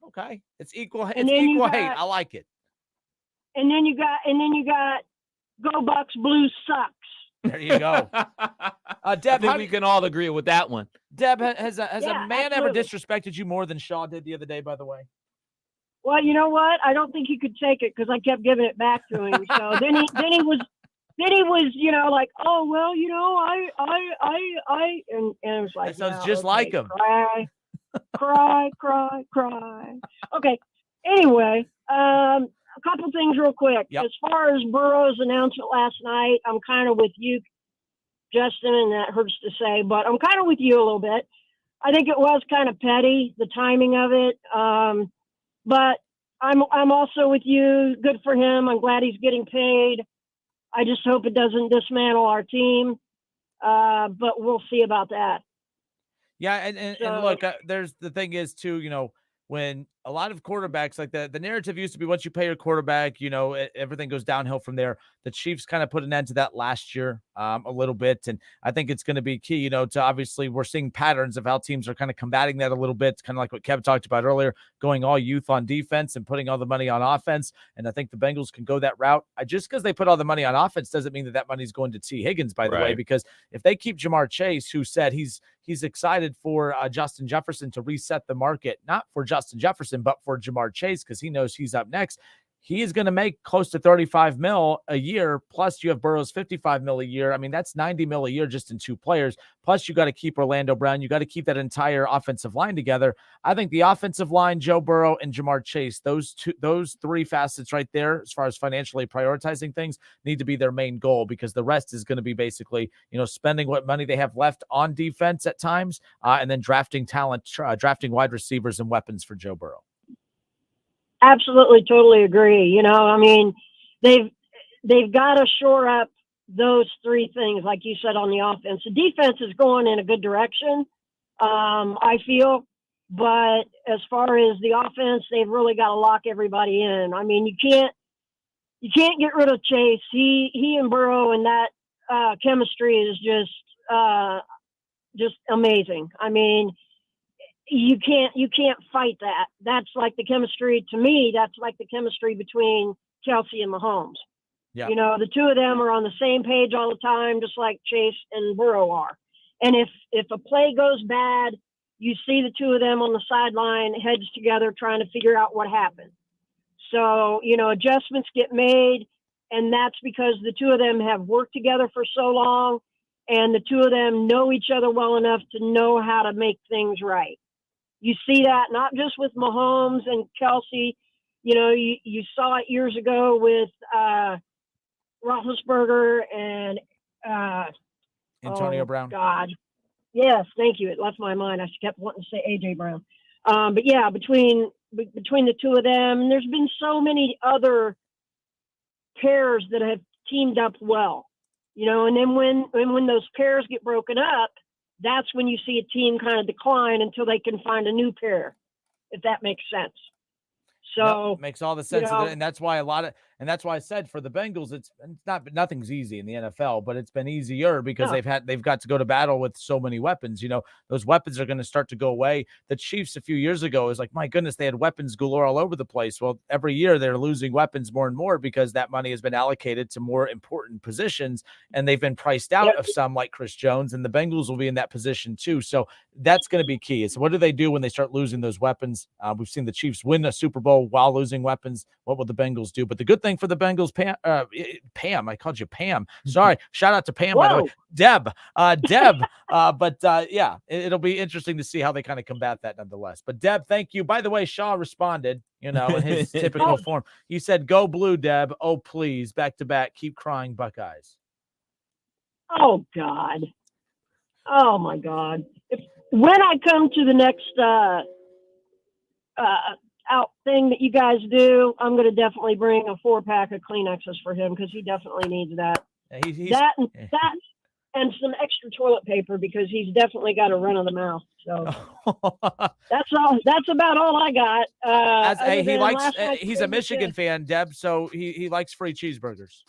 Okay. It's equal hate. I like it. And then you got Go Bucks, Blue Sucks. There you go. Deb, I think we can all agree with that one. Deb, has a man ever absolutely. disrespected you more than Shaw did the other day, by the way? Well, you know what? I don't think he could take it because I kept giving it back to him. So then he was, like, oh well, and it was like, that sounds just like him. Cry. Okay. Anyway, a couple things real quick. Yep. As far as Burrow's announcement last night, I'm kind of with you, Justin, and that hurts to say, but I'm kind of with you a little bit. I think it was kind of petty, the timing of it. But I'm also with you. Good for him. I'm glad he's getting paid. I just hope it doesn't dismantle our team. But we'll see about that. Yeah, and look, there's the thing is too, when a lot of quarterbacks like the narrative used to be once you pay your quarterback, everything goes downhill from there. The Chiefs kind of put an end to that last year a little bit. And I think it's going to be key, to obviously we're seeing patterns of how teams are kind of combating that a little bit. It's kind of like what Kev talked about earlier, going all youth on defense and putting all the money on offense. And I think the Bengals can go that route. Just because they put all the money on offense doesn't mean that money's going to T. Higgins, by the way, because if they keep Jamar Chase, who said he's excited for Justin Jefferson to reset the market, not for Justin Jefferson, but for Jamar Chase, because he knows he's up next. He is going to make close to $35 million a year. Plus you have Burrow's $55 million a year. I mean, that's $90 million a year just in two players. Plus you got to keep Orlando Brown. You got to keep that entire offensive line together. I think the offensive line, Joe Burrow and Jamar Chase, those three facets right there, as far as financially prioritizing things, need to be their main goal, because the rest is going to be basically, spending what money they have left on defense at times, and then drafting talent, drafting wide receivers and weapons for Joe Burrow. Absolutely, totally agree. They've got to shore up those three things, like you said, on the offense. The defense is going in a good direction, I feel. But as far as the offense, they've really got to lock everybody in. I mean, you can't get rid of Chase. He and Burrow and that chemistry is just amazing. I mean, you can't fight that. That's like the chemistry, to me, that's like the chemistry between Kelsey and Mahomes. Yeah. The two of them are on the same page all the time, just like Chase and Burrow are. And if a play goes bad, you see the two of them on the sideline, heads together, trying to figure out what happened. So, adjustments get made, and that's because the two of them have worked together for so long, and the two of them know each other well enough to know how to make things right. You see that not just with Mahomes and Kelsey. You saw it years ago with Roethlisberger and Antonio Brown. God, yes, thank you. It left my mind. I kept wanting to say AJ Brown. But yeah, between the two of them, there's been so many other pairs that have teamed up well. And then when those pairs get broken up, that's when you see a team kind of decline until they can find a new pair, if that makes sense. So yep, makes all the sense, and that's why that's why I said for the Bengals, nothing's easy in the NFL, but it's been easier because they've got to go to battle with so many weapons. Those weapons are going to start to go away. The Chiefs a few years ago is like, my goodness, they had weapons galore all over the place. Well, every year they're losing weapons more and more because that money has been allocated to more important positions, and they've been priced out of some, like Chris Jones, and the Bengals will be in that position too. So that's going to be key. It's what do they do when they start losing those weapons? We've seen the Chiefs win a Super Bowl while losing weapons. What will the Bengals do? But the good thing for the Bengals, Pam, I called you Pam. Sorry. Shout out to Pam, by the way. Deb. But yeah, it'll be interesting to see how they kind of combat that nonetheless. But Deb, thank you. By the way, Shaw responded, in his typical form. He said, "Go blue, Deb. Oh, please. Back to back. Keep crying, Buckeyes." Oh, God. Oh, my God. when I come to the next out thing that you guys do, I'm going to definitely bring a 4-pack of Kleenexes for him because he definitely needs that. That and some extra toilet paper because he's definitely got a run of the mouth. So that's all. That's about all I got. He likes. He's a Michigan fan, Deb, so he likes free cheeseburgers.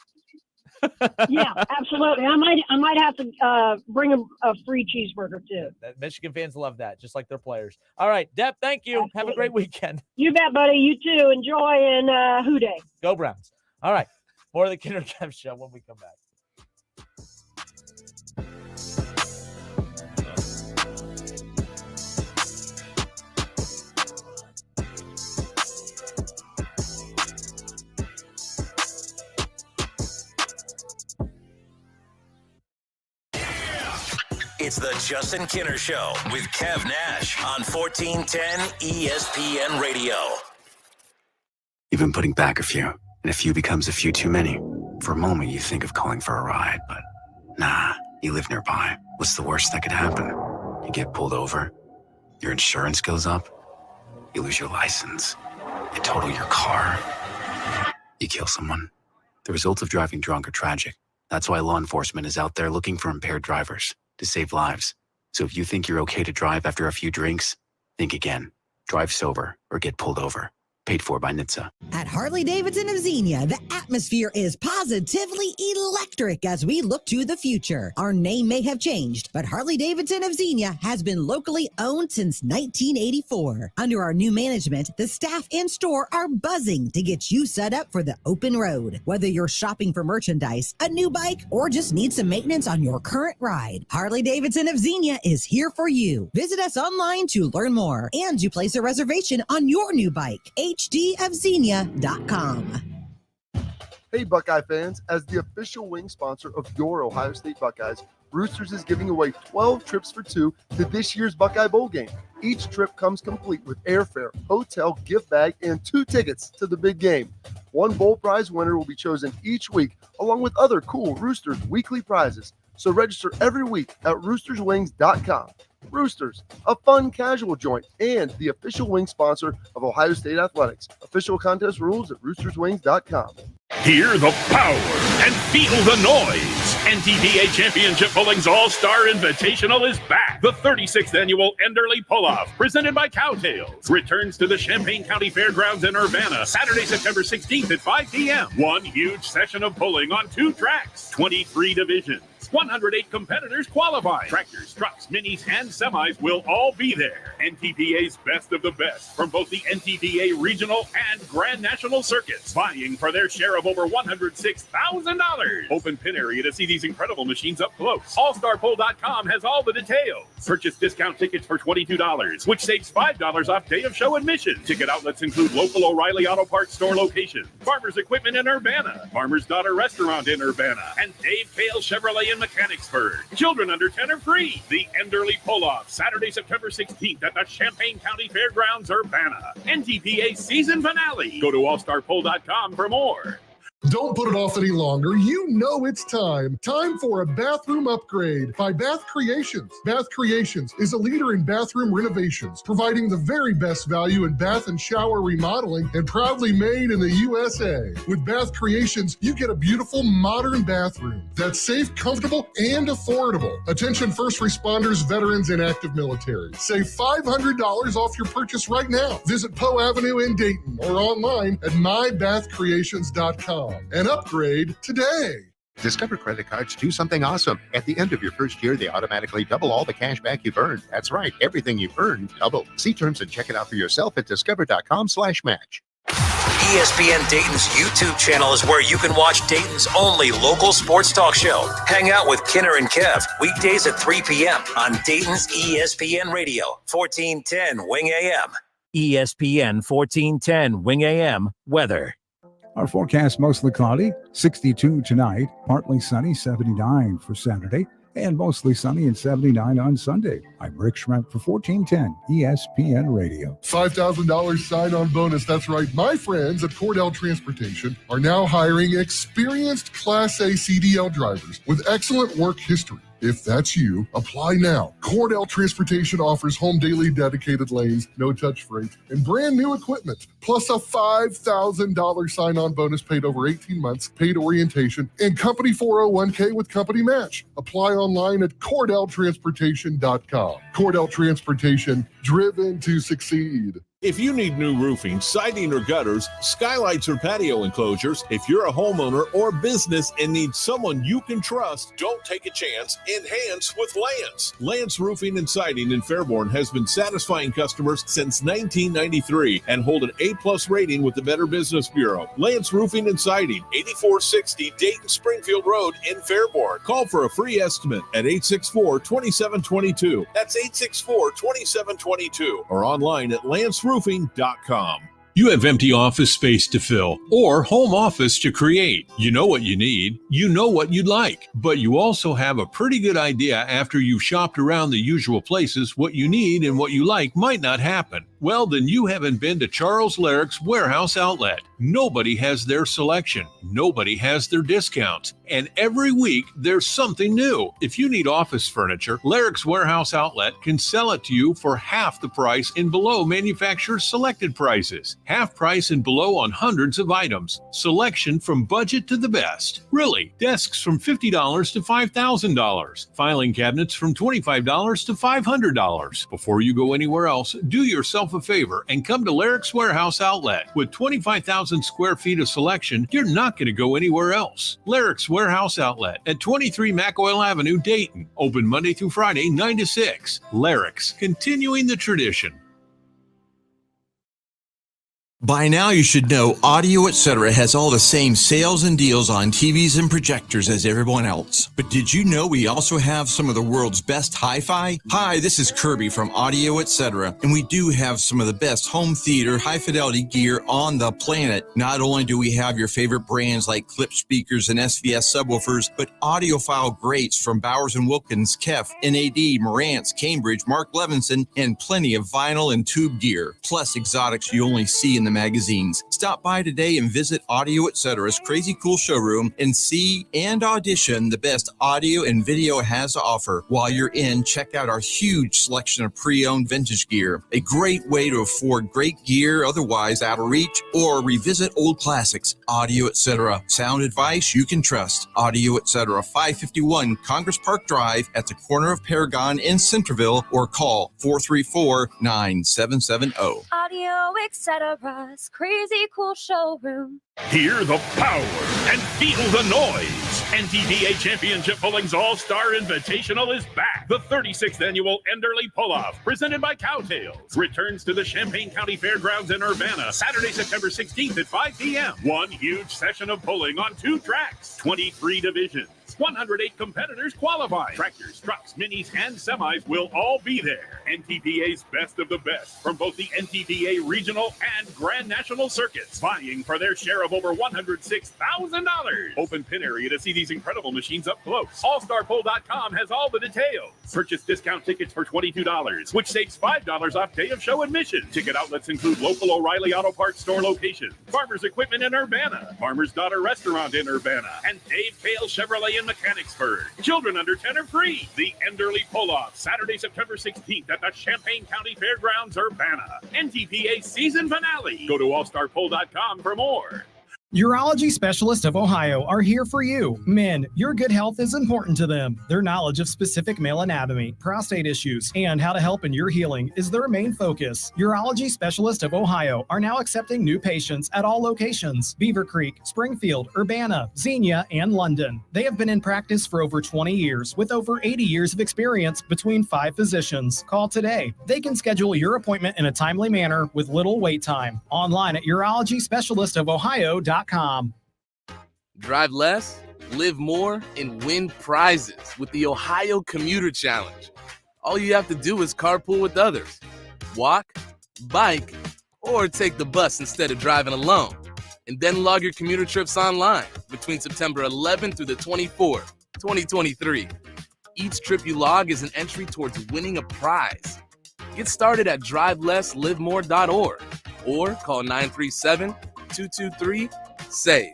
Yeah, absolutely. I might have to bring him a free cheeseburger too. Michigan fans love that, just like their players. All right, Deb, thank you. Absolutely. Have a great weekend. You bet, buddy. You too. Enjoy and Who Day. Go Browns. All right, more of the Kinner Kev Show when we come back. It's the Justin Kinner Show with Kev Nash on 1410 ESPN Radio. You've been putting back a few, and a few becomes a few too many. For a moment, you think of calling for a ride, but nah, you live nearby. What's the worst that could happen? You get pulled over, your insurance goes up, you lose your license, you total your car, you kill someone. The result of driving drunk are tragic. That's why law enforcement is out there looking for impaired drivers to save lives. So if you think you're okay to drive after a few drinks, think again. Drive sober or get pulled over. Paid for by NHTSA. At Harley-Davidson of Xenia, the atmosphere is positively electric as we look to the future. Our name may have changed, but Harley-Davidson of Xenia has been locally owned since 1984. Under our new management, the staff and store are buzzing to get you set up for the open road. Whether you're shopping for merchandise, a new bike, or just need some maintenance on your current ride, Harley-Davidson of Xenia is here for you. Visit us online to learn more and to place a reservation on your new bike. hdofxenia.com. Hey, Buckeye fans, as the official wing sponsor of your Ohio State Buckeyes, Roosters is giving away 12 trips for 2 to this year's Buckeye Bowl game. Each trip comes complete with airfare, hotel, gift bag, and 2 tickets to the big game. One bowl prize winner will be chosen each week, along with other cool Roosters weekly prizes. So register every week at roosterswings.com. Roosters, a fun casual joint and the official wing sponsor of Ohio State Athletics. Official contest rules at roosterswings.com. Hear the power and feel the noise. NTPA Championship Bowling's All-Star Invitational is back. The 36th annual Enderley Pull-Off, presented by Cowtails, returns to the Champaign County Fairgrounds in Urbana, Saturday, September 16th at 5 p.m. One huge session of bowling on 2 tracks, 23 divisions. 108 competitors qualify. Tractors, trucks, minis, and semis will all be there. NTPA's best of the best from both the NTPA regional and Grand National circuits, vying for their share of over $106,000. Open pin area to see these incredible machines up close. AllStarPoll.com has all the details. Purchase discount tickets for $22, which saves $5 off day of show admission. Ticket outlets include local O'Reilly Auto Parts store locations, Farmers Equipment in Urbana, Farmer's Daughter Restaurant in Urbana, and Dave Kale Chevrolet in Mechanicsburg. Children under 10 are free. The Enderley Pull-Off, Saturday, September 16th at the Champaign County Fairgrounds, Urbana. NTPA season finale. Go to allstarpoll.com for more. Don't put it off any longer. You know it's time. Time for a bathroom upgrade by Bath Creations. Bath Creations is a leader in bathroom renovations, providing the very best value in bath and shower remodeling and proudly made in the USA. With Bath Creations, you get a beautiful modern bathroom that's safe, comfortable, and affordable. Attention first responders, veterans, and active military. Save $500 off your purchase right now. Visit Poe Avenue in Dayton or online at mybathcreations.com. And upgrade today. Discover credit cards do something awesome. At the end of your first year, they automatically double all the cash back you've earned. That's right. Everything you've earned, double. See terms and check it out for yourself at discover.com/match. ESPN Dayton's YouTube channel is where you can watch Dayton's only local sports talk show. Hang out with Kinner and Kev weekdays at 3 p.m. on Dayton's ESPN Radio, 1410 Wing AM. ESPN 1410 Wing AM weather. Our forecast mostly cloudy, 62 tonight, partly sunny, 79 for Saturday, and mostly sunny and 79 on Sunday. I'm Rick Schreck for 1410 ESPN Radio. $5,000 sign-on bonus. That's right. My friends at Cordell Transportation are now hiring experienced Class A CDL drivers with excellent work history. If that's you, apply now. Cordell Transportation offers home daily dedicated lanes, no-touch freight, and brand new equipment, plus a $5,000 sign-on bonus paid over 18 months, paid orientation, and company 401k with company match. Apply online at CordellTransportation.com. Cordell Transportation, driven to succeed. If you need new roofing, siding, or gutters, skylights, or patio enclosures, if you're a homeowner or business and need someone you can trust, don't take a chance. Enhance with Lance. Lance Roofing and Siding in Fairborn has been satisfying customers since 1993 and hold an A+ rating with the Better Business Bureau. Lance Roofing and Siding, 8460 Dayton Springfield Road in Fairborn. Call for a free estimate at 864-2722. That's 864-2722 or online at lanceroofing.com. You have empty office space to fill or home office to create. You know what you need. You know what you'd like. But you also have a pretty good idea after you've shopped around the usual places what you need and what you like might not happen. Well, then you haven't been to Charles Larrick's Warehouse Outlet. Nobody has their selection. Nobody has their discounts. And every week, there's something new. If you need office furniture, Larrick's Warehouse Outlet can sell it to you for half the price and below manufacturer's selected prices. Half price and below on hundreds of items. Selection from budget to the best. Really, desks from $50 to $5,000. Filing cabinets from $25 to $500. Before you go anywhere else, do yourself a favor and come to Larrick's Warehouse Outlet. With 25,000 square feet of selection, you're not going to go anywhere else. Larrick's Warehouse Outlet at 23 McOil Avenue, Dayton. Open Monday through Friday, 9 to 6. Larrick's, continuing the tradition. By now, you should know Audio Etc. has all the same sales and deals on TVs and projectors as everyone else. But did you know we also have some of the world's best hi-fi? Hi, this is Kirby from Audio Etc. And we do have some of the best home theater, high-fidelity gear on the planet. Not only do we have your favorite brands like Clip speakers and SVS subwoofers, but audiophile greats from Bowers & Wilkins, Kef, NAD, Marantz, Cambridge, Mark Levinson, and plenty of vinyl and tube gear. Plus exotics you only see in the magazines. Stop by today and visit Audio Etc.'s crazy cool showroom and see and audition the best audio and video has to offer. While you're in, check out our huge selection of pre-owned vintage gear. A great way to afford great gear otherwise out of reach, or revisit old classics. Audio Etc. Sound advice you can trust. Audio Etc. 551 Congress Park Drive at the corner of Paragon in Centerville, or call 434-9770. Audio Etc.'s crazy cool showroom. Hear the power and feel the noise. NTDA Championship Bowling's All-Star Invitational is back. The 36th annual Enderley Pull-Off, presented by Cowtails, returns to the Champaign County Fairgrounds in Urbana, Saturday, September 16th at 5 p.m. One huge session of bowling on 2 tracks, 23 divisions. 108 competitors qualify. Tractors, trucks, minis, and semis will all be there. NTDA's best of the best from both the NTDA regional and Grand National circuits, vying for their share of over $106,000. Open pin area to see these incredible machines up close. AllStarPoll.com has all the details. Purchase discount tickets for $22, which saves $5 off day of show admission. Ticket outlets include local O'Reilly Auto Parts store locations, Farmers Equipment in Urbana, Farmer's Daughter Restaurant in Urbana, and Dave Kale Chevrolet in Mechanicsburg. Children under 10 are free. The Enderley Pull-Off, Saturday, September 16th at the Champaign County Fairgrounds, Urbana. NTPA season finale. Go to allstarpoll.com for more. Urology Specialists of Ohio are here for you. Men, your good health is important to them. Their knowledge of specific male anatomy, prostate issues, and how to help in your healing is their main focus. Urology Specialists of Ohio are now accepting new patients at all locations: Beaver Creek, Springfield, Urbana, Xenia, and London. They have been in practice for over 20 years with over 80 years of experience between 5 physicians. Call today. They can schedule your appointment in a timely manner with little wait time. Online at urologyspecialistofohio.com. Drive less, live more, and win prizes with the Ohio Commuter Challenge. All you have to do is carpool with others. Walk, bike, or take the bus instead of driving alone. And then log your commuter trips online between September 11th through the 24th, 2023. Each trip you log is an entry towards winning a prize. Get started at drivelesslivemore.org or call 937-223-SAVE.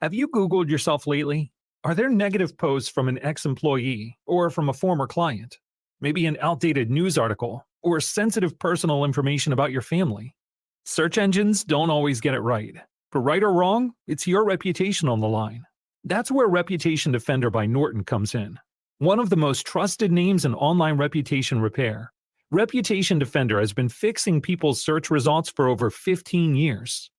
Have you Googled yourself lately? Are there negative posts from an ex-employee or from a former client? Maybe an outdated news article or sensitive personal information about your family? Search engines don't always get it right. For right or wrong, it's your reputation on the line. That's where Reputation Defender by Norton comes in. One of the most trusted names in online reputation repair, Reputation Defender has been fixing people's search results for over 15 years.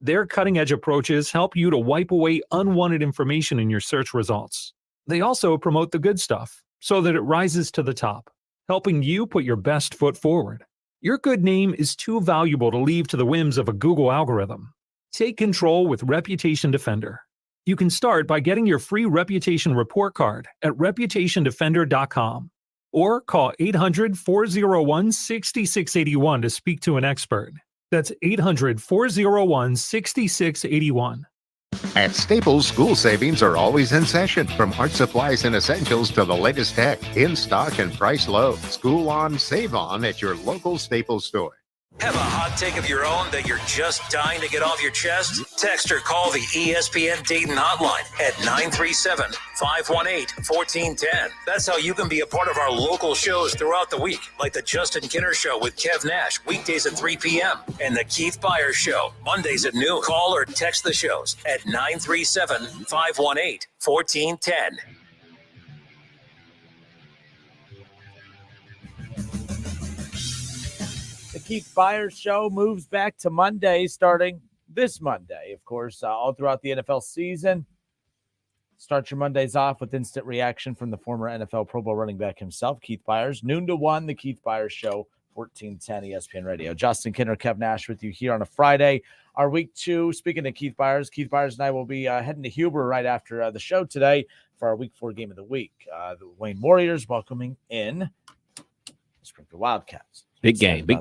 Their cutting-edge approaches help you to wipe away unwanted information in your search results. They also promote the good stuff so that it rises to the top, helping you put your best foot forward. Your good name is too valuable to leave to the whims of a Google algorithm. Take control with Reputation Defender. You can start by getting your free reputation report card at reputationdefender.com or call 800-401-6681 to speak to an expert. That's 800-401-6681. At Staples, school savings are always in session. From art supplies and essentials to the latest tech, in stock and price low. School on, save on at your local Staples store. Have a hot take of your own that you're just dying to get off your chest? Text or call the ESPN Dayton hotline at 937-518-1410. That's how you can be a part of our local shows throughout the week, like the Justin Kinner Show with Kev Nash, weekdays at 3 p.m., and the Keith Byers Show, Mondays at noon. Call or text the shows at 937-518-1410. The Keith Byers Show moves back to Monday, starting this Monday. Of course, all throughout the NFL season. Start your Mondays off with instant reaction from the former NFL Pro Bowl running back himself, Keith Byers. Noon to 1, the Keith Byers Show, 1410 ESPN Radio. Justin Kinner, Kev Nash with you here on a Friday. Our week 2, speaking of Keith Byers and I will be heading to Huber right after the show today for our week 4 game of the week. The Wayne Warriors welcoming in the Springfield Wildcats. Big game. We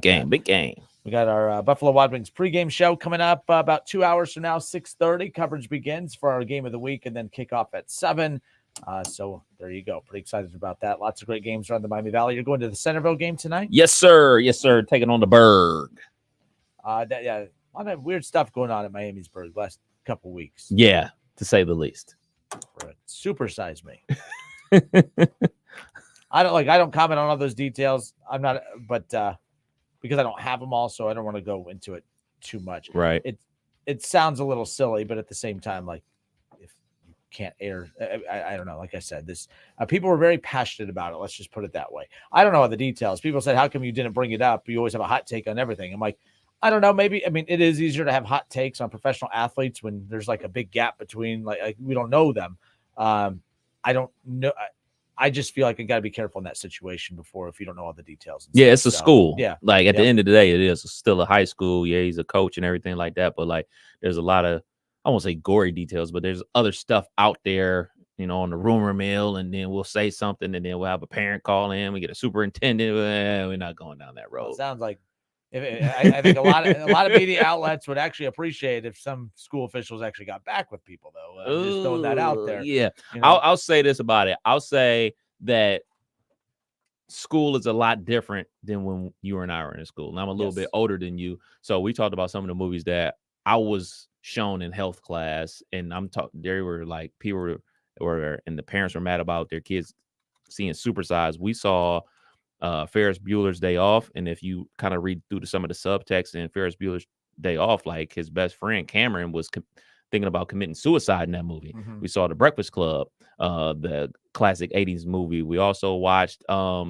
got our Buffalo Wild Wings pregame show coming up about 2 hours from now, 6:30. Coverage begins for our game of the week and then kickoff at 7. So there you go. Pretty excited about that. Lots of great games around the Miami Valley. You're going to the Centerville game tonight? Yes, sir. Taking on the Berg. A lot of weird stuff going on at Miami's Berg last couple weeks. Yeah, to say the least. Supersize me. I don't comment on all those details. I'm not, but because I don't have them all, so I don't want to go into it too much. Right. It sounds a little silly, but at the same time, like if you can't air, I don't know. Like I said, this people were very passionate about it. Let's just put it that way. I don't know all the details. People said, "How come you didn't bring it up? You always have a hot take on everything." I'm like, I don't know. Maybe it is easier to have hot takes on professional athletes when there's like a big gap between like we don't know them. I don't know. I just feel like I got to be careful in that situation before if you don't know all the details. Yeah, it's a school. Yeah. Like at the end of the day, it is still a high school. Yeah, he's a coach and everything like that. But like there's a lot of, I won't say gory details, but there's other stuff out there, on the rumor mill. And then we'll say something and then we'll have a parent call in. We get a superintendent. We're not going down that road. Well, it sounds like I think a lot of media outlets would actually appreciate if some school officials actually got back with people, though. Just throwing that out there. Yeah, I'll say this about it. I'll say that school is a lot different than when you and I were in school. And I'm a little bit older than you, so we talked about some of the movies that I was shown in health class, and I'm talking. There were like people were and the parents were mad about their kids seeing Supersize. We saw Ferris Bueller's Day Off, and if you kind of read through some of the subtext in Ferris Bueller's Day Off, like his best friend Cameron was thinking about committing suicide in that movie. Mm-hmm. We saw The Breakfast Club, the classic 80s movie. We also watched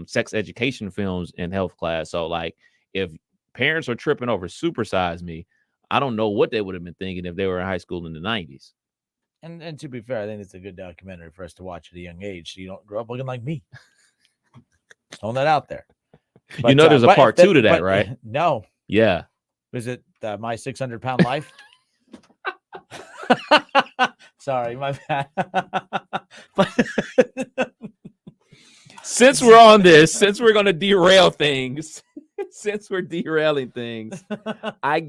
sex education films in health class. So like if parents are tripping over Supersize Me, I don't know what they would have been thinking if they were in high school in the 90s. And to be fair, I think it's a good documentary for us to watch at a young age so you don't grow up looking like me. Throwing that out there. But, there's a part 2 to that, right? No. Yeah. Was it My 600-Pound Life? Sorry, my bad. Since we're on this, since we're going to derail things, since we're derailing things, I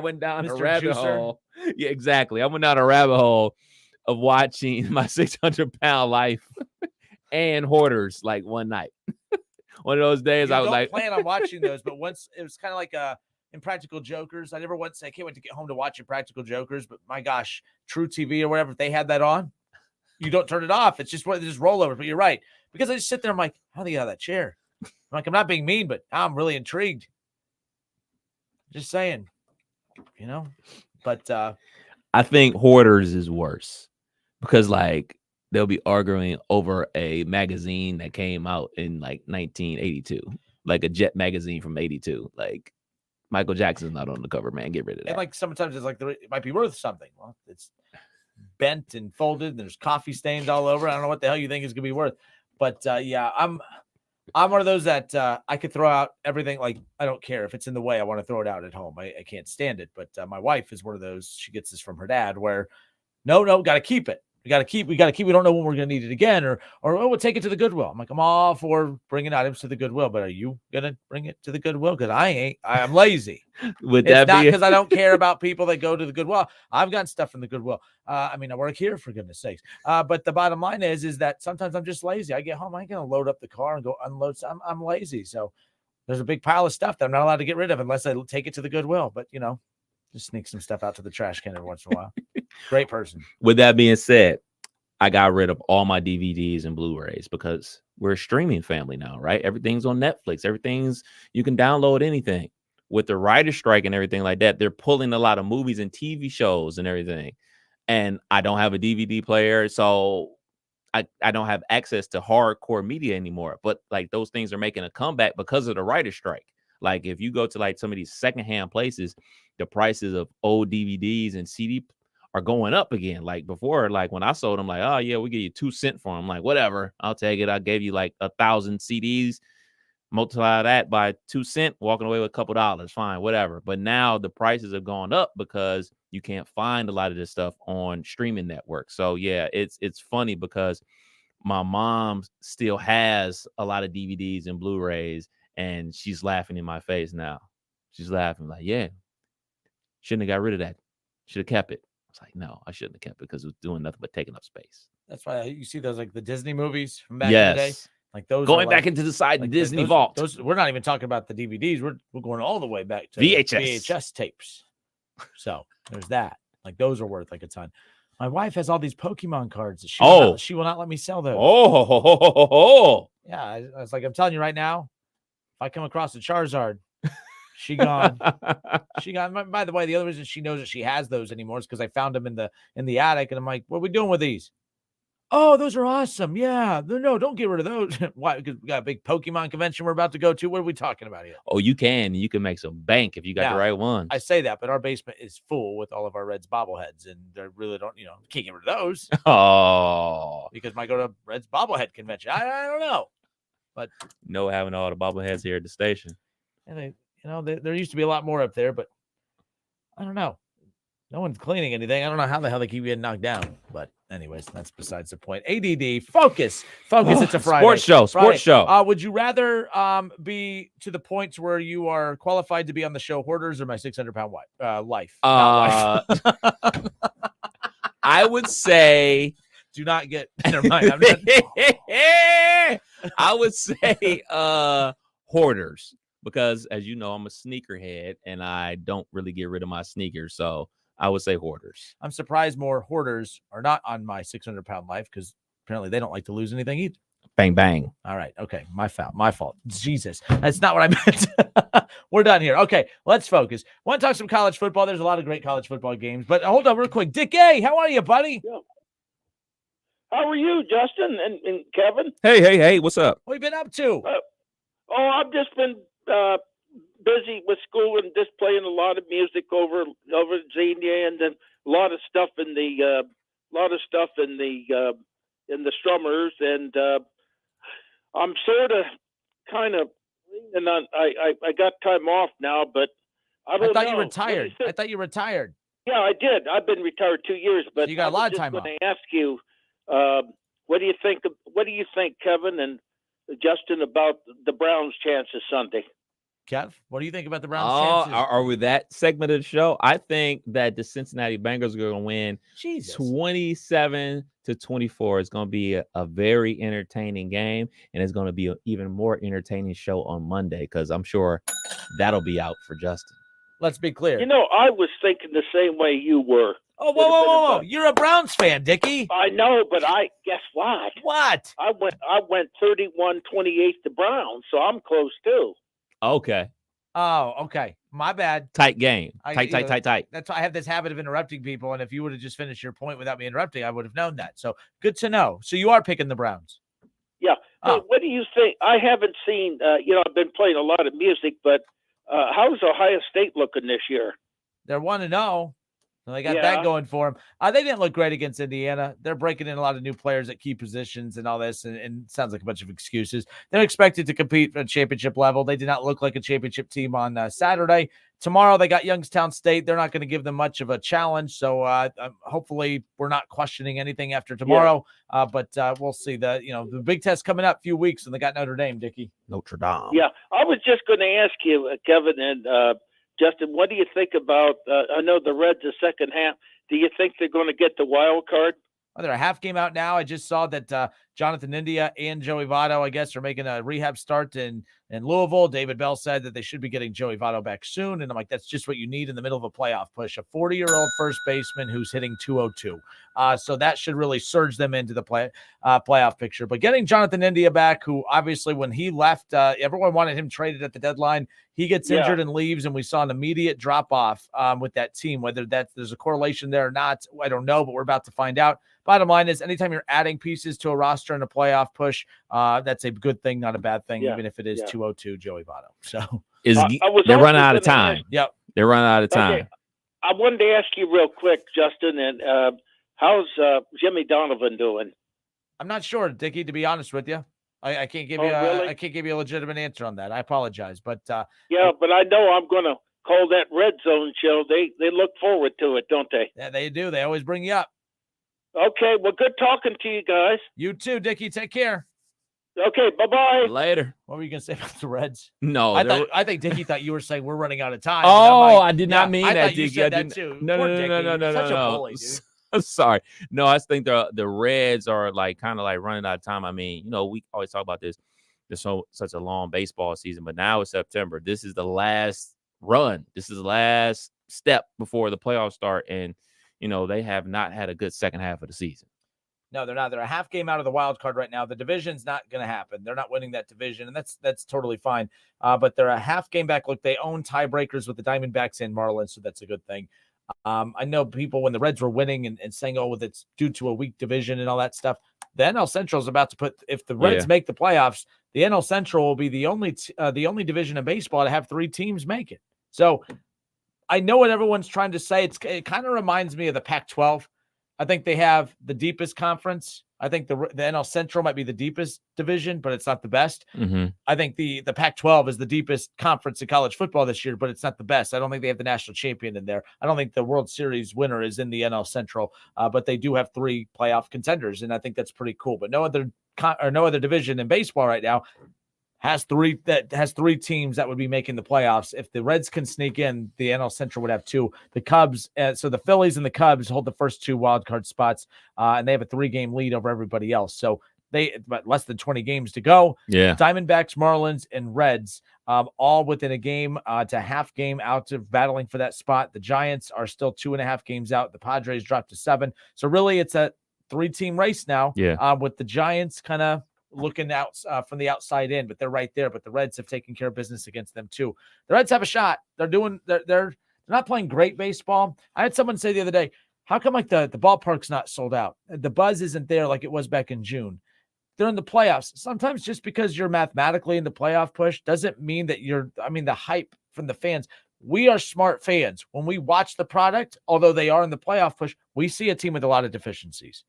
went down a rabbit hole. Yeah, exactly. I went down a rabbit hole of watching My 600-Pound Life and Hoarders like one night. One of those days I was like, plan on watching those, but once it was kind of like Impractical Jokers. I never once said I can't wait to get home to watch Impractical Jokers, but my gosh, True TV or whatever, if they had that on, you don't turn it off. It's just rollover. But you're right, because I just sit there. I'm like, how do you get out of that chair? I'm like, I'm not being mean, but I'm really intrigued. Just saying, But I think Hoarders is worse because like they'll be arguing over a magazine that came out in like 1982, like a Jet magazine from 82. Like Michael Jackson's not on the cover, man. Get rid of that. And like sometimes it's like it might be worth something. Well, it's bent and folded. And there's coffee stains all over. I don't know what the hell you think is gonna be worth. But yeah, I'm one of those that I could throw out everything. Like I don't care if it's in the way. I want to throw it out at home. I can't stand it. But my wife is one of those. She gets this from her dad. Where no, got to keep it. We got to keep. We don't know when we're going to need it again, or we'll take it to the Goodwill. I'm like, I'm all for bringing items to the Goodwill, but are you going to bring it to the Goodwill? Because I ain't. I'm lazy. Would it's that not be because I don't care about people that go to the Goodwill. I've got stuff from the Goodwill. I mean, I work here for goodness sakes. But the bottom line is that sometimes I'm just lazy. I get home, I ain't going to load up the car and go unload. I'm lazy, so there's a big pile of stuff that I'm not allowed to get rid of unless I take it to the Goodwill. But just sneak some stuff out to the trash can every once in a while. Great person. With that being said, I got rid of all my DVDs and Blu-rays because we're a streaming family now, right? Everything's on Netflix. You can download anything. With the writer's strike and everything like that, they're pulling a lot of movies and TV shows and everything. And I don't have a DVD player, so I don't have access to hardcore media anymore. But like those things are making a comeback because of the writer's strike. Like if you go to like some of these secondhand places, the prices of old DVDs and CD are going up again. Like before, like when I sold them, like, oh yeah, we give you 2 cents for them. Like, whatever, I'll take it. I gave you like 1,000 CDs, multiply that by 2 cents, walking away with a couple dollars, fine, whatever. But now the prices have gone up because you can't find a lot of this stuff on streaming networks. So yeah, it's funny because my mom still has a lot of DVDs and Blu-rays, and she's laughing in my face now. She's laughing like, yeah, shouldn't have got rid of that. Should have kept it. Like, no, I shouldn't have kept it because it was doing nothing but taking up space. That's why you see those like the Disney movies from back in the day. Like those going back into the Disney vault. Those we're not even talking about the DVDs. We're going all the way back to VHS tapes. So there's that. Like those are worth like a ton. My wife has all these Pokemon cards. She will not let me sell those. Yeah, I was like, I'm telling you right now, if I come across a Charizard, she gone. She gone. By the way, the other reason she knows that she has those anymore is because I found them in the attic, and I'm like, "What are we doing with these?" Oh, those are awesome. Yeah, no, don't get rid of those. Why? Because we got a big Pokemon convention we're about to go to. What are we talking about here? Oh, you can make some bank if you got the right ones. I say that, but our basement is full with all of our Reds bobbleheads, and they really don't, can't get rid of those. Oh, because might go to Reds bobblehead convention. I don't know, but having all the bobbleheads here at the station, and there used to be a lot more up there, but I don't know. No one's cleaning anything. I don't know how the hell they keep getting knocked down. But anyways, that's besides the point. ADD, focus. It's a Friday. Sports show. Would you rather be to the points where you are qualified to be on the show Hoarders or my 600-pound life? I would say do not get. Never mind. I would say Hoarders. Because, as you know, I'm a sneakerhead, and I don't really get rid of my sneakers. So I would say Hoarders. I'm surprised more Hoarders are not on my 600-pound life because apparently they don't like to lose anything either. Bang, bang. All right. Okay. My fault. Jesus. That's not what I meant. We're done here. Okay. Let's focus. Want to talk some college football? There's a lot of great college football games. But hold on real quick. Dick A., how are you, buddy? Yeah. How are you, Justin and Kevin? Hey. What's up? What have you been up to? I've just been busy with school and just playing a lot of music over Xenia, and then a lot of stuff in the strummers, and I'm sort of kind of, and I got time off now, but I thought you retired. I thought you retired. Yeah, I did. I've been retired 2 years, but so you got a lot of time off. I was just going to ask you, what do you think? What do you think, Kevin and Justin, about the Browns' chances Sunday? Kev, what do you think about the Browns' Oh, chances? are we that segment of the show? I think that the Cincinnati Bengals are going to win 27-24. It's going to be a very entertaining game, and it's going to be an even more entertaining show on Monday because I'm sure that'll be out for Justin. Let's be clear. I was thinking the same way you were. Oh, whoa. You're a Browns fan, Dickie. I know, but guess what? What? I went 31-28 to Browns, so I'm close too. Okay. Oh, okay. My bad. Tight game. Tight. That's why I have this habit of interrupting people, and if you would have just finished your point without me interrupting, I would have known that. So good to know. So you are picking the Browns. Yeah. Hey, what do you think? I haven't seen, I've been playing a lot of music, but how's Ohio State looking this year? They're 1-0. So they got Yeah. that going for them. They didn't look great against Indiana. They're breaking in a lot of new players at key positions and all this, and it sounds like a bunch of excuses. They're expected to compete at championship level. They did not look like a championship team on Saturday. Tomorrow they got Youngstown State. They're not going to give them much of a challenge, so hopefully we're not questioning anything after tomorrow. Yeah. But we'll see. The big test coming up, few weeks, and they got Notre Dame, Dickie. Notre Dame. Yeah, I was just going to ask you, Kevin and Justin, what do you think about? I know the Reds the second half. Do you think they're going to get the wild card? Oh, they're a half game out now. I just saw that Jonathan India and Joey Votto, I guess, are making a rehab start in Louisville. David Bell said that they should be getting Joey Votto back soon. And I'm like, that's just what you need in the middle of a playoff push. A 40-year-old first baseman who's hitting .202. So that should really surge them into the playoff picture. But getting Jonathan India back, who obviously when he left, everyone wanted him traded at the deadline. He gets injured and leaves, and we saw an immediate drop-off with that team. Whether there's a correlation there or not, I don't know, but we're about to find out. Bottom line is anytime you're adding pieces to a roster in a playoff push, that's a good thing, not a bad thing, even if it is 202 Joey Votto. So they're running out of time. Yep. They're running out of time. Okay. I wanted to ask you real quick, Justin, and how's Jimmy Donovan doing? I'm not sure, Dickie, to be honest with you. I can't give really? I can't give you a legitimate answer on that. I apologize, but yeah, but I know I'm going to call that Red Zone show. They look forward to it, don't they? Yeah, they do. They always bring you up. Okay, well, good talking to you guys. You too, Dickie. Take care. Okay, bye-bye. Later. What were you going to say about the Reds? No. I think Dickie thought you were saying we're running out of time. Oh, I did not mean that, Dickie. Dickie. You said that too. No. Such a bully, dude. I'm sorry. No, I think the Reds are kind of running out of time. I mean, we always talk about this. There's such a long baseball season, but now it's September. This is the last run. This is the last step before the playoffs start, and they have not had a good second half of the season. No, they're not. They're a half game out of the wild card right now. The division's not going to happen. They're not winning that division, and that's totally fine. But they're a half game back. Look, they own tiebreakers with the Diamondbacks and Marlins, so that's a good thing. I know people when the Reds were winning and saying, oh, it's due to a weak division and all that stuff. The NL Central is about to put, if the Reds make the playoffs, the NL Central will be the only division in baseball to have 3 teams make it. So I know what everyone's trying to say. It kind of reminds me of the Pac-12. I think they have the deepest conference. I think the NL Central might be the deepest division, but it's not the best. Mm-hmm. I think the Pac-12 is the deepest conference in college football this year, but it's not the best. I don't think they have the national champion in there. I don't think the World Series winner is in the NL Central, but they do have 3 playoff contenders, and I think that's pretty cool. But no other division in baseball right now has 3 teams that would be making the playoffs. If the Reds can sneak in, the NL Central would have 2. The Cubs, so the Phillies and the Cubs hold the first 2 wild card spots, and they have a 3-game lead over everybody else. So but less than 20 games to go. Yeah. Diamondbacks, Marlins, and Reds, all within a game to half game out of battling for that spot. The Giants are still 2.5 games out. The Padres dropped to 7. So really, it's a 3-team race now. Yeah. With the Giants kind of looking out from the outside in, but they're right there. But the Reds have taken care of business against them too. The Reds have a shot. They're not playing great baseball. I had someone say the other day, how come the ballpark's not sold out? The buzz isn't there like it was back in June. They're in the playoffs. Sometimes just because you're mathematically in the playoff push doesn't mean that the hype from the fans. We are smart fans. When we watch the product, although they are in the playoff push, we see a team with a lot of deficiencies.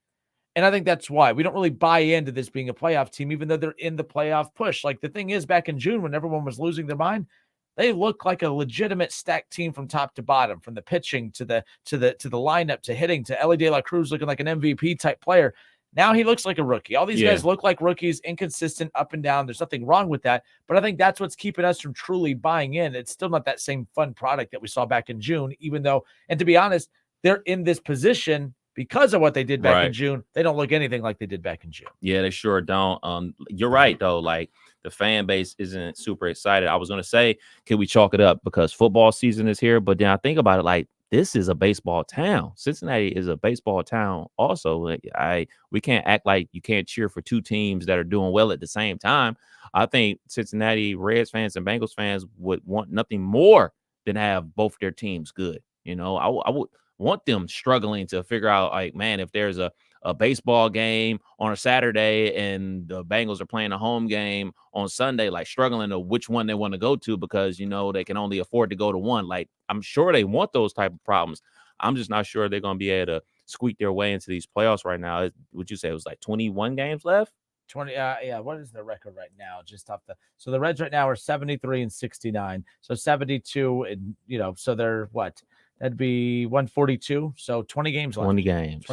And I think that's why we don't really buy into this being a playoff team, even though they're in the playoff push. Like the thing is, back in June when everyone was losing their mind, they look like a legitimate stacked team from top to bottom, from the pitching to the lineup to hitting to Ellie De La Cruz looking like an MVP type player. Now he looks like a rookie. All these guys look like rookies, inconsistent, up and down. There's nothing wrong with that. But I think that's what's keeping us from truly buying in. It's still not that same fun product that we saw back in June, even though, and to be honest, they're in this position because of what they did back in June. They don't look anything like they did back in June. Yeah, they sure don't. You're right, though. Like, the fan base isn't super excited. I was going to say, can we chalk it up because football season is here? But then I think about it like, this is a baseball town. Cincinnati is a baseball town also. Like, we can't act like you can't cheer for two teams that are doing well at the same time. I think Cincinnati Reds fans and Bengals fans would want nothing more than have both their teams good. You know, I would want them struggling to figure out, like, man, if there's a baseball game on a Saturday and the Bengals are playing a home game on Sunday, like struggling to which one they want to go to because, you know, they can only afford to go to one. Like, I'm sure they want those type of problems. I'm just not sure they're going to be able to squeak their way into these playoffs right now. Would you say it was like 21 games left? 20. Yeah. What is the record right now? Just off so the Reds right now are 73-69. So 72, and you know, so they're what? That'd be 142. So 20 games left. 20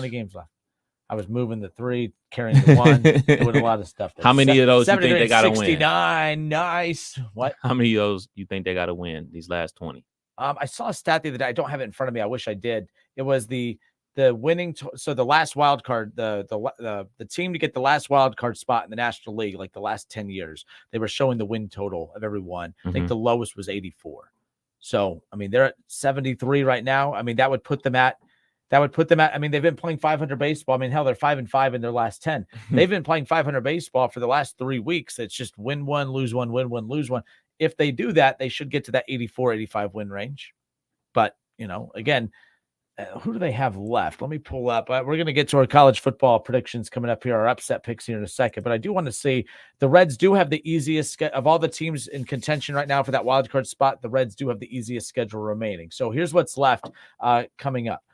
games left. I was moving the 3, carrying the 1, doing a lot of stuff there. How many of those you think they got to win? 69. Nice. What? How many of those you think they got to win these last 20? I saw a stat the other day. I don't have it in front of me. I wish I did. It was the winning. So the last wild card, the team to get the last wild card spot in the National League, like the last 10 years, they were showing the win total of every one. I think the lowest was 84. So, I mean, they're at 73 right now. I mean, that would put them at, I mean, they've been playing 500 baseball. I mean, hell, they're 5-5 in their last 10. They've been playing 500 baseball for the last 3 weeks. It's just win one, lose one, win one, lose one. If they do that, they should get to that 84, 85 win range. But, you know, again, who do they have left? Let me pull up. We're going to get to our college football predictions coming up here, our upset picks here in a second. But I do want to see the Reds do have the easiest of all the teams in contention right now for that wild card spot. The Reds do have the easiest schedule remaining. So here's what's left coming up.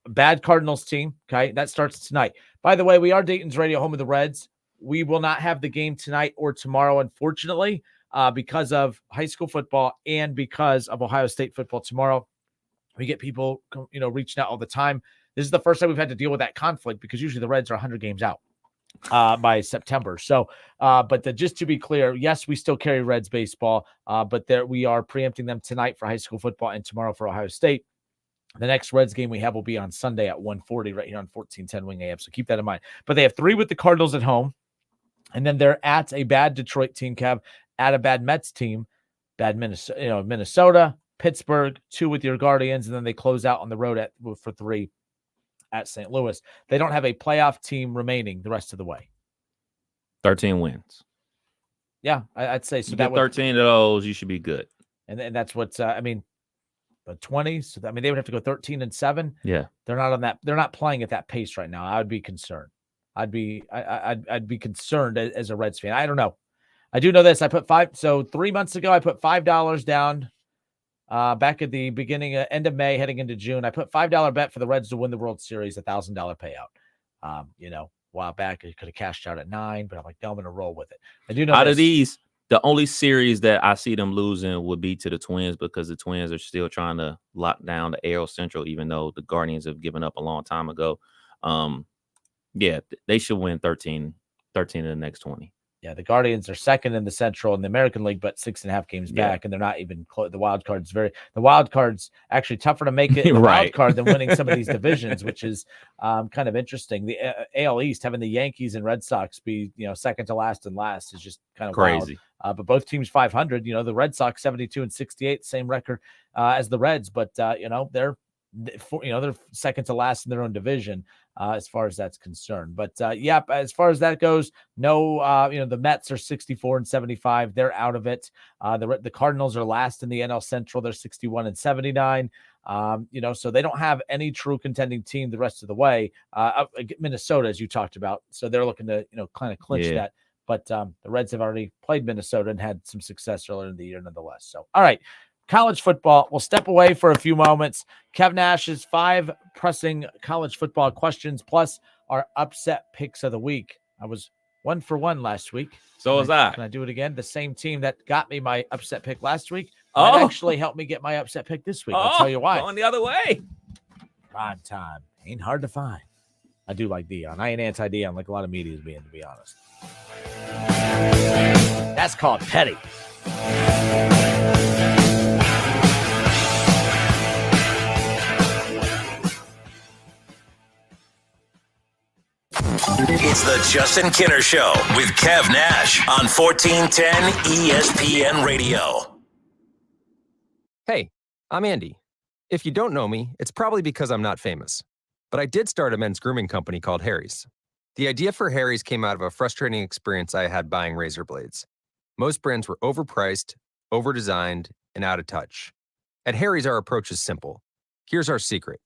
Bad Cardinals team. Okay. That starts tonight. By the way, we are Dayton's radio home of the Reds. We will not have the game tonight or tomorrow, unfortunately, because of high school football and because of Ohio State football tomorrow. We get people, you know, reaching out all the time. This is the first time we've had to deal with that conflict because usually the Reds are 100 games out by September. So, but just to be clear, yes, we still carry Reds baseball, but we are preempting them tonight for high school football and tomorrow for Ohio State. The next Reds game we have will be on Sunday at 1:40 right here on 1410 Wing AM. So keep that in mind. But they have 3 with the Cardinals at home, and then they're at a bad Detroit team, Kev, at a bad Mets team, bad Minnesota, Pittsburgh, 2 with your Guardians, and then they close out on the road for 3 at St. Louis. They don't have a playoff team remaining the rest of the way. 13 wins. Yeah, I'd say so. You get 13 of those, you should be good. And that's what's I mean, the 20s. So I mean, they would have to go 13-7. Yeah, they're not on that. They're not playing at that pace right now. I would be concerned. I'd be concerned as a Reds fan. I don't know. I do know this. I put 5. So 3 months ago, I put $5 down. Back at the beginning, end of May, heading into June, I put $5 bet for the Reds to win the World Series, $1,000 payout. You know, a while back, I could have cashed out at 9, but I'm like, no, I'm going to roll with it. I do know out of these, the only series that I see them losing would be to the Twins because the Twins are still trying to lock down the AL Central, even though the Guardians have given up a long time ago. Yeah, they should win 13 of the next 20. Yeah, the Guardians are second in the Central in the American League, but 6.5 games back, and they're not even close. The wild card's actually tougher to make it in the wild card than winning some of these divisions, which is kind of interesting. The AL East, having the Yankees and Red Sox be, you know, second to last and last is just kind of crazy. Wild. But both teams 500. You know, the Red Sox 72-68, same record as the Reds, but you know, they're second to last in their own division as far as that's concerned. But yeah, as far as that goes, no, you know, the Mets are 64-75. They're out of it. The Cardinals are last in the NL Central. They're 61-79. You know, so they don't have any true contending team the rest of the way. Minnesota, as you talked about, so they're looking to, you know, kind of clinch that. But the Reds have already played Minnesota and had some success earlier in the year, nonetheless. So, all right. College football. We'll step away for a few moments. Kev Nash's 5 pressing college football questions, plus our upset picks of the week. I was 1 for 1 last week. So was I. Can I do it again? The same team that got me my upset pick last week actually helped me get my upset pick this week. I'll tell you why. Going the other way. Prime time. Ain't hard to find. I do like Deion. I ain't anti-Deion like a lot of media is being, to be honest. That's called petty. It's the Justin Kinner Show with Kev Nash on 1410 ESPN Radio. Hey, I'm Andy. If you don't know me, it's probably because I'm not famous. But I did start a men's grooming company called Harry's. The idea for Harry's came out of a frustrating experience I had buying razor blades. Most brands were overpriced, overdesigned, and out of touch. At Harry's, our approach is simple. Here's our secret.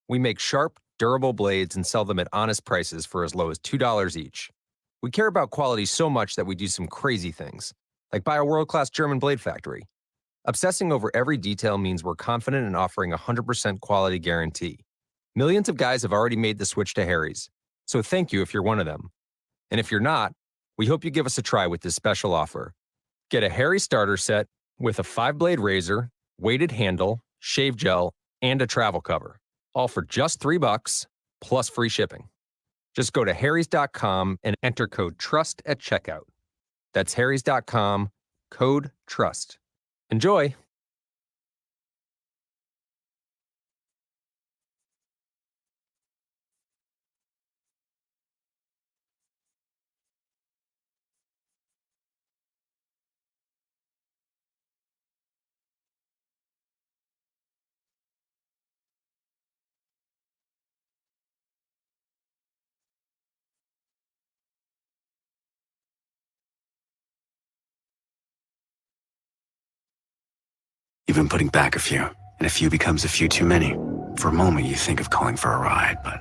We make sharp, durable blades and sell them at honest prices for as low as $2 each. We care about quality so much that we do some crazy things, like buy a world-class German blade factory. Obsessing over every detail means we're confident in offering a 100% quality guarantee. Millions of guys have already made the switch to Harry's, so thank you if you're one of them. And if you're not, we hope you give us a try with this special offer. Get a Harry's starter set with a 5-blade razor, weighted handle, shave gel, and a travel cover. All for just $3 plus free shipping. Just go to harrys.com and enter code TRUST at checkout. That's harrys.com, code TRUST. Enjoy. You've been putting back a few, and a few becomes a few too many. For a moment, you think of calling for a ride, but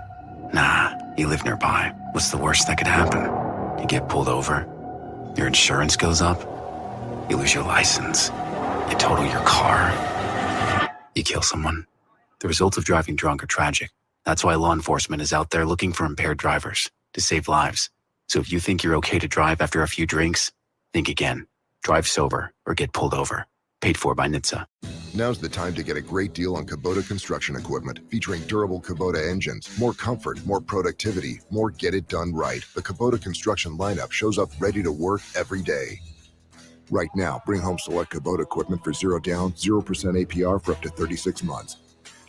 nah, you live nearby. What's the worst that could happen? You get pulled over, your insurance goes up, you lose your license, you total your car, you kill someone. The results of driving drunk are tragic. That's why law enforcement is out there looking for impaired drivers to save lives. So if you think you're okay to drive after a few drinks, think again. Drive sober or get pulled over. Paid for by NHTSA. Now's the time to get a great deal on Kubota construction equipment, featuring durable Kubota engines, more comfort, more productivity, more get it done right. The Kubota construction lineup shows up ready to work every day. Right now, bring home select Kubota equipment for 0 down, 0% APR for up to 36 months.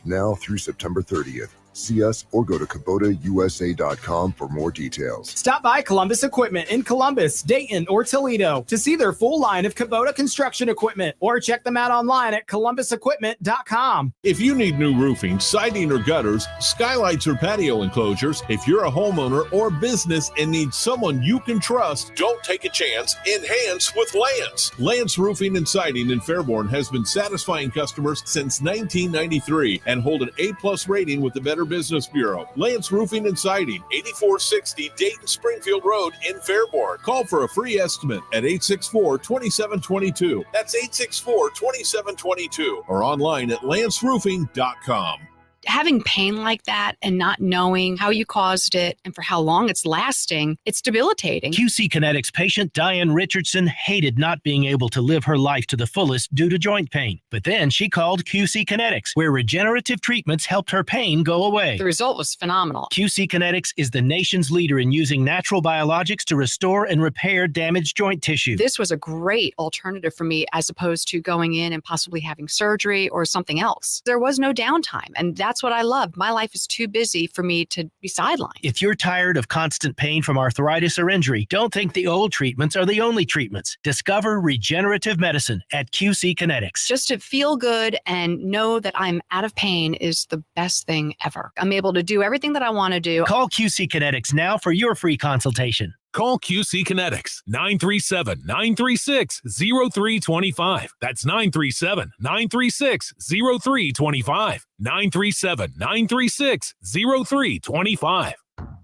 Now through September 30th. See us or go to KubotaUSA.com for more details. Stop by Columbus Equipment in Columbus, Dayton, or Toledo to see their full line of Kubota construction equipment, or check them out online at ColumbusEquipment.com. If you need new roofing, siding, or gutters, skylights, or patio enclosures, if you're a homeowner or business and need someone you can trust, don't take a chance. Enhance with Lance. Lance Roofing and Siding in Fairborn has been satisfying customers since 1993 and hold an A+ rating with the Better Business Bureau. Lance Roofing and Siding, 8460 Dayton Springfield Road in Fairborn. Call for a free estimate at 864-2722. That's 864-2722 or online at lanceroofing.com. Having pain like that and not knowing how you caused it and for how long it's lasting, it's debilitating. QC Kinetics patient Diane Richardson hated not being able to live her life to the fullest due to joint pain. But then she called QC Kinetics, where regenerative treatments helped her pain go away. The result was phenomenal. QC Kinetics is the nation's leader in using natural biologics to restore and repair damaged joint tissue. This was a great alternative for me as opposed to going in and possibly having surgery or something else. There was no downtime, and that's what I loved. My life is too busy for me to be sidelined. If you're tired of constant pain from arthritis or injury, don't think the old treatments are the only treatments. Discover regenerative medicine at QC Kinetics. Just to feel good and know that I'm out of pain is the best thing ever. I'm able to do everything that I want to do. Call QC Kinetics now for your free consultation. Call QC Kinetics, 937-936-0325. That's 937-936-0325. 937-936-0325.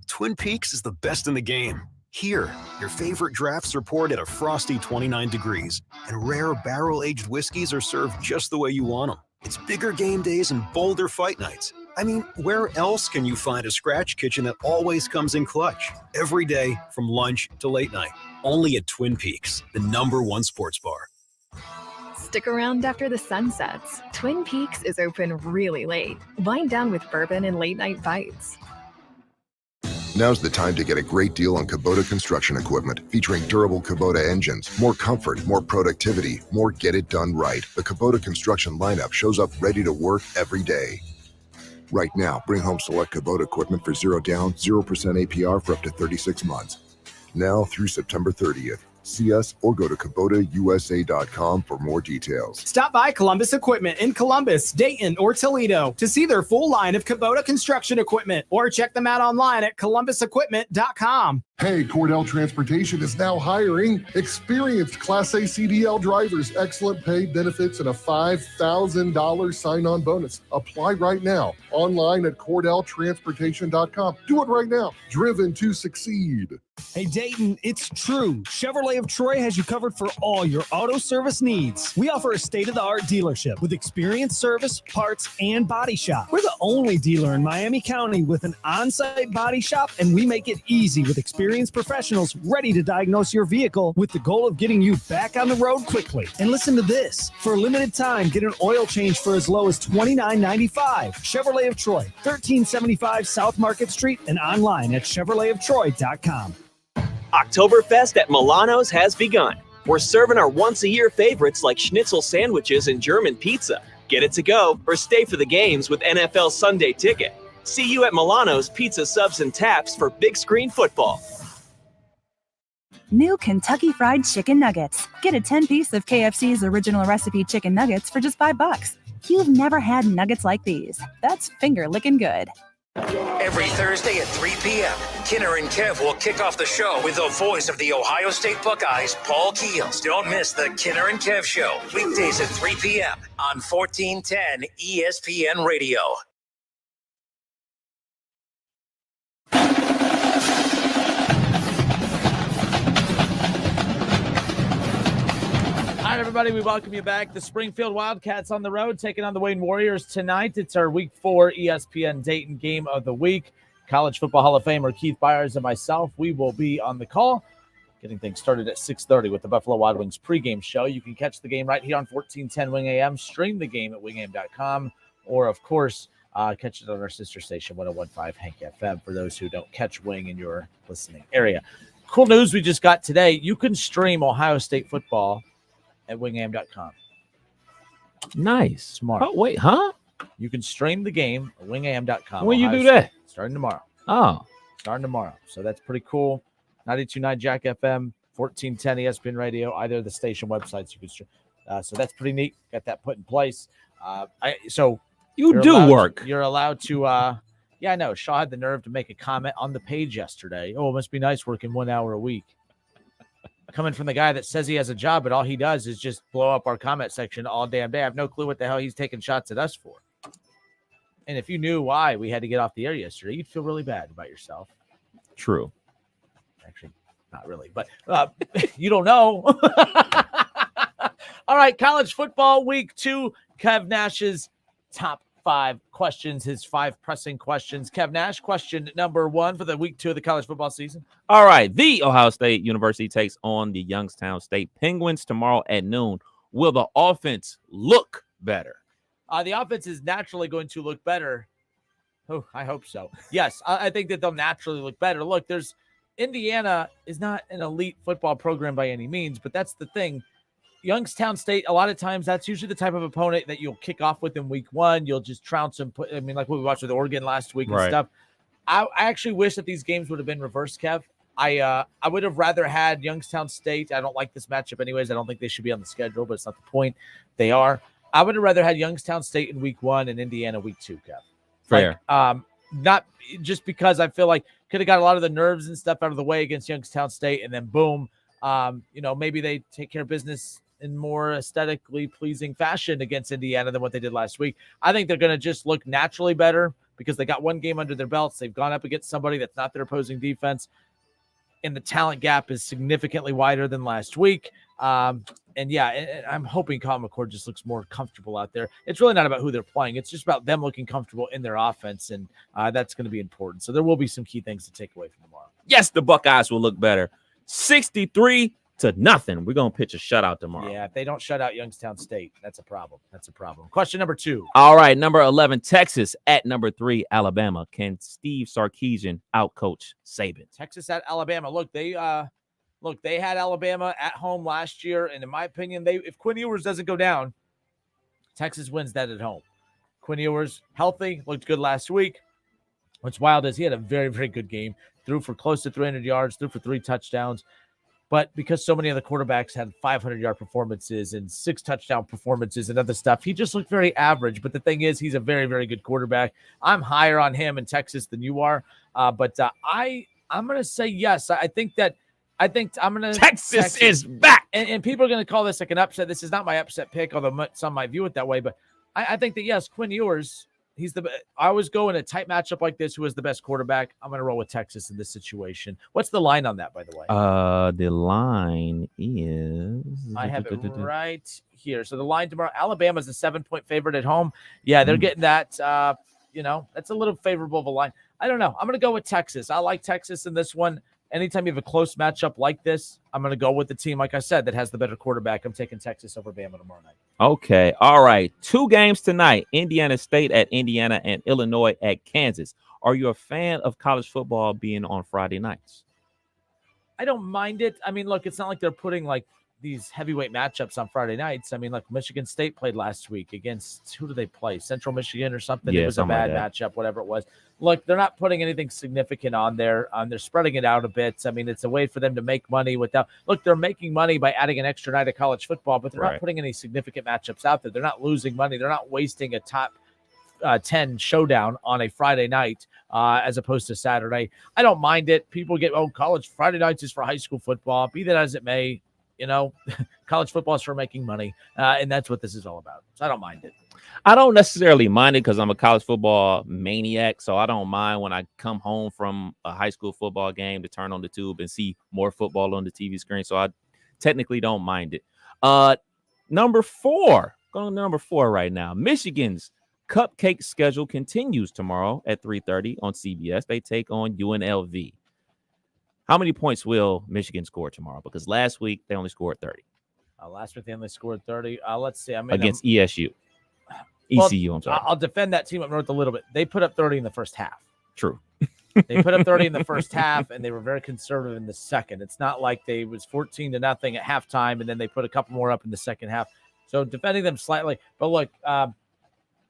Twin Peaks is the best in the game. Here, your favorite drafts are poured at a frosty 29 degrees, and rare barrel-aged whiskeys are served just the way you want them. It's bigger game days and bolder fight nights. I mean, where else can you find a scratch kitchen that always comes in clutch? Every day, from lunch to late night. Only at Twin Peaks, the #1 sports bar. Stick around after the sun sets. Twin Peaks is open really late. Wind down with bourbon and late night bites. Now's the time to get a great deal on Kubota construction equipment, featuring durable Kubota engines, more comfort, more productivity, more get it done right. The Kubota construction lineup shows up ready to work every day. Right now, bring home select Kubota equipment for 0 down, 0% APR for up to 36 months. Now through September 30th. See us or go to KubotaUSA.com for more details. Stop by Columbus Equipment in Columbus, Dayton, or Toledo to see their full line of Kubota construction equipment, or check them out online at ColumbusEquipment.com. Hey, Cordell Transportation is now hiring experienced Class A CDL drivers, excellent pay, benefits, and a $5,000 sign-on bonus. Apply right now online at CordellTransportation.com. Do it right now. Driven to succeed. Hey Dayton, it's true. Chevrolet of Troy has you covered for all your auto service needs. We offer a state-of-the-art dealership with experienced service, parts, and body shop. We're the only dealer in Miami County with an on-site body shop, and we make it easy with experienced professionals ready to diagnose your vehicle with the goal of getting you back on the road quickly. And listen to this. For a limited time, get an oil change for as low as $29.95. Chevrolet of Troy, 1375 South Market Street, and online at ChevroletofTroy.com. Oktoberfest at Milano's has begun. We're serving our once-a-year favorites like schnitzel sandwiches and German pizza. Get it to go or stay for the games with NFL Sunday Ticket. See you at Milano's Pizza Subs and Taps for big screen football. New Kentucky Fried Chicken Nuggets. Get a 10-piece of KFC's original recipe chicken nuggets for just $5. You've never had nuggets like these. That's finger-licking good. Every Thursday at 3 p.m., Kinner and Kev will kick off the show with the voice of the Ohio State Buckeyes, Paul Keels. Don't miss the Kinner and Kev Show, weekdays at 3 p.m. on 1410 ESPN Radio. All right, everybody, we welcome you back. The Springfield Wildcats on the road, taking on the Wayne Warriors tonight. It's our Week 4 ESPN Dayton Game of the Week. College Football Hall of Famer Keith Byers and myself, we will be on the call, getting things started at 6:30 with the Buffalo Wild Wings pregame show. You can catch the game right here on 1410 Wing AM, stream the game at wingam.com, or, of course, catch it on our sister station, 101.5 Hank FM, for those who don't catch Wing in your listening area. Cool news we just got today. You can stream Ohio State football at wingam.com. Nice. Smart. Oh, wait, huh? You can stream the game at wingam.com. When you do that? Starting tomorrow. Oh. Starting tomorrow. So that's pretty cool. 92.9 Jack FM, 1410 ESPN Radio, either of the station websites you can stream. So that's pretty neat. Got that put in place. You do work. You're allowed to, yeah, I know. Shaw had the nerve to make a comment on the page yesterday. Oh, it must be nice working 1 hour a week. Coming from the guy that says he has a job, but all he does is just blow up our comment section all damn day. I have no clue what the hell he's taking shots at us for. And if you knew why we had to get off the air yesterday, you'd feel really bad about yourself. True. Actually, not really, but you don't know. All right, college football week 2, Kev Nash's top 5 questions, his 5 pressing questions. Kev Nash, question number 1 for the week 2 of the college football season. All right. The Ohio State University takes on the Youngstown State Penguins tomorrow at noon. Will the offense look better? The offense is naturally going to look better. Oh, I hope so. Yes, I think that they'll naturally look better. Look, Indiana is not an elite football program by any means, but that's the thing. Youngstown State, a lot of times, that's usually the type of opponent that you'll kick off with in week 1. You'll just trounce them. Like what we watched with Oregon last week and stuff. I actually wish that these games would have been reversed, Kev. I would have rather had Youngstown State. I don't like this matchup anyways. I don't think they should be on the schedule, but it's not the point. They are. I would have rather had Youngstown State in week 1 and Indiana week 2, Kev. Fair. Not just because I feel like could have got a lot of the nerves and stuff out of the way against Youngstown State, and then boom, maybe they take care of business in more aesthetically pleasing fashion against Indiana than what they did last week. I think they're going to just look naturally better because they got one game under their belts. They've gone up against somebody that's not their opposing defense, and the talent gap is significantly wider than last week. I'm hoping Colin McCord just looks more comfortable out there. It's really not about who they're playing. It's just about them looking comfortable in their offense, and that's going to be important. So there will be some key things to take away from tomorrow. Yes, the Buckeyes will look better. 63-34 nothing. We're going to pitch a shutout tomorrow. Yeah, if they don't shut out Youngstown State, that's a problem. Question number 2. All right, number 11, Texas at number 3, Alabama. Can Steve Sarkisian outcoach Saban? Texas at Alabama. Look, they had Alabama at home last year, and in my opinion, if Quinn Ewers doesn't go down, Texas wins that at home. Quinn Ewers, healthy, looked good last week. What's wild is he had a very, very good game. Threw for close to 300 yards, threw for 3 touchdowns. But because so many of the quarterbacks had 500-yard performances and 6 touchdown performances and other stuff, he just looked very average. But the thing is, he's a very, very good quarterback. I'm higher on him in Texas than you are. I'm going to say yes. I think I'm going to – Texas is back. And people are going to call this like an upset. This is not my upset pick, although some might view it that way. But I think that, yes, Quinn Ewers – I always go in a tight matchup like this. Who is the best quarterback? I'm going to roll with Texas in this situation. What's the line on that, by the way? The line is I have it right here. So the line tomorrow, Alabama's a 7-point favorite at home. Yeah, they're getting that. That's a little favorable of a line. I don't know. I'm going to go with Texas. I like Texas in this one. Anytime you have a close matchup like this, I'm going to go with the team, like I said, that has the better quarterback. I'm taking Texas over Bama tomorrow night. Okay. All right. 2 games tonight. Indiana State at Indiana and Illinois at Kansas. Are you a fan of college football being on Friday nights? I don't mind it. I mean, look, it's not like they're putting like these heavyweight matchups on Friday nights. I mean, like Michigan State played last week against, who do they play? Central Michigan or something? Yeah, it was a bad matchup, whatever it was. Look, they're not putting anything significant on there. They're spreading it out a bit. I mean, it's a way for them to make money without – look, they're making money by adding an extra night of college football, but they're not putting any significant matchups out there. They're not losing money. They're not wasting a top 10 showdown on a Friday night as opposed to Saturday. I don't mind it. People get, college Friday nights is for high school football. Be that as it may, college football is for making money, and that's what this is all about. So I don't mind it. I don't necessarily mind it because I'm a college football maniac, so I don't mind when I come home from a high school football game to turn on the tube and see more football on the TV screen. So I technically don't mind it. Number 4, going to number 4 right now. Michigan's cupcake schedule continues tomorrow at 3:30 on CBS. They take on UNLV. How many points will Michigan score tomorrow? Because last week they only scored 30. Last week they only scored 30. Let's see. Against ECU. I'm sorry. I'll defend that team up north a little bit. They put up 30 in the first half. True. They put up 30 in the first half, and they were very conservative in the second. It's not like they was 14-0 at halftime, and then they put a couple more up in the second half. So defending them slightly. But look, they're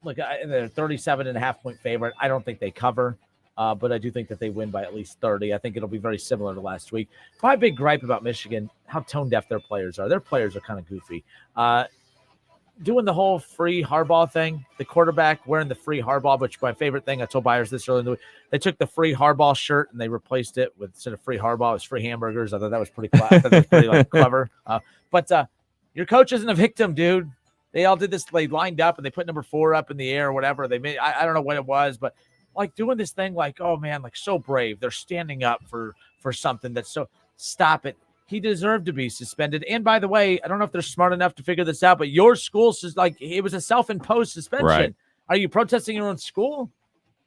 37.5-point favorite. I don't think they cover. But I do think that they win by at least 30. I think it'll be very similar to last week. My big gripe about Michigan, how tone-deaf their players are. Their players are kind of goofy. Doing the whole free Harbaugh thing, the quarterback wearing the free Harbaugh, which my favorite thing, I told Byers this earlier in the week, they took the free Harbaugh shirt and they replaced it with, instead of free Harbaugh, it was free hamburgers. I thought that was pretty clever. But your coach isn't a victim, dude. They all did this. They lined up and they put number 4 up in the air or whatever. They made, I don't know what it was, but like doing this thing, like, oh man, like so brave. They're standing up for something that's so, stop it. He deserved to be suspended. And by the way, I don't know if they're smart enough to figure this out, but your school is like, it was a self-imposed suspension. Right. Are you protesting your own school?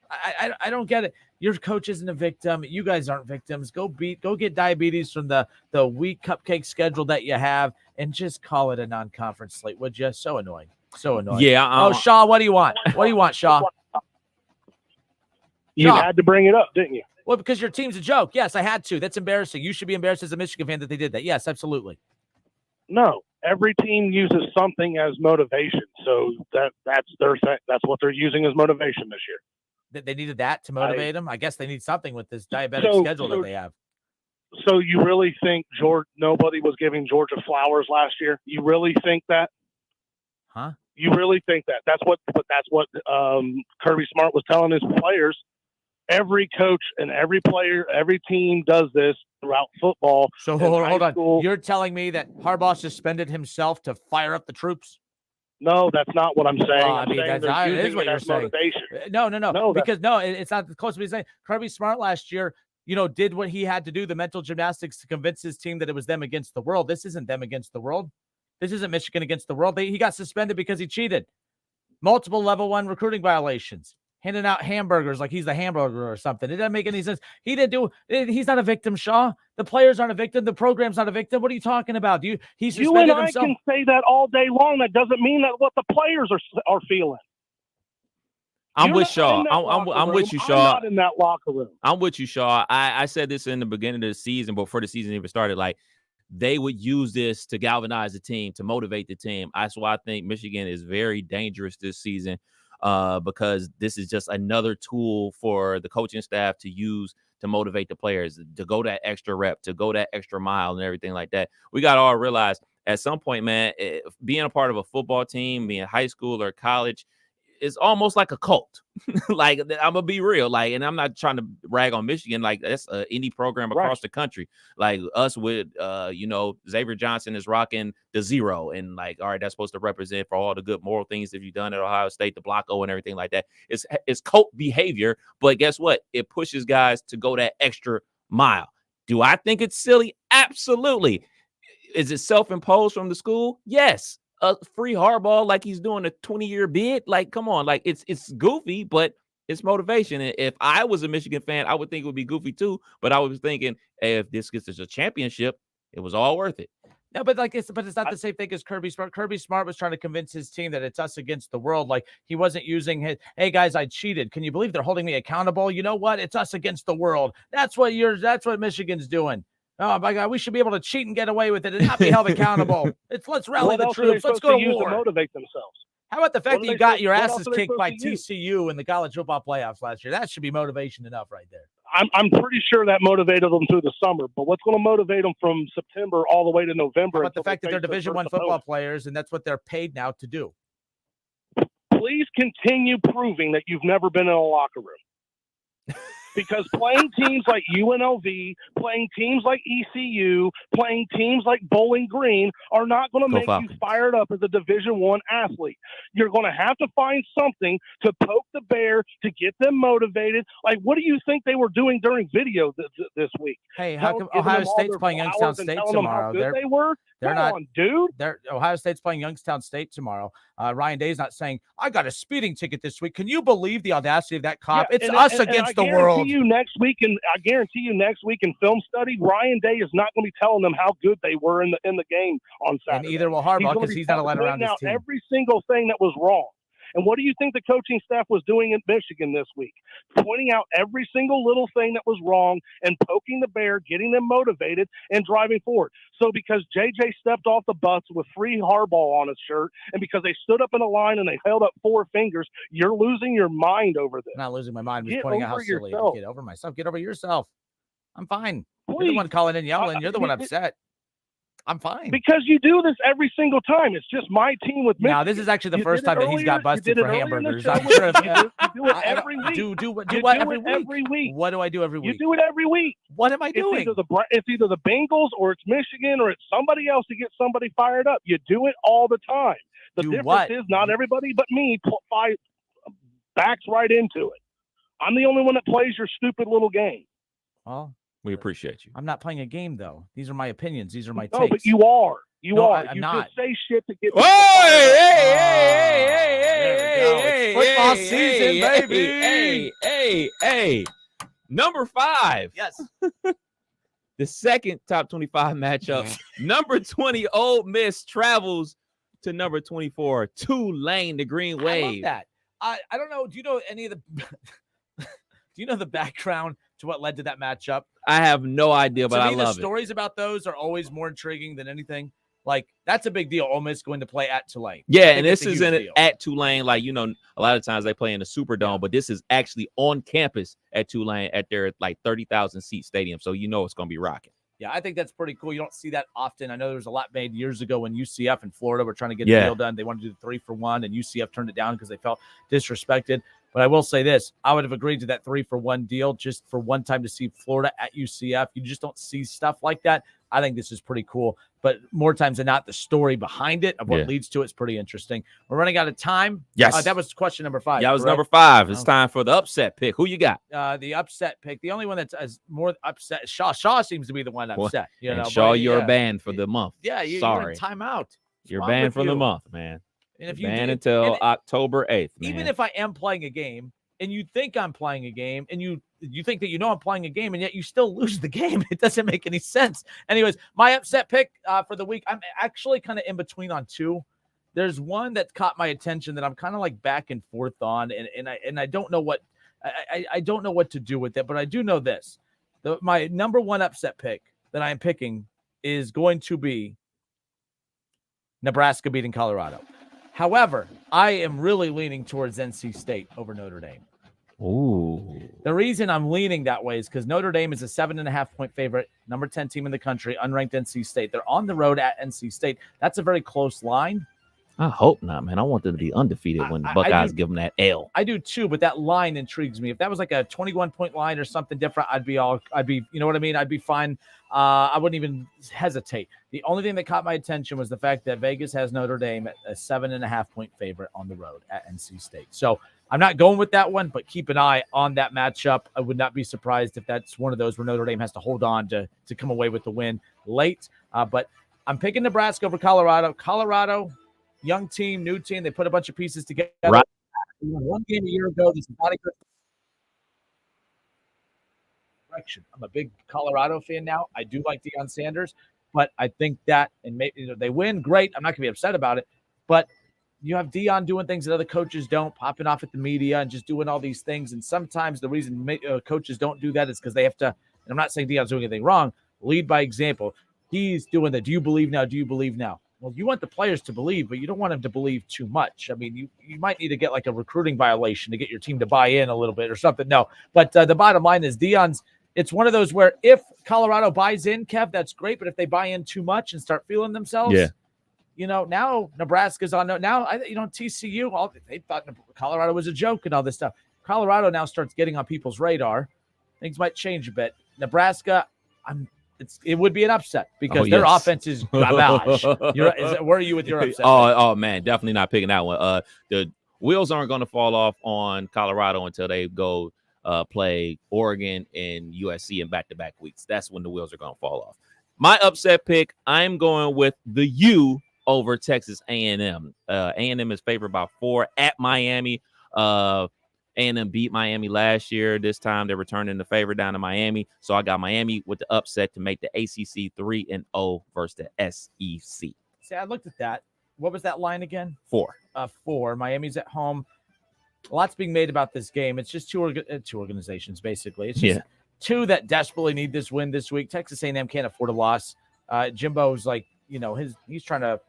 I don't get it. Your coach isn't a victim. You guys aren't victims. Go get diabetes from the weak cupcake schedule that you have and just call it a non-conference slate, would you? So annoying. So annoying. Yeah. Shaw, what do you want? What do you want, Shaw? You had to bring it up, didn't you? Well, because your team's a joke. Yes, I had to. That's embarrassing. You should be embarrassed as a Michigan fan that they did that. Yes, absolutely. No, every team uses something as motivation. So that's what they're using as motivation this year. They needed that to motivate them. I guess they need something with this diabetic schedule that they have. So you really think nobody was giving Georgia flowers last year? You really think that? Huh? You really think that? That's what Kirby Smart was telling his players. Every coach and every player, every team does this throughout football. So hold on. You're telling me that Harbaugh suspended himself to fire up the troops? No, that's not what I'm saying. I mean, that is what you're saying. No. Because it's not close to me saying. Kirby Smart last year, did what he had to do, the mental gymnastics to convince his team that it was them against the world. This isn't them against the world. This isn't Michigan against the world. He got suspended because he cheated. Multiple level 1 recruiting violations. handing out hamburgers like he's the hamburger or something. It doesn't make any sense. He didn't do it. He's not a victim, Shaw. The players aren't a victim. The program's not a victim. What are you talking about? He suspended you and I himself. can say that all day long. That doesn't mean that what the players are feeling. I'm You're with not Shaw. in that I'm locker with you, room. Shaw. I'm not in that locker room. I'm with you, Shaw. I said this in the beginning of the season, before the season even started. Like, they would use this to galvanize the team, to motivate the team. That's why I think Michigan is very dangerous this season, because this is just another tool for the coaching staff to use to motivate the players, to go that extra rep, to go that extra mile and everything like that. We got to all realize at some point, man, being a part of a football team, being high school or college, it's almost like a cult. Like, I'm gonna be real. Like, and I'm not trying to rag on Michigan. Like, that's any program across the country. Like us with, Xavier Johnson is rocking the 0, and like, all right, that's supposed to represent for all the good moral things that you've done at Ohio State, the Block O and everything like that. It's cult behavior, but guess what? It pushes guys to go that extra mile. Do I think it's silly? Absolutely. Is it self-imposed from the school? Yes. Free Harbaugh, like he's doing a 20-year bid. Like, come on, like it's goofy, but it's motivation. And if I was a Michigan fan, I would think it would be goofy too. But I was thinking, hey, if this gets us a championship, it was all worth it. No, but it's not the same thing as Kirby Smart. Kirby Smart was trying to convince his team that it's us against the world. Like, he wasn't using his, hey guys, I cheated. Can you believe they're holding me accountable? You know what? It's us against the world. That's what Michigan's doing. Oh my God, we should be able to cheat and get away with it and not be held accountable. Let's rally the troops. Let's go to war. To motivate themselves. How about the fact that you got your asses kicked by TCU in the college football playoffs last year? That should be motivation enough right there. I'm pretty sure that motivated them through the summer, but what's going to motivate them from September all the way to November? How about the fact that they're Division I football players and that's what they're paid now to do? Please continue proving that you've never been in a locker room. Because playing teams like UNLV, playing teams like ECU, playing teams like Bowling Green are not going to make you fired up as a Division I athlete. You're going to have to find something to poke the bear to get them motivated. Like, what do you think they were doing during video this week? Hey, how come Ohio State's playing Youngstown State tomorrow? They're not, dude. Ohio State's playing Youngstown State tomorrow. Ryan Day's not saying, I got a speeding ticket this week. Can you believe the audacity of that cop? Yeah, it's us against the world. I guarantee you next week in film study, Ryan Day is not going to be telling them how good they were in the game on Saturday. And either will Harbaugh, because he's not allowed around his team. Every single thing that was wrong. And what do you think the coaching staff was doing in Michigan this week? Pointing out every single little thing that was wrong and poking the bear, getting them motivated and driving forward. So because JJ stepped off the bus with free Harbaugh on his shirt, and because they stood up in a line and they held up 4 fingers, you're losing your mind over this. I'm not losing my mind. I'm just pointing out how silly. Get over myself. Get over yourself. I'm fine. Please. You're the one calling and yelling. You're the one upset. I'm fine. Because you do this every single time. It's just my team with Michigan. Now, this is actually the first time that he's got busted for hamburgers. I'm sure you do it every week. Do what every week? What do I do every week? You do it every week. What am I doing? It's either the Bengals or it's Michigan or it's somebody else to get somebody fired up. You do it all the time. The difference is not everybody but me backs right into it. I'm the only one that plays your stupid little game. Well, we appreciate you. I'm not playing a game, though. These are my opinions. These are my takes. No, but you are. You are. I'm you not. just say shit to get. Hey, football season, baby. Hey. Number 5. Yes. The second top 25 matchup. Number 20, Ole Miss travels to number 24, Tulane, the Green Wave. I love that. I don't know. Do you know any of the? Do you know the background to what led to that matchup? I have no idea, but I love it. The stories about those are always more intriguing than anything. Like, that's a big deal. Ole Miss going to play at Tulane. Yeah, and this is at Tulane. Like, a lot of times they play in the Superdome, but this is actually on campus at Tulane at their 30,000 seat stadium. So it's going to be rocking. Yeah, I think that's pretty cool. You don't see that often. I know there was a lot made years ago when UCF and Florida were trying to get a deal done. They wanted to do the 3-for-1, and UCF turned it down because they felt disrespected. But I will say this, I would have agreed to that 3-for-1 deal just for one time to see Florida at UCF. You just don't see stuff like that. I think this is pretty cool. But more times than not, the story behind it of what leads to it's pretty interesting. We're running out of time. Yes. That was question number 5. Yeah, that was number 5. It's time for the upset pick. Who you got? The upset pick. The only one that's more upset, Shaw seems to be the one upset. Shaw, you're banned for the month. Yeah, sorry. You're in timeout. You're banned for the month, man. And if you banned until October 8th, man. Even if I am playing a game and you think I'm playing a game, and you think that I'm playing a game, and yet you still lose the game. It doesn't make any sense. Anyways, my upset pick for the week, I'm actually kind of in between on two. There's one that caught my attention that I'm kind of like back and forth on, and I don't know what I don't know what to do with it, but I do know this. My number one upset pick that I am picking is going to be Nebraska beating Colorado. However, I am really leaning towards NC State over Notre Dame. Ooh. The reason I'm leaning that way is because Notre Dame is a 7.5-point favorite, number 10 team in the country, unranked NC State. They're on the road at NC State. That's a very close line. I hope not, man. I want them to be undefeated when the Buckeyes give them that L. I do too, but that line intrigues me. If that was like a 21-point line or something different, I'd be, you know what I mean? I'd be fine. I wouldn't even hesitate. The only thing that caught my attention was the fact that Vegas has Notre Dame at a 7.5-point favorite on the road at NC State. So I'm not going with that one, but keep an eye on that matchup. I would not be surprised if that's one of those where Notre Dame has to hold on to come away with the win late. But I'm picking Nebraska over Colorado. Colorado, young team, new team. They put a bunch of pieces together. Right. We won one game a year ago. This is not a good direction. I'm a big Colorado fan now. I do like Deion Sanders, but I think that, and maybe they win, great. I'm not going to be upset about it, but you have Deion doing things that other coaches don't, popping off at the media and just doing all these things. And sometimes the reason coaches don't do that is because they have to, and I'm not saying Deion's doing anything wrong, lead by example. He's doing the, do you believe now? Do you believe now? Well, you want the players to believe, but you don't want them to believe too much. I mean, you might need to get like a recruiting violation to get your team to buy in a little bit or something. No, but the bottom line is it's one of those where if Colorado buys in, Kev, that's great. But if they buy in too much and start feeling themselves, now Nebraska's on. Now, TCU, they thought Colorado was a joke and all this stuff. Colorado now starts getting on people's radar. Things might change a bit. Nebraska, it would be an upset because their offense is garbage. Where are you with your upset? Oh man, definitely not picking that one. The wheels aren't going to fall off on Colorado until they go play Oregon and USC in back-to-back weeks. That's when the wheels are going to fall off. My upset pick, I'm going with the U over Texas A&M. A&M is favored by 4 at Miami. A&M beat Miami last year. This time they're returning the favor down to Miami. So I got Miami with the upset to make the ACC 3-0 versus the SEC. See, I looked at that. What was that line again? 4. 4. Miami's at home. A lot's being made about this game. It's just two organizations, basically. It's just two that desperately need this win this week. Texas A&M can't afford a loss. Jimbo's like, he's trying to,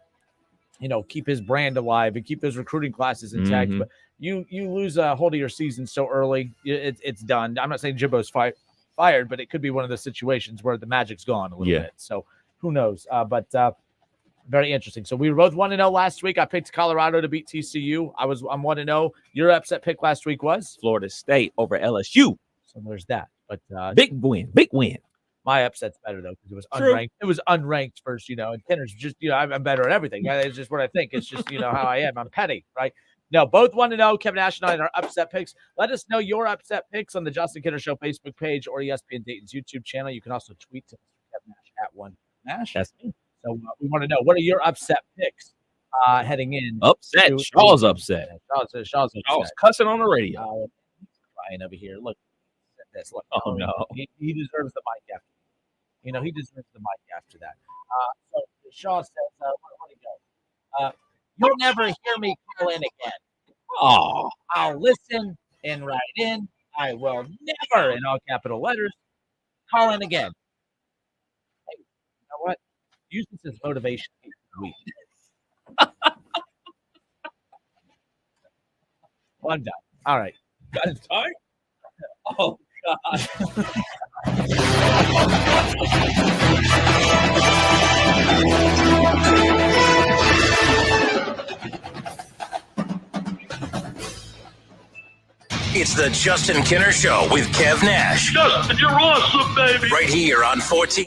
keep his brand alive and keep those recruiting classes intact. Mm-hmm. But you lose a hold of your season so early, it's done. I'm not saying Jimbo's fired, but it could be one of the situations where the magic's gone a little bit. So who knows? But very interesting. So we were both 1-0 last week. I picked Colorado to beat TCU. I'm 1-0. Your upset pick last week was Florida State over LSU. So there's that. But big win. My upset's better though because it was unranked. It was unranked first, and Kinner's just, I'm better at everything. It's just what I think. It's just, how I am. I'm petty, right? No, both 1-0. Kevin Nash and I are upset picks. Let us know your upset picks on the Justin Kinner Show Facebook page or ESPN Dayton's YouTube channel. You can also tweet to Kevin Nash at 1Nash. That's me. So we want to know, what are your upset picks heading in? Upset. Shaw's upset. Shaw's cussing on the radio. Ryan over here. Look at this. Look. Oh, no. He deserves the mic after. He deserves the mic after that. So Shaw says, where do you go? You'll never hear me call in again. Oh, I'll listen and write in. I will never, in all capital letters, call in again. Hey, you know what? Use this as motivation week. Well, I'm done. All right. Got it time? Oh, God. It's the Justin Kinner Show with Kev Nash. Justin, you're awesome, baby. Right here on 14.